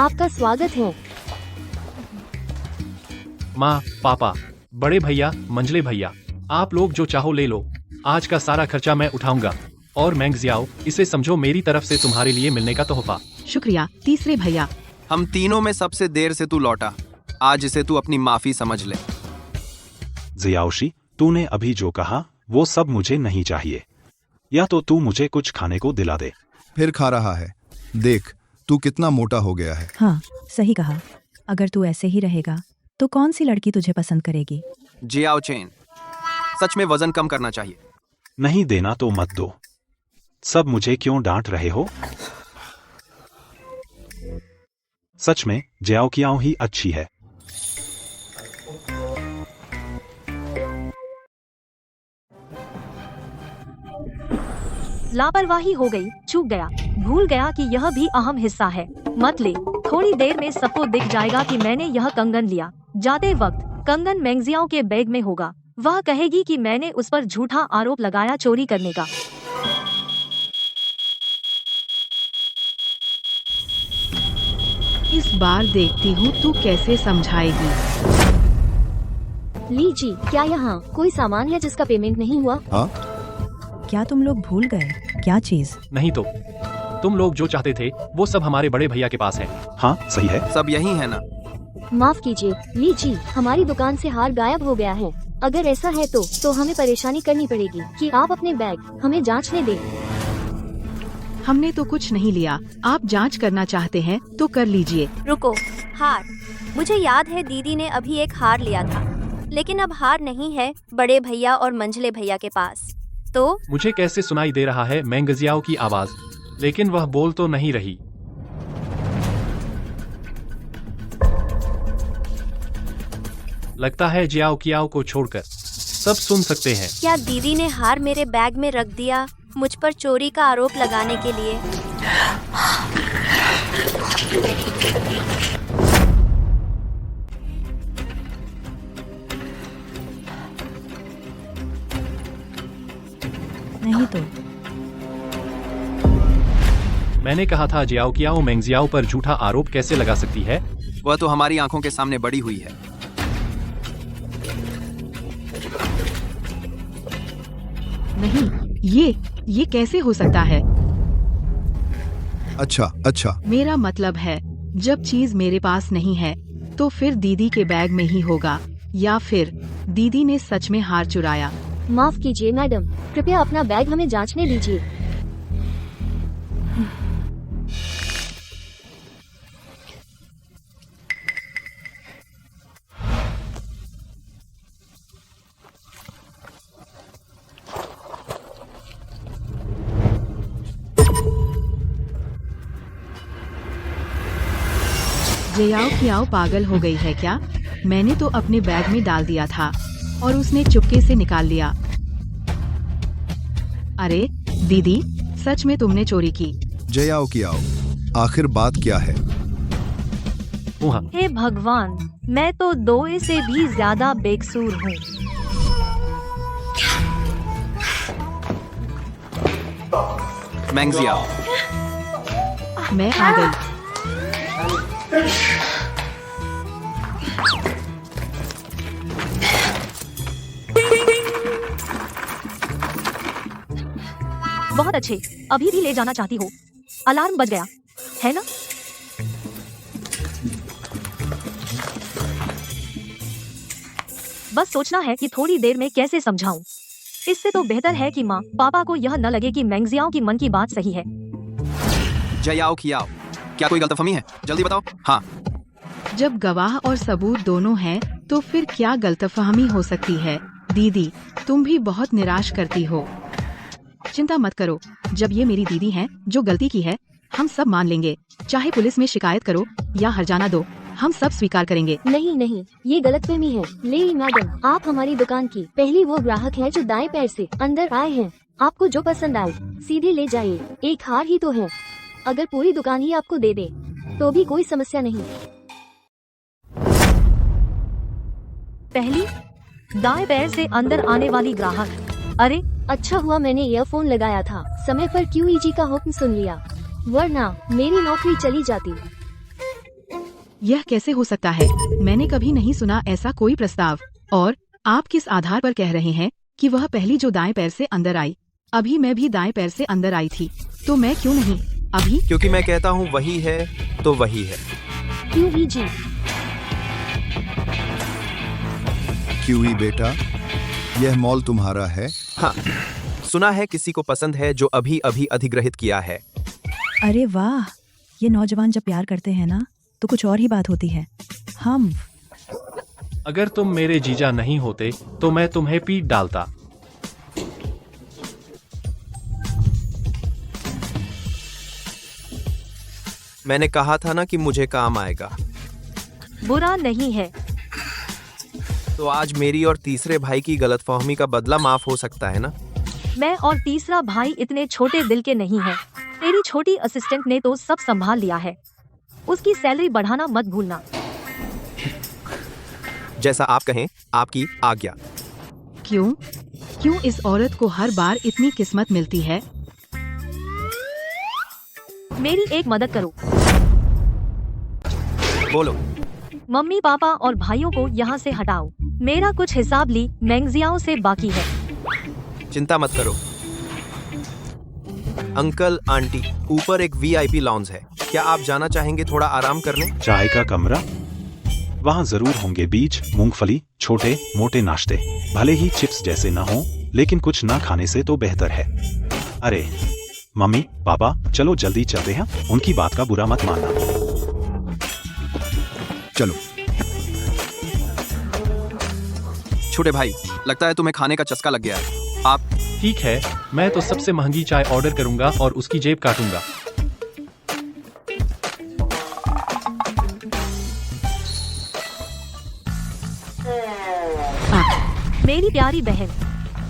आपका स्वागत है। माँ, पापा, बड़े भैया, मंझले भैया, आप लोग जो चाहो ले लो। आज का सारा खर्चा मैं उठाऊंगा। और मैंगजियाओ, इसे समझो मेरी तरफ से तुम्हारे लिए मिलने का तोहफा। शुक्रिया तीसरे भैया। हम तीनों में सबसे देर से तू लौटा। आज इसे तू अपनी माफी समझ ले। जियाओशी, तूने अभी जो कहा वो सब मुझे नहीं चाहिए। या तो तू मुझे कुछ खाने को दिला दे। फिर खा रहा है। देख, तू कितना मोटा हो गया है। हाँ, सही कहा। अगर तू ऐसे ही रहेगा तो कौन सी लड़की तुझे पसंद करेगी? जियाओ चेन, सच में वजन कम करना चाहिए। नहीं देना तो मत दो। सब मुझे क्यों डांट रहे हो? सच में जियाओ कियाओ ही अच्छी है। लापरवाही हो गई, चूक गया, भूल गया कि यह भी अहम हिस्सा है। मत ले, थोड़ी देर में सबको दिख जाएगा कि मैंने यह कंगन लिया। जाते वक्त कंगन मैंगजियाओ के बैग में होगा। वह कहेगी कि मैंने उस पर झूठा आरोप लगाया चोरी करने का। इस बार देखती हूँ तू कैसे समझाएगी। लीजी, क्या यहाँ कोई सामान है जिसका पेमेंट नहीं हुआ? हाँ, क्या तुम लोग भूल गए? क्या चीज? नहीं तो तुम लोग जो चाहते थे वो सब हमारे बड़े भैया के पास है। हाँ, सही है। सब यही है ना? माफ कीजिए लीजी, हमारी दुकान से हार गायब हो गया है। अगर ऐसा है तो हमें परेशानी करनी पड़ेगी कि आप अपने बैग हमें जांचने दें। हमने तो कुछ नहीं लिया। आप जांच करना चाहते हैं तो कर लीजिए। रुको, हार। मुझे याद है दीदी ने अभी एक हार लिया था, लेकिन अब हार नहीं है बड़े भैया और मंझले भैया के पास। तो मुझे कैसे सुनाई दे रहा है मैंगजियाओ की आवाज, लेकिन वह बोल तो नहीं रही। लगता है जियाओ कियाओ को छोड़कर सब सुन सकते हैं। क्या दीदी ने हार मेरे बैग में रख दिया मुझ पर चोरी का आरोप लगाने के लिए? नहीं तो मैंने कहा था जियाओ कियाओ मैंगजियाओ पर झूठा आरोप कैसे लगा सकती है? वह तो हमारी आंखों के सामने बड़ी हुई है। नहीं, ये कैसे हो सकता है? अच्छा, मेरा मतलब है, जब चीज मेरे पास नहीं है तो फिर दीदी के बैग में ही होगा, या फिर दीदी ने सच में हार चुराया। माफ कीजिए मैडम, कृपया अपना बैग हमें जांचने दीजिए। जियाओ कियाओ पागल हो गई है क्या? मैंने तो अपने बैग में डाल दिया था और उसने चुपके से निकाल लिया। अरे दीदी, सच में तुमने चोरी की? जयाओ कियाओ, आखिर बात क्या है? हे भगवान, मैं तो 2 से भी ज्यादा बेकसूर हूँ। मैंगजियाओ, मैं आ गई। बहुत अच्छे, अभी भी ले जाना चाहती हो? अलार्म बज गया है ना? बस सोचना है कि थोड़ी देर में कैसे समझाऊं। इससे तो बेहतर है कि माँ पापा को यह न लगे कि मैंगजियाओ की मन की बात सही है। जयाओ खियाओ, क्या कोई गलतफहमी है? जल्दी बताओ। हाँ, जब गवाह और सबूत दोनों हैं, तो फिर क्या गलतफहमी हो सकती है? दीदी, तुम भी बहुत निराश करती हो। चिंता मत करो, जब ये मेरी दीदी हैं, जो गलती की है हम सब मान लेंगे। चाहे पुलिस में शिकायत करो या हर्जाना दो, हम सब स्वीकार करेंगे। नहीं नहीं, ये गलतफहमी है। ले मैडम, आप हमारी दुकान की पहली वो ग्राहक हैं जो दाएं पैर से अंदर आए हैं। आपको जो पसंद आए सीधे ले जाइए, एक हार ही तो है। अगर पूरी दुकान ही आपको दे दे तो भी कोई समस्या नहीं। पहली दाएं पैर से अंदर आने वाली ग्राहक। अरे अच्छा हुआ मैंने ईयरफोन लगाया था, समय पर QEG का हुक्म सुन लिया, वरना मेरी नौकरी चली जाती। यह कैसे हो सकता है? मैंने कभी नहीं सुना ऐसा कोई प्रस्ताव। और आप किस आधार पर कह रहे हैं कि वह पहली जो दाएं पैर से अंदर आई? अभी मैं भी दाएं पैर से अंदर आई थी, तो मैं क्यों नहीं? अभी क्योंकि मैं कहता हूँ वही है तो वही है। QEG। क्यूई बेटा, यह मॉल तुम्हारा है? हाँ, सुना है किसी को पसंद है जो अभी अभी अधिग्रहित किया है। अरे वाह, ये नौजवान जब प्यार करते हैं ना तो कुछ और ही बात होती है। हम अगर तुम मेरे जीजा नहीं होते तो मैं तुम्हें पीट डालता। मैंने कहा था ना कि मुझे काम आएगा। बुरा नहीं है। तो आज मेरी और तीसरे भाई की गलतफहमी का बदला माफ हो सकता है ना? मैं और तीसरा भाई इतने छोटे दिल के नहीं हैं। तेरी छोटी असिस्टेंट ने तो सब संभाल लिया है। उसकी सैलरी बढ़ाना मत भूलना। जैसा आप कहें, आपकी आज्ञा। क्यों इस औरत को हर बार इतनी किस्मत मिलती है? मेरी एक मदद करो। बोलो। मम्मी पापा और भाइयों को यहाँ से हटाओ। मेरा कुछ हिसाब ली मैंगजियाओ से बाकी है। चिंता मत करो अंकल आंटी, ऊपर एक VIP लॉन्ज है। क्या आप जाना चाहेंगे थोड़ा आराम करने? चाय का कमरा? वहाँ जरूर होंगे बीज, मूंगफली, छोटे मोटे नाश्ते। भले ही चिप्स जैसे न हो, लेकिन कुछ ना खाने से तो बेहतर है। अरे मम्मी पापा, चलो जल्दी चलते हैं, उनकी बात का बुरा मत मानना। चलो। छोटे भाई, लगता है तुम्हें खाने का चस्का लग गया है। आप ठीक है, मैं तो सबसे महंगी चाय ऑर्डर करूंगा और उसकी जेब काटूंगा। मेरी प्यारी बहन,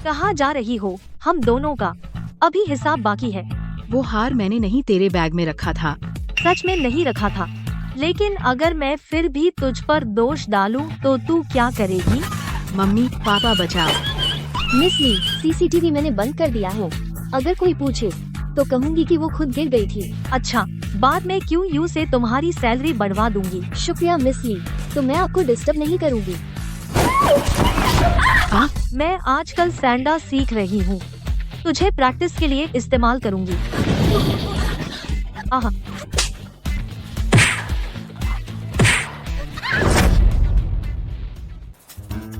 कहाँ जा रही हो? हम दोनों का अभी हिसाब बाकी है। वो हार मैंने नहीं तेरे बैग में रखा था। सच में नहीं रखा था, लेकिन अगर मैं फिर भी तुझ पर दोष डालूं तो तू क्या करेगी? मम्मी पापा बचाओ। मिस ली, CCTV मैंने बंद कर दिया है। अगर कोई पूछे तो कहूँगी कि वो खुद गिर गई थी। अच्छा, बाद में QU से तुम्हारी सैलरी बढ़वा दूंगी। शुक्रिया मिस ली, तो मैं आपको डिस्टर्ब नहीं करूँगी। मैं आजकल सैंडा सीख रही हूँ, तुझे प्रैक्टिस के लिए इस्तेमाल करूँगी। आहा।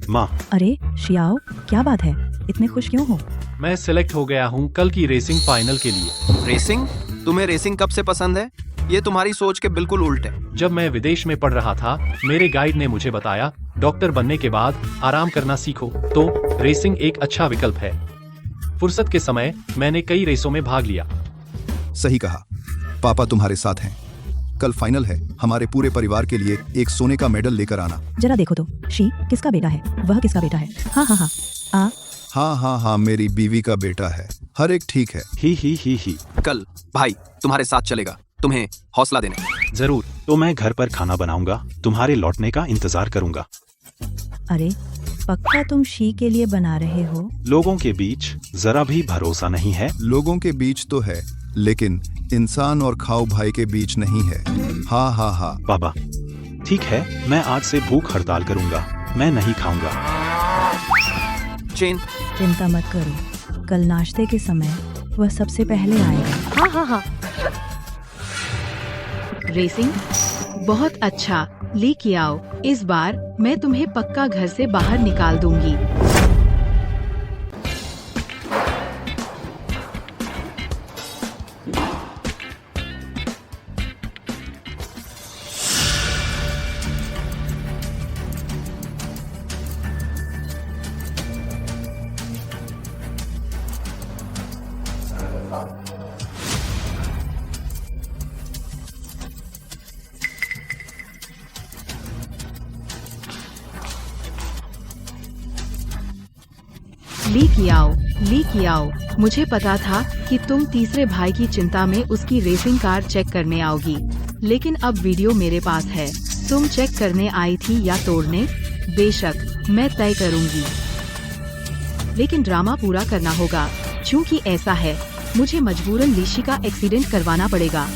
माँ, अरे शियाओ, क्या बात है? इतने खुश क्यों हो? मैं सिलेक्ट हो गया हूँ कल की रेसिंग फाइनल के लिए। रेसिंग? तुम्हें रेसिंग कब से पसंद है? ये तुम्हारी सोच के बिल्कुल उल्ट है। जब मैं विदेश में पढ़ रहा था, मेरे गाइड ने मुझे बताया, डॉक्टर बनने के बाद आराम करना सीखो, तो रेसिंग एक अच्छा विकल्प है। फुर्सत के समय मैंने कई रेसों में भाग लिया। सही कहा, पापा तुम्हारे साथ हैं। कल फाइनल है, हमारे पूरे परिवार के लिए एक सोने का मेडल लेकर आना। जरा देखो तो, शी किसका बेटा है? वह किसका बेटा है? हाँ, मेरी बीवी का बेटा है। हर एक ठीक है। ही। कल भाई तुम्हारे साथ चलेगा, तुम्हें हौसला देने। जरूर, तो मैं घर पर खाना बनाऊंगा, तुम्हारे लौटने का इंतजार करूंगा। अरे पक्का तुम शी के लिए बना रहे हो? लोगों के बीच जरा भी भरोसा नहीं है। लोगों के बीच तो है, लेकिन इंसान और खाओ भाई के बीच नहीं है। हा हा हा। पापा ठीक है, मैं आज से भूख हड़ताल करूंगा, मैं नहीं खाऊंगा। चेन, चिंता मत करो, कल नाश्ते के समय वह सबसे पहले आएगा। हाँ हाँ हाँ। रेसिंग बहुत अच्छा, ली की आओ। इस बार मैं तुम्हें पक्का घर से बाहर निकाल दूंगी। ली की आओ, मुझे पता था कि तुम तीसरे भाई की चिंता में उसकी रेसिंग कार चेक करने आओगी, लेकिन अब वीडियो मेरे पास है। तुम चेक करने आई थी या तोड़ने? बेशक मैं तय करूंगी, लेकिन ड्रामा पूरा करना होगा। चूंकि ऐसा है, मुझे मजबूरन लीशी का एक्सीडेंट करवाना पड़ेगा।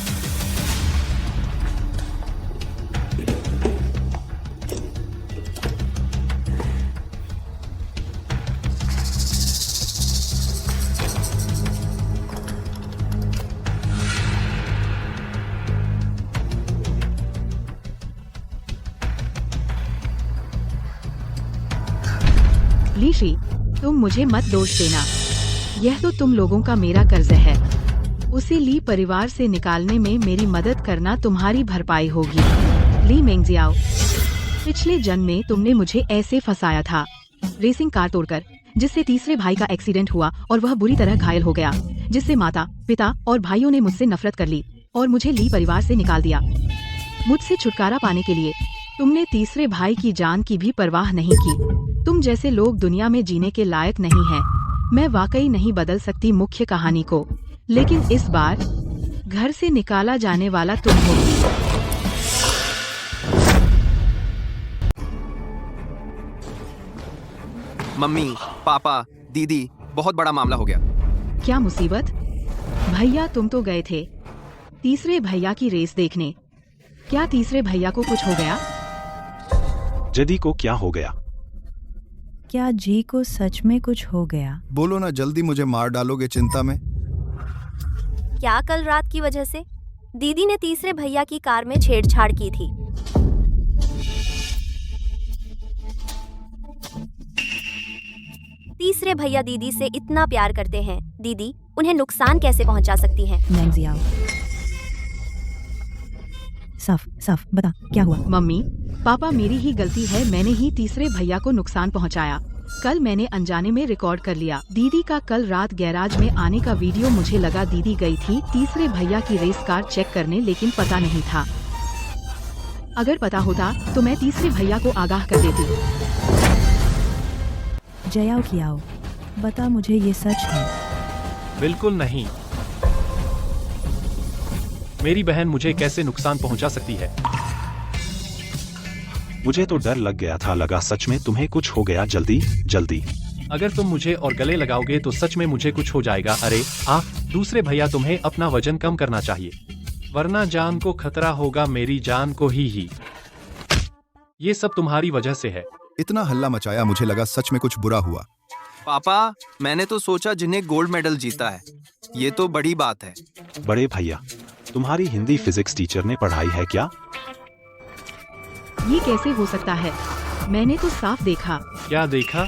लीशी, तुम मुझे मत दोष देना, यह तो तुम लोगों का मेरा कर्ज है। उसे ली परिवार से निकालने में मेरी मदद करना तुम्हारी भरपाई होगी। ली मेंगजियाओ, पिछले जन्म में तुमने मुझे ऐसे फंसाया था, रेसिंग कार तोड़कर, जिससे तीसरे भाई का एक्सीडेंट हुआ और वह बुरी तरह घायल हो गया, जिससे माता, पिता और भाइयों ने मुझसे नफरत कर ली और मुझे ली परिवार से निकाल दिया। मुझसे छुटकारा पाने के लिए तुमने तीसरे भाई की जान की भी परवाह नहीं की। तुम जैसे लोग दुनिया में जीने के लायक नहीं हैं। मैं वाकई नहीं बदल सकती मुख्य कहानी को, लेकिन इस बार घर से निकाला जाने वाला तुम होगी। मम्मी, पापा, दीदी, बहुत बड़ा मामला हो गया। क्या मुसीबत? भैया तुम तो गए थे तीसरे भैया की रेस देखने। क्या तीसरे भैया को कुछ हो गया? जदी को क्या हो गया? क्या जी को सच में कुछ हो गया? बोलो ना, जल्दी मुझे मार डालोगे चिंता में। क्या कल रात की वजह से दीदी ने तीसरे भैया की कार में छेड़छाड़ की थी? तीसरे भैया दीदी से इतना प्यार करते हैं, दीदी उन्हें नुकसान कैसे पहुंचा सकती है? मेंगजियाओ, साफ बता क्या हुआ? मम्मी, पापा मेरी ही गलती है, मैंने ही तीसरे भैया को नुकसान पहुंचाया। कल मैंने अनजाने में रिकॉर्ड कर लिया। दीदी का कल रात गैराज में आने का वीडियो मुझे लगा दीदी गई थी तीसरे भैया की रेस कार चेक करने, लेकिन पता नहीं था। अगर पता होता तो मैं तीसरे भैया को आगाह कर देती। जयाओ कियाओ, बता मुझे ये सच है? बिल्कुल नहीं। मेरी बहन मुझे कैसे नुकसान पहुंचा सकती है? मुझे तो डर लग गया था, लगा सच में तुम्हें कुछ हो गया। जल्दी जल्दी। अगर तुम मुझे और गले लगाओगे तो सच में मुझे कुछ हो जाएगा। अरे दूसरे भैया, तुम्हें अपना वजन कम करना चाहिए, वरना जान को खतरा होगा, मेरी जान को ही। ये सब तुम्हारी वजह से है। इतना हल्ला मचाया, मुझे लगा सच में कुछ बुरा हुआ। पापा, मैंने तो सोचा जिन्हें गोल्ड मेडल जीता है, ये तो बड़ी बात है। बड़े भैया, तुम्हारी हिंदी फिजिक्स टीचर ने पढ़ाई है क्या? ये कैसे हो सकता है? मैंने तो साफ देखा। क्या देखा?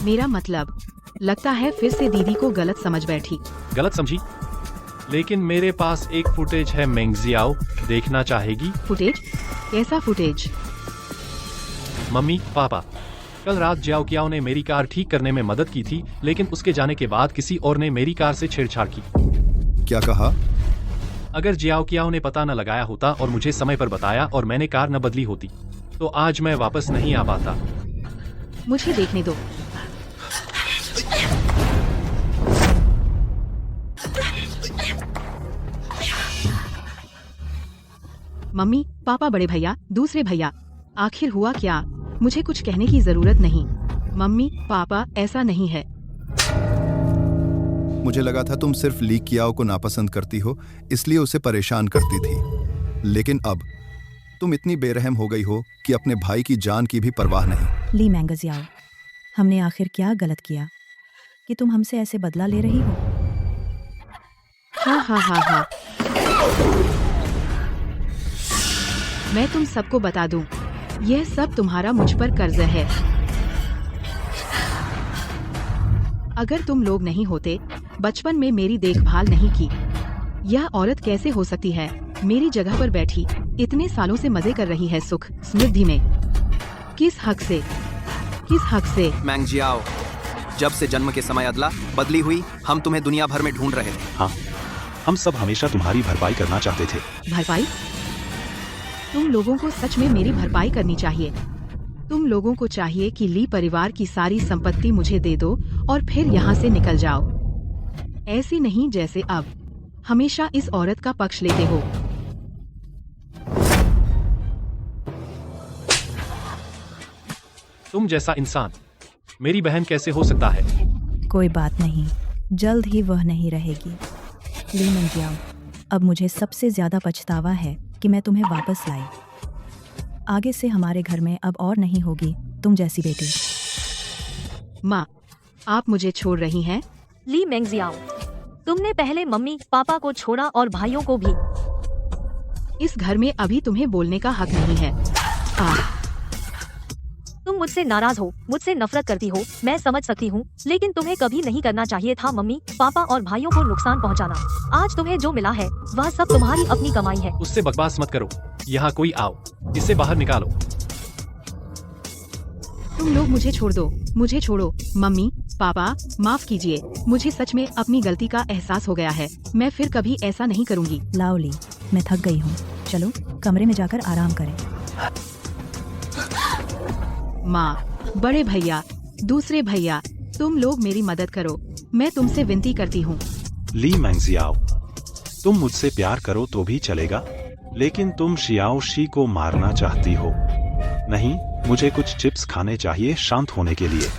मेरा मतलब, लगता है फिर से दीदी को गलत समझ बैठी। गलत समझी? लेकिन मेरे पास एक फुटेज है मेंगजियाओ, देखना चाहेगी? फुटेज? कैसा फुटेज? मम्मी, पापा, कल रात जियाओ कियाओ ने मेरी कार ठीक करने में मदद की थी, लेकिन उसके जाने के बाद किसी और ने मेरी कार से छेड़छाड़ की। क्या कहा? अगर जियाओ कियाओ ने पता न लगाया होता और मुझे समय पर बताया और मैंने कार न बदली होती, तो आज मैं वापस नहीं आ पाता। मुझे देखने दो। मम्मी, पापा, बड़े भैया, दूसरे भैया, आखिर हुआ क्या? मुझे कुछ कहने की जरूरत नहीं। मम्मी, पापा, ऐसा नहीं है। मुझे लगा था तुम सिर्फ ली कियाओ को नापसंद करती हो, इसलिए उसे परेशान करती थी। लेकिन अब तुम इतनी बेरहम हो गई हो कि अपने भाई की जान की भी परवाह नहीं। ली मैंगजियाओ, हमने आखिर क्या गलत किया कि तुम हमसे ऐसे बदला ले रही हो? हाँ हाँ हाँ हाँ, मैं तुम सबको बता दूं, यह सब तुम्हारा मुझ पर कर्ज है। अगर तुम लोग नहीं होते, बचपन में मेरी देखभाल नहीं की, यह औरत कैसे हो सकती है मेरी जगह पर बैठी इतने सालों से मजे कर रही है सुख समृद्धि में? किस हक से, किस हक से? मैंगजियाओ, जब से जन्म के समय अदला बदली हुई, हम तुम्हें दुनिया भर में ढूंढ रहे थे। हाँ, हम सब हमेशा तुम्हारी भरपाई करना चाहते थे। भरपाई? तुम लोगों को सच में मेरी भरपाई करनी चाहिए। तुम लोगों को चाहिए कि ली परिवार की सारी संपत्ति मुझे दे दो और फिर यहाँ से निकल जाओ। ऐसी नहीं जैसे अब हमेशा इस औरत का पक्ष लेते हो। तुम जैसा इंसान मेरी बहन कैसे हो सकता है? कोई बात नहीं, जल्द ही वह नहीं रहेगी। ली मैंगजियाओ, अब मुझे सबसे ज्यादा पछतावा है कि मैं तुम्हें वापस लाई। आगे से हमारे घर में अब और नहीं होगी तुम जैसी बेटी। माँ, आप मुझे छोड़ रही हैं? ली मैंगजियाओ, तुमने पहले मम्मी पापा को छोड़ा और भाइयों को भी। इस घर में अभी तुम्हें बोलने का हक नहीं है। तुम मुझसे नाराज हो, मुझसे नफरत करती हो, मैं समझ सकती हूँ, लेकिन तुम्हें कभी नहीं करना चाहिए था मम्मी पापा और भाइयों को नुकसान पहुँचाना। आज तुम्हें जो मिला है वह सब तुम्हारी अपनी कमाई है। उससे बकवास मत करो। यहाँ कोई आओ, इसे बाहर निकालो। तुम लोग मुझे छोड़ दो, मुझे छोड़ो। मम्मी पापा, माफ कीजिए, मुझे सच में अपनी गलती का एहसास हो गया है। मैं फिर कभी ऐसा नहीं करूँगी। लाओ ली, मैं थक गई हूँ, चलो कमरे में जाकर आराम करें। माँ, बड़े भैया, दूसरे भैया, तुम लोग मेरी मदद करो, मैं तुमसे विनती करती हूँ। ली मैंगजियाओ, तुम मुझसे प्यार करो तो भी चलेगा, लेकिन तुम शियाओ शी को मारना चाहती हो। नहीं, मुझे कुछ चिप्स खाने चाहिए शांत होने के लिए।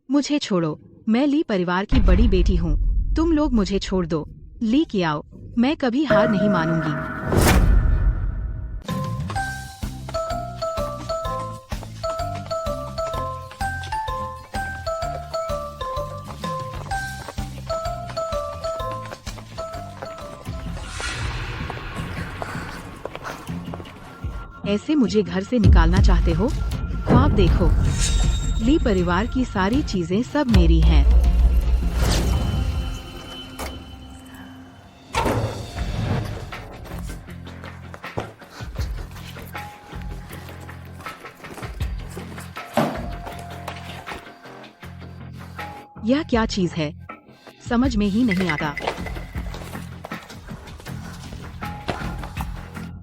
मुझे छोड़ो, मैं ली परिवार की बड़ी बेटी हूँ। तुम लोग मुझे छोड़ दो। ली कियाओ, मैं कभी हार नहीं मानूंगी। ऐसे मुझे घर से निकालना चाहते हो? ख्वाब देखो, ली परिवार की सारी चीजें सब मेरी हैं। यह क्या चीज है, समझ में ही नहीं आता।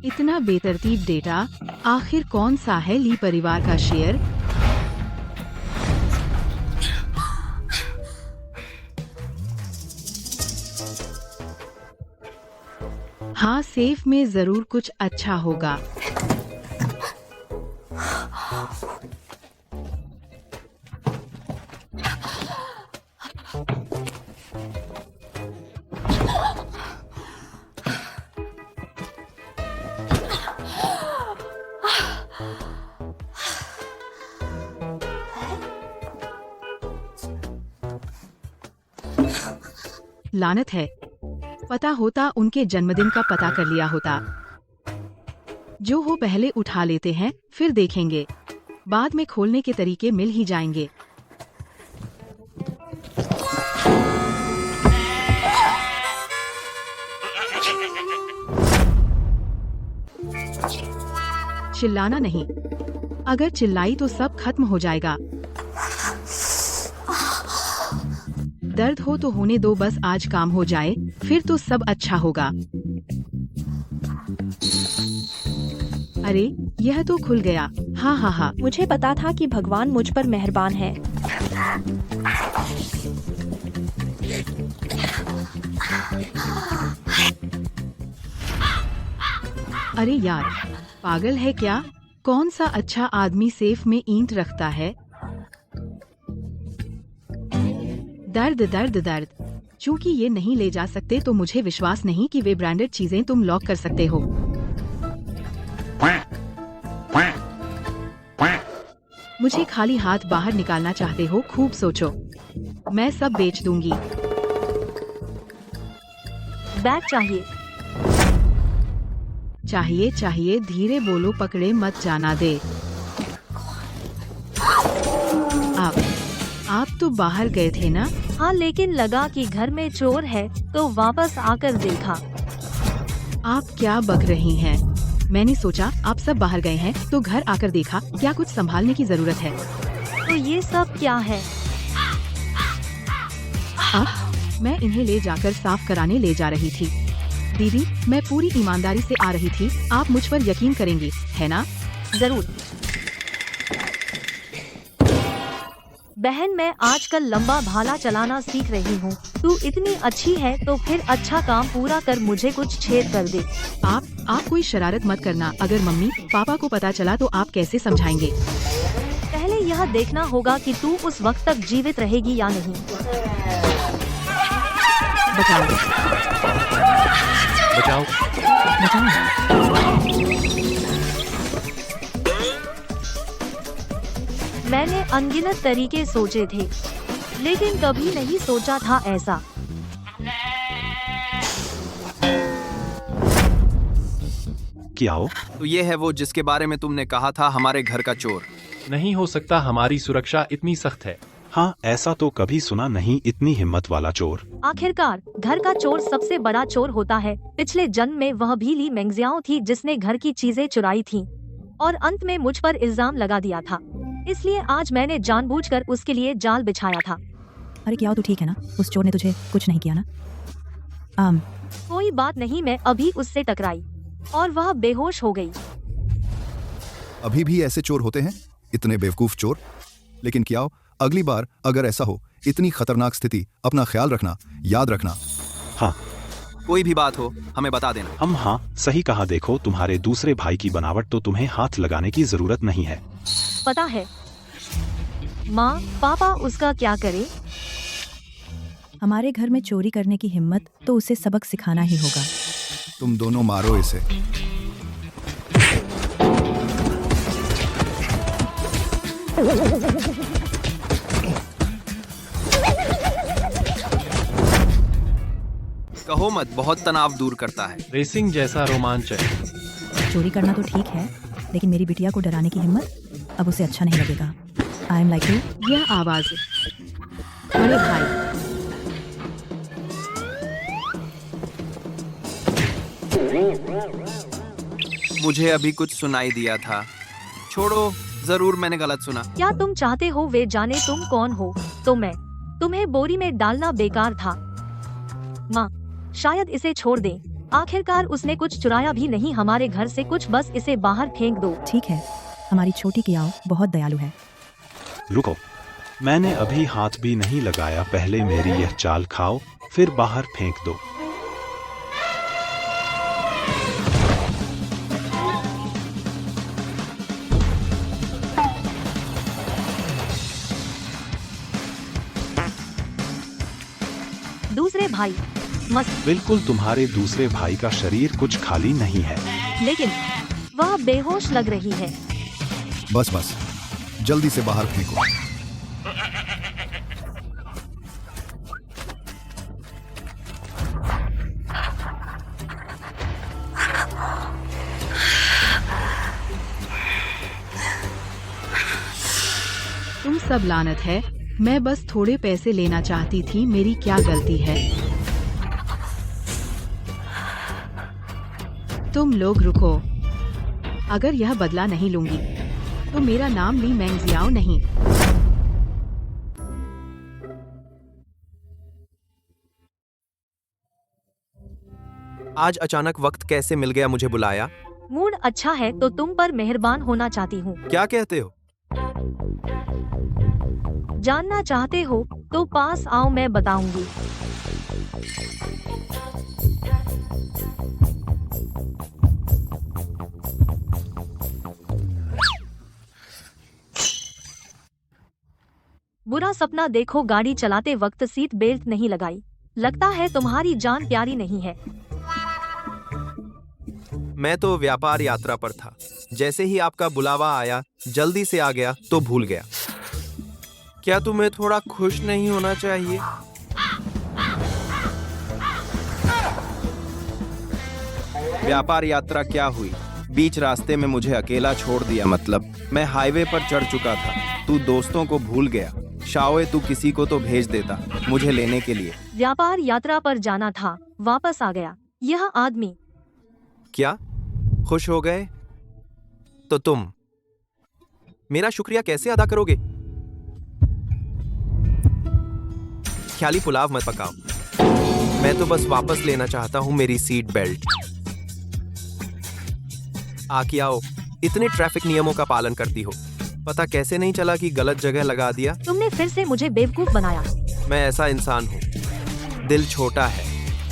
इतना बेतरतीब डेटा, आखिर कौन सा है ली परिवार का शेयर? हाँ, सेफ में जरूर कुछ अच्छा होगा। लानत है, पता होता उनके जन्मदिन का पता कर लिया होता। जो हो पहले उठा लेते हैं, फिर देखेंगे, बाद में खोलने के तरीके मिल ही जाएंगे। चिल्लाना नहीं, अगर चिल्लाई तो सब खत्म हो जाएगा। दर्द हो तो होने दो, बस आज काम हो जाए, फिर तो सब अच्छा होगा। अरे, यह तो खुल गया। हाँ हाँ हाँ, मुझे पता था कि भगवान मुझ पर मेहरबान है। अरे यार, पागल है क्या? कौन सा अच्छा आदमी सेफ में ईंट रखता है? दर्द दर्द दर्द। चूंकि ये नहीं ले जा सकते तो मुझे विश्वास नहीं कि वे ब्रांडेड चीजें तुम लॉक कर सकते हो। मुझे खाली हाथ बाहर निकालना चाहते हो? खूब सोचो, मैं सब बेच दूंगी। बैग चाहिए। चाहिए चाहिए, धीरे बोलो, पकड़े मत जाना दे। आप तो बाहर गए थे ना? हाँ, लेकिन लगा कि घर में चोर है तो वापस आकर देखा। आप क्या बक रही हैं? मैंने सोचा आप सब बाहर गए हैं तो घर आकर देखा। क्या कुछ संभालने की जरूरत है? तो ये सब क्या है? मैं इन्हें ले जाकर साफ कराने ले जा रही थी। दीदी, मैं पूरी ईमानदारी से आ रही थी। आप मुझ पर यकीन करेंगी, है ना? जरूर। बहन, मैं आजकल लंबा भाला चलाना सीख रही हूँ। तू इतनी अच्छी है तो फिर अच्छा काम पूरा कर, मुझे कुछ छेद कर दे। आप कोई शरारत मत करना। अगर मम्मी पापा को पता चला तो आप कैसे समझाएंगे? पहले यह देखना होगा कि तू उस वक्त तक जीवित रहेगी या नहीं। बचाओ बचाओ। मैंने अनगिनत तरीके सोचे थे, लेकिन कभी नहीं सोचा था ऐसा। क्या हो? तो ये है वो जिसके बारे में तुमने कहा था, हमारे घर का चोर। नहीं हो सकता, हमारी सुरक्षा इतनी सख्त है। हाँ, ऐसा तो कभी सुना नहीं, इतनी हिम्मत वाला चोर। आखिरकार घर का चोर सबसे बड़ा चोर होता है। पिछले जन्म में वह भी ली मेंगजियाओ थी जिसने घर की चीजें चुराई थीं और अंत में मुझ पर इल्जाम लगा दिया था। इसलिए आज मैंने जानबूझकर उसके लिए जाल बिछाया था। अरे क्या हो, तू ठीक है ना? उस चोर ने तुझे कुछ नहीं किया ना? कोई बात नहीं, मैं अभी उससे टकराई और वह बेहोश हो गई। अभी भी ऐसे चोर होते हैं, इतने बेवकूफ चोर। लेकिन क्या हो, अगली बार अगर ऐसा हो, इतनी खतरनाक स्थिति, अपना ख्याल रखना, याद रखना। हाँ, कोई भी बात हो हमें बता देना। हाँ, सही कहा। देखो, तुम्हारे दूसरे भाई की बनावट तो तुम्हें हाथ लगाने की जरूरत नहीं है। पता है माँ, पापा उसका क्या करे? हमारे घर में चोरी करने की हिम्मत, तो उसे सबक सिखाना ही होगा। तुम दोनों मारो इसे। कहो मत, बहुत तनाव दूर करता है। रेसिंग जैसा रोमांच है। चोरी करना तो ठीक है, लेकिन मेरी बिटिया को डराने की हिम्मत, अब उसे अच्छा नहीं लगेगा। I am like you. यह आवाज, बड़े भाई। मुझे अभी कुछ सुनाई दिया था। छोड़ो, जरूर मैंने गलत सुना। क्या तुम चाहते हो वे जाने तुम कौन हो? तो मैं तुम्हें बोरी में डालना बेकार था। माँ, शायद इसे छोड़ दें। आखिरकार उसने कुछ चुराया भी नहीं हमारे घर से कुछ, बस इसे बाहर फेंक दो। ठीक है, हमारी छोटी कियाओ बहुत दयालु है। रुको, मैंने अभी हाथ भी नहीं लगाया। पहले मेरी यह चाल खाओ, फिर बाहर फेंक दो। दूसरे भाई मस्त, बिल्कुल, तुम्हारे दूसरे भाई का शरीर कुछ खाली नहीं है। लेकिन वह बेहोश लग रही है। बस बस, जल्दी से बाहर फेंको। तुम सब लानत है। मैं बस थोड़े पैसे लेना चाहती थी, मेरी क्या गलती है? तुम लोग रुको, अगर यह बदला नहीं लूंगी तो मेरा नाम ली मेंगजियाओ नहीं। आज अचानक वक्त कैसे मिल गया मुझे बुलाया? मूड अच्छा है तो तुम पर मेहरबान होना चाहती हूँ। क्या कहते हो? जानना चाहते हो तो पास आओ, मैं बताऊंगी। बुरा सपना देखो, गाड़ी चलाते वक्त सीट बेल्ट नहीं लगाई। लगता है तुम्हारी जान प्यारी नहीं है। मैं तो व्यापार यात्रा पर था। जैसे ही आपका बुलावा आया जल्दी से आ गया तो भूल गया। क्या तुम्हें थोड़ा खुश नहीं होना चाहिए? व्यापार यात्रा क्या हुई? बीच रास्ते में मुझे अकेला छोड़ दिया। मतलब मैं हाईवे पर चढ़ चुका था। तू दोस्तों को भूल गया। शाओए, तू किसी को तो भेज देता मुझे लेने के लिए। व्यापार यात्रा पर जाना था, वापस आ गया। यह आदमी। क्या खुश हो गए? तो तुम मेरा शुक्रिया कैसे अदा करोगे? ख्याली पुलाव मत पकाओ। मैं तो बस वापस लेना चाहता हूँ मेरी सीट बेल्ट। आके आओ। इतने ट्रैफिक नियमों का पालन करती हो, पता कैसे नहीं चला कि गलत जगह लगा दिया? तुमने फिर से मुझे बेवकूफ बनाया। मैं ऐसा इंसान हूँ, दिल छोटा है,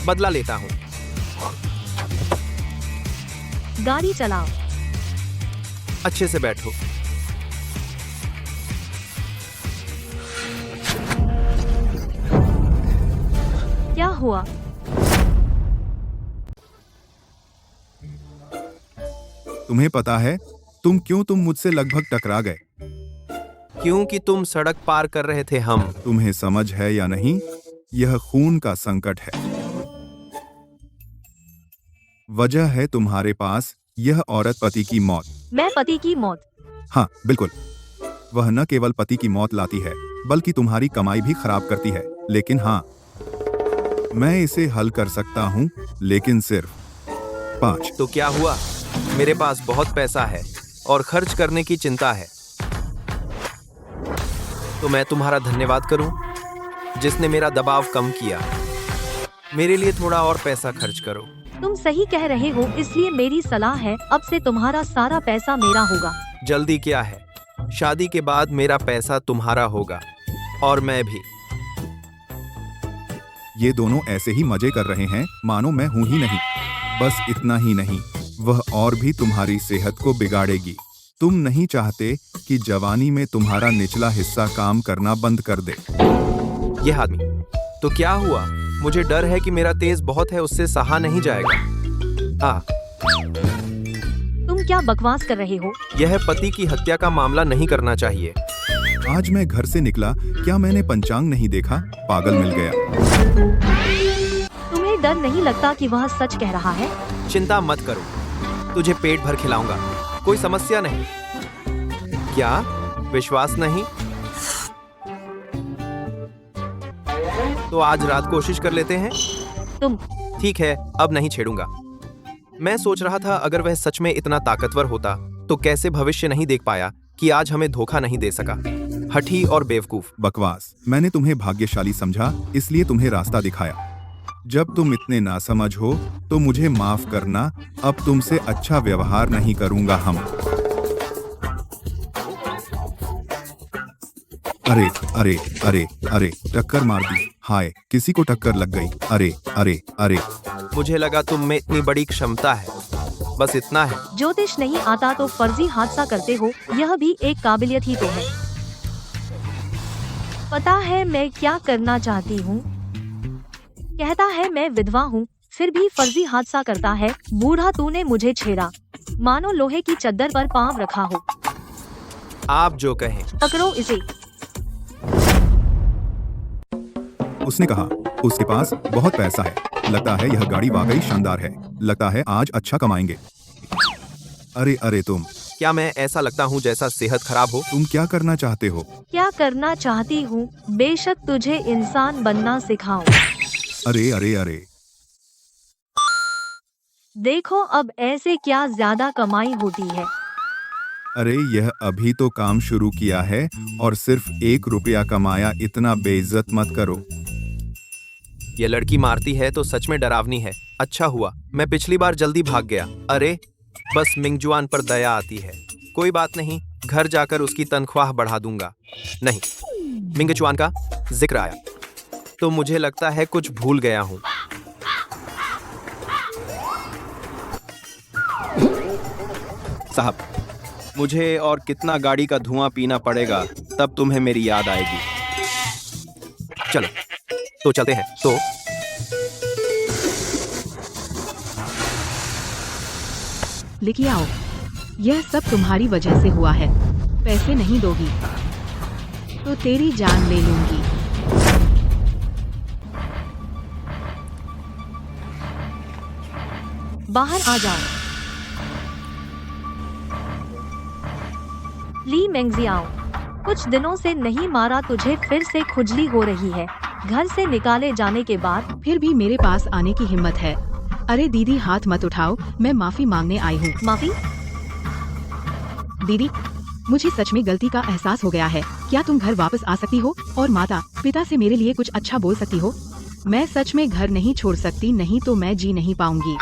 बदला लेता हूँ। गाड़ी चलाओ। अच्छे से बैठो। क्या हुआ? तुम्हें पता है तुम मुझसे लगभग टकरा गए। क्योंकि तुम सड़क पार कर रहे थे। हम तुम्हें समझ है या नहीं, यह खून का संकट है। वजह है तुम्हारे पास यह औरत पति की मौत। मैं पति की मौत? हाँ बिल्कुल। वह न केवल पति की मौत लाती है बल्कि तुम्हारी कमाई भी खराब करती है। लेकिन हाँ, मैं इसे हल कर सकता हूँ, लेकिन सिर्फ 5। तो क्या हुआ? मेरे पास बहुत पैसा है और खर्च करने की चिंता है। तो मैं तुम्हारा धन्यवाद करूं जिसने मेरा दबाव कम किया। मेरे लिए थोड़ा और पैसा खर्च करो। तुम सही कह रहे हो, इसलिए मेरी सलाह है अब से तुम्हारा सारा पैसा मेरा होगा। जल्दी क्या है? शादी के बाद मेरा पैसा तुम्हारा होगा और मैं भी। ये दोनों ऐसे ही मजे कर रहे हैं मानो मैं हूं ही नहीं। बस इतना ही नहीं, वह और भी तुम्हारी सेहत को बिगाड़ेगी। तुम नहीं चाहते कि जवानी में तुम्हारा निचला हिस्सा काम करना बंद कर दे। यह आदमी तो क्या हुआ? मुझे डर है कि मेरा तेज बहुत है, उससे सहा नहीं जाएगा। तुम क्या बकवास कर रहे हो? यह पति की हत्या का मामला नहीं करना चाहिए। आज मैं घर से निकला, क्या मैंने पंचांग नहीं देखा? पागल मिल गया। तुम्हें डर नहीं लगता कि वह सच कह रहा है? चिंता मत करो, तुझे पेट भर खिलाऊंगा, कोई समस्या नहीं। क्या विश्वास नहीं? तो आज रात कोशिश कर लेते हैं। तुम ठीक है, अब नहीं छेड़ूंगा। मैं सोच रहा था अगर वह सच में इतना ताकतवर होता तो कैसे भविष्य नहीं देख पाया कि आज हमें धोखा नहीं दे सका। हठी और बेवकूफ। बकवास। मैंने तुम्हें भाग्यशाली समझा, इसलिए तुम्हें रास्ता दिखाया। जब तुम इतने नासमझ हो तो मुझे माफ करना, अब तुमसे अच्छा व्यवहार नहीं करूंगा हम। अरे अरे अरे अरे, टक्कर मार दी। हाय, किसी को टक्कर लग गई। अरे अरे अरे। मुझे लगा तुम में इतनी बड़ी क्षमता है, बस इतना है। ज्योतिष नहीं आता तो फर्जी हादसा करते हो, यह भी एक काबिलियत ही तो है। पता है मैं क्या करना चाहती हूँ? कहता है मैं विधवा हूँ, फिर भी फर्जी हादसा करता है। बूढ़ा, तूने मुझे छेड़ा, मानो लोहे की चद्दर पर पांव रखा हो। आप जो कहें। पकड़ो इसे। उसने कहा उसके पास बहुत पैसा है, लगता है यह गाड़ी वाकई शानदार है, लगता है आज अच्छा कमाएंगे। अरे अरे तुम। क्या मैं ऐसा लगता हूँ जैसा सेहत खराब हो? तुम क्या करना चाहते हो? क्या करना चाहती हूँ? बेशक तुझे इंसान बनना सिखाऊं। अरे अरे अरे। देखो अब ऐसे क्या ज्यादा कमाई होती है। अरे यह अभी तो काम शुरू किया है और सिर्फ 1 रुपया कमाया, इतना बेइज्जत मत करो। ये लड़की मारती है तो सच में डरावनी है। अच्छा हुआ मैं पिछली बार जल्दी भाग गया। अरे बस मिंगजुआन पर दया आती है। कोई बात नहीं, घर जाकर उसकी तनख्वाह बढ़ा दूंगा। नहीं, मिंगजुआन का जिक्र आया तो मुझे लगता है कुछ भूल गया हूँ। साहब, मुझे और कितना गाड़ी का धुआं पीना पड़ेगा तब तुम्हें मेरी याद आएगी। चलो तो चलते हैं। तो लेके आओ, यह सब तुम्हारी वजह से हुआ है। पैसे नहीं दोगी तो तेरी जान ले लूंगी। बाहर आ जाओ। ली मेंगजियाओ, कुछ दिनों से नहीं मारा तुझे, फिर से खुजली हो रही है। घर से निकाले जाने के बाद फिर भी मेरे पास आने की हिम्मत है। अरे दीदी हाथ मत उठाओ, मैं माफी मांगने आई हूँ। माफी? दीदी मुझे सच में गलती का एहसास हो गया है। क्या तुम घर वापस आ सकती हो और माता पिता से मेरे लिए कुछ अच्छा बोल सकती हो? मैं सच में घर नहीं छोड़ सकती, नहीं तो मैं जी नहीं पाऊंगी।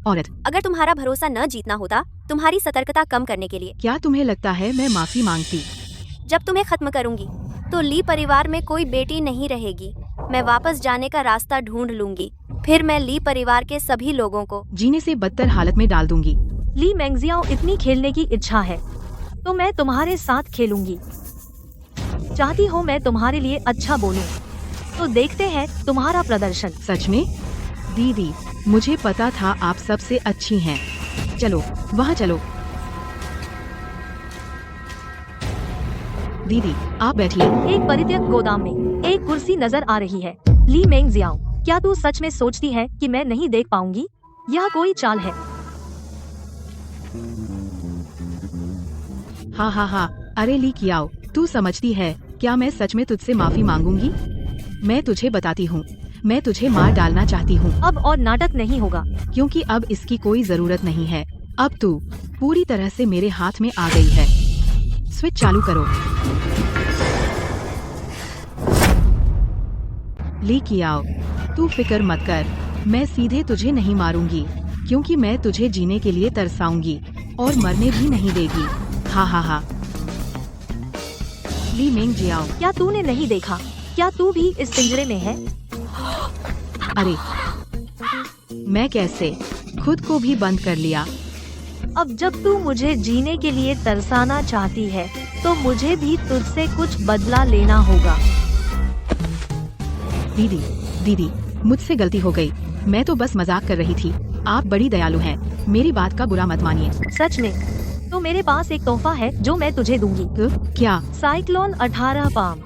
औरत, अगर तुम्हारा भरोसा न जीतना होता तुम्हारी सतर्कता कम करने के लिए, क्या तुम्हें लगता है मैं माफी मांगती? जब तुम्हें खत्म करूंगी तो ली परिवार में कोई बेटी नहीं रहेगी। मैं वापस जाने का रास्ता ढूंढ लूंगी, फिर मैं ली परिवार के सभी लोगों को जीने से बदतर हालत में डाल दूंगी। ली मेंगजियाओ, इतनी खेलने की इच्छा है तो मैं तुम्हारे साथ खेलूंगी। चाहती हो मैं तुम्हारे लिए अच्छा बोलूं? तो देखते हैं तुम्हारा प्रदर्शन। सच में? दीदी मुझे पता था आप सबसे अच्छी हैं। चलो वहाँ चलो। दीदी आप बैठिए। एक परित्यक्त गोदाम में एक कुर्सी नजर आ रही है। ली मेंगजियाओ, क्या तू सच में सोचती है कि मैं नहीं देख पाऊंगी? यह कोई चाल है। हाँ हाँ हाँ, अरे ली कियाओ, तू समझती है क्या मैं सच में तुझसे माफी मांगूंगी? मैं तुझे बताती हूँ, मैं तुझे मार डालना चाहती हूँ। अब और नाटक नहीं होगा, क्योंकि अब इसकी कोई जरूरत नहीं है। अब तू पूरी तरह से मेरे हाथ में आ गई है। स्विच चालू करो। ली कियाओ, तू फिक्र मत कर, मैं सीधे तुझे नहीं मारूंगी, क्योंकि मैं तुझे जीने के लिए तरसाऊंगी और मरने भी नहीं देगी। हाँ हाँ हाँ। ली मेंगजियाओ, क्या तूने नहीं देखा? क्या तू भी इस पिंजरे में है? अरे मैं कैसे खुद को भी बंद कर लिया। अब जब तू मुझे जीने के लिए तरसाना चाहती है तो मुझे भी तुझसे कुछ बदला लेना होगा। दीदी दीदी मुझसे गलती हो गई, मैं तो बस मजाक कर रही थी। आप बड़ी दयालु हैं, मेरी बात का बुरा मत मानिए। सच में? तो मेरे पास एक तोहफा है जो मैं तुझे दूंगी। क्या? Cyclone 18 palm.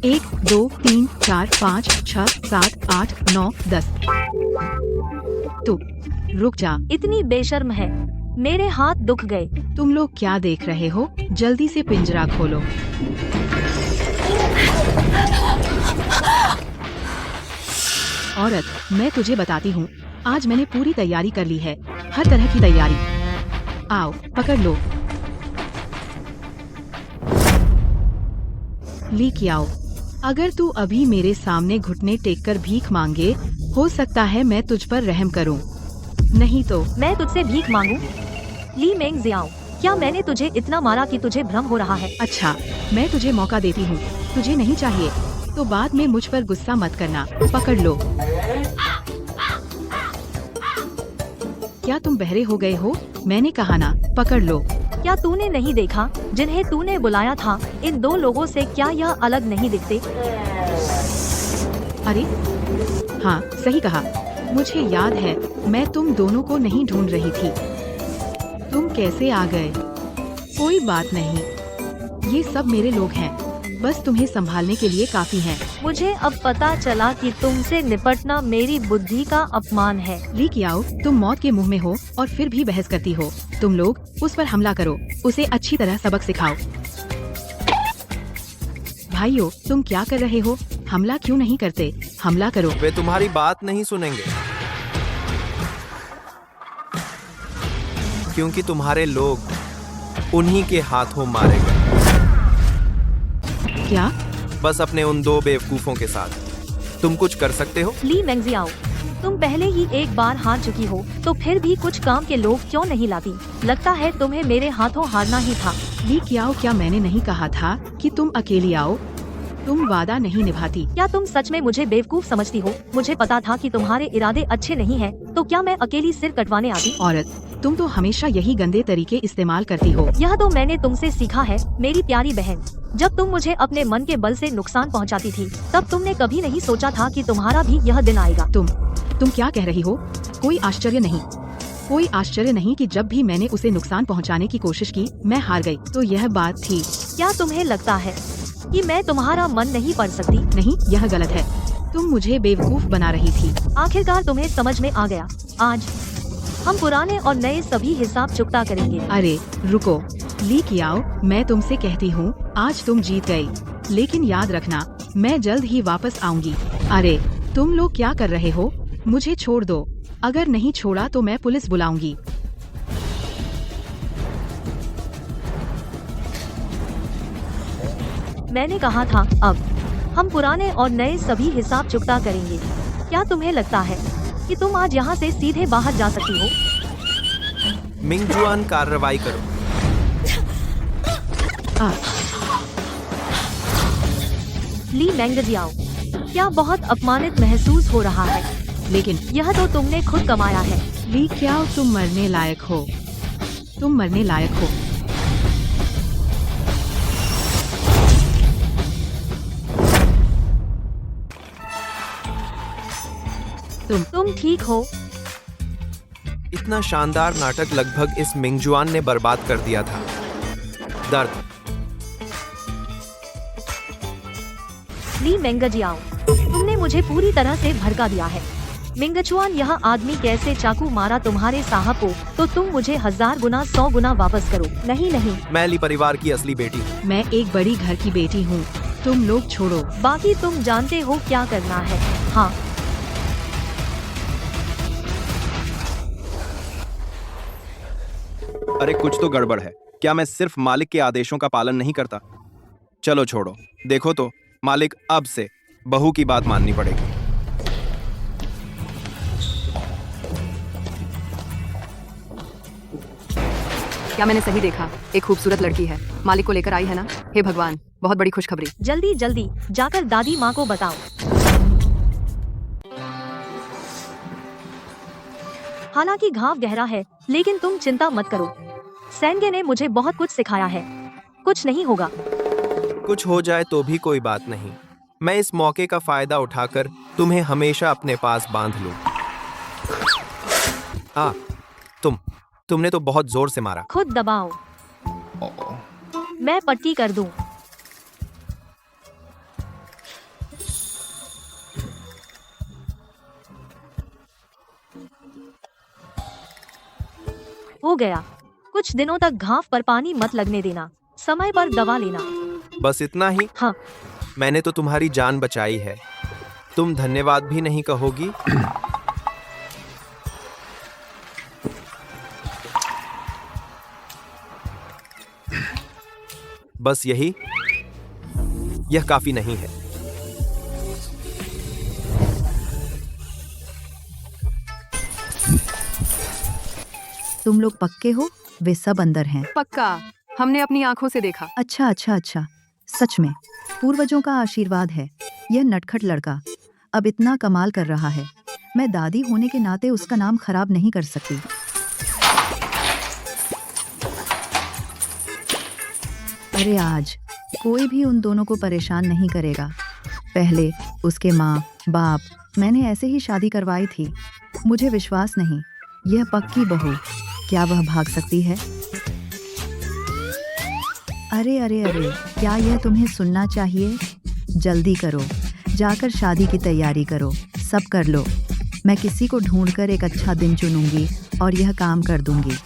1 2 3 4 5 6 7 8 9 10। तू रुक जा। इतनी बेशर्म है, मेरे हाथ दुख गए। तुम लोग क्या देख रहे हो? जल्दी से पिंजरा खोलो। औरत, मैं तुझे बताती हूँ, आज मैंने पूरी तैयारी कर ली है, हर तरह की तैयारी। आओ पकड़ लो। ली कियाओ, अगर तू अभी मेरे सामने घुटने टेककर भीख मांगे, हो सकता है मैं तुझ पर रहम करूं। नहीं तो मैं तुझसे भीख मांगू? ली मेंगजियाओ, क्या मैंने तुझे इतना मारा कि तुझे भ्रम हो रहा है? अच्छा, मैं तुझे मौका देती हूँ। तुझे नहीं चाहिए तो बाद में मुझ पर गुस्सा मत करना। पकड़ लो। क्या तुम बहरे हो गए हो? मैंने कहा ना, पकड़ लो। क्या तूने नहीं देखा जिन्हें तूने बुलाया था? इन दो लोगों से क्या यह अलग नहीं दिखते? अरे हाँ, सही कहा। मुझे याद है, मैं तुम दोनों को नहीं ढूंढ रही थी। तुम कैसे आ गए? कोई बात नहीं, ये सब मेरे लोग हैं, बस तुम्हें संभालने के लिए काफी हैं। मुझे अब पता चला कि तुमसे निपटना मेरी बुद्धि का अपमान है। ली कियाओ, तुम मौत के मुंह में हो और फिर भी बहस करती हो। तुम लोग उस पर हमला करो, उसे अच्छी तरह सबक सिखाओ। भाइयों, तुम क्या कर रहे हो? हमला क्यों नहीं करते? हमला करो। वे तुम्हारी बात नहीं सुनेंगे, क्योंकि तुम्हारे लोग उन्हीं के हाथों मारे गए। क्या? बस अपने उन दो बेवकूफों के साथ तुम कुछ कर सकते हो? ली मेंगजियाओ, तुम पहले ही एक बार हार चुकी हो, तो फिर भी कुछ काम के लोग क्यों नहीं लाती? लगता है तुम्हें मेरे हाथों हारना ही था। ली कियाओ, क्या मैंने नहीं कहा था कि तुम अकेली आओ? तुम वादा नहीं निभाती। क्या तुम सच में मुझे बेवकूफ समझती हो? मुझे पता था कि तुम्हारे इरादे अच्छे नहीं हैं, तो क्या मैं अकेली सिर कटवाने आती? औरत, तुम तो हमेशा यही गंदे तरीके इस्तेमाल करती हो। यह तो मैंने तुमसे सीखा है मेरी प्यारी बहन। जब तुम मुझे अपने मन के बल से नुकसान पहुंचाती थी, तब तुमने कभी नहीं सोचा था कि तुम्हारा भी यह दिन आएगा। तुम क्या कह रही हो? कोई आश्चर्य नहीं कि जब भी मैंने उसे नुकसान पहुंचाने की कोशिश की, मैं हार गई। तो यह बात थी। क्या तुम्हें लगता है कि मैं तुम्हारा मन नहीं पढ़ सकती? नहीं, यह गलत है। तुम मुझे बेवकूफ बना रही थी। आखिरकार तुम्हें समझ में आ गया। आज हम पुराने और नए सभी हिसाब चुकता करेंगे। अरे रुको, ली कियाओ, मैं तुमसे कहती हूँ, आज तुम जीत गई, लेकिन याद रखना मैं जल्द ही वापस आऊंगी। अरे तुम लोग क्या कर रहे हो? मुझे छोड़ दो। अगर नहीं छोड़ा तो मैं पुलिस बुलाऊंगी। मैंने कहा था अब हम पुराने और नए सभी हिसाब चुकता करेंगे। क्या तुम्हें लगता है कि तुम आज यहाँ से सीधे बाहर जा सकती हो? मिंगजुआन, कार्रवाई करो। ली मेंगजियाओ, क्या बहुत अपमानित महसूस हो रहा है? लेकिन यह तो तुमने खुद कमाया है। ली कियाओ, तुम मरने लायक हो। तुम ठीक हो? इतना शानदार नाटक लगभग इस मिंगजुआन ने बर्बाद कर दिया था। दर्द। ली मेंगजियाओ, तुमने मुझे पूरी तरह से भड़का दिया है। मिंगजुआन, यह आदमी कैसे चाकू मारा तुम्हारे साहब को, तो तुम मुझे 1000 गुना 100 गुना वापस करो। नहीं, मैं ली परिवार की असली बेटी हूँ। मैं एक बड़ी घर की बेटी हूँ। तुम लोग छोड़ो। बाकी तुम जानते हो क्या करना है। हाँ, अरे कुछ तो गड़बड़ है। क्या मैं सिर्फ मालिक के आदेशों का पालन नहीं करता? चलो छोड़ो। देखो तो मालिक, अब से बहू की बात माननी पड़ेगी। क्या मैंने सही देखा? एक खूबसूरत लड़की है, मालिक को लेकर आई है ना? हे भगवान, बहुत बड़ी खुशखबरी। जल्दी जाकर दादी माँ को बताओ। हालांकि घाव गहरा है, लेकिन तुम चिंता मत करो। सेंगे ने मुझे बहुत कुछ सिखाया है। कुछ नहीं होगा। कुछ हो जाए तो भी कोई बात नहीं। मैं इस मौके का फायदा उठाकर तुम्हें हमेशा अपने पास बांध लूं। तुमने तो बहुत जोर से मारा। खुद दबाओ। मैं पट्टी कर दूं। हो गया। कुछ दिनों तक घाव पर पानी मत लगने देना। समय पर दवा लेना। बस इतना ही? हाँ। मैंने तो तुम्हारी जान बचाई है। तुम धन्यवाद भी नहीं कहोगी? बस यह काफी नहीं है। तुम लोग पक्के हो? वे सब अंदर हैं। पक्का, हमने अपनी आंखों से देखा। अच्छा, सच में पूर्वजों का आशीर्वाद है। यह नटखट लड़का अब इतना कमाल कर रहा है। मैं दादी होने के नाते उसका नाम खराब नहीं कर सकती। अरे आज कोई भी उन दोनों को परेशान नहीं करेगा। पहले उसके माँ बाप, मैंने ऐसे ही शादी करवाई थी। मुझे विश्वास नहीं, यह पक्की बहू, क्या वह भाग सकती है? अरे क्या यह तुम्हें सुनना चाहिए? जल्दी करो, जाकर शादी की तैयारी करो, सब कर लो। मैं किसी को ढूंढकर एक अच्छा दिन चुनूंगी और यह काम कर दूंगी।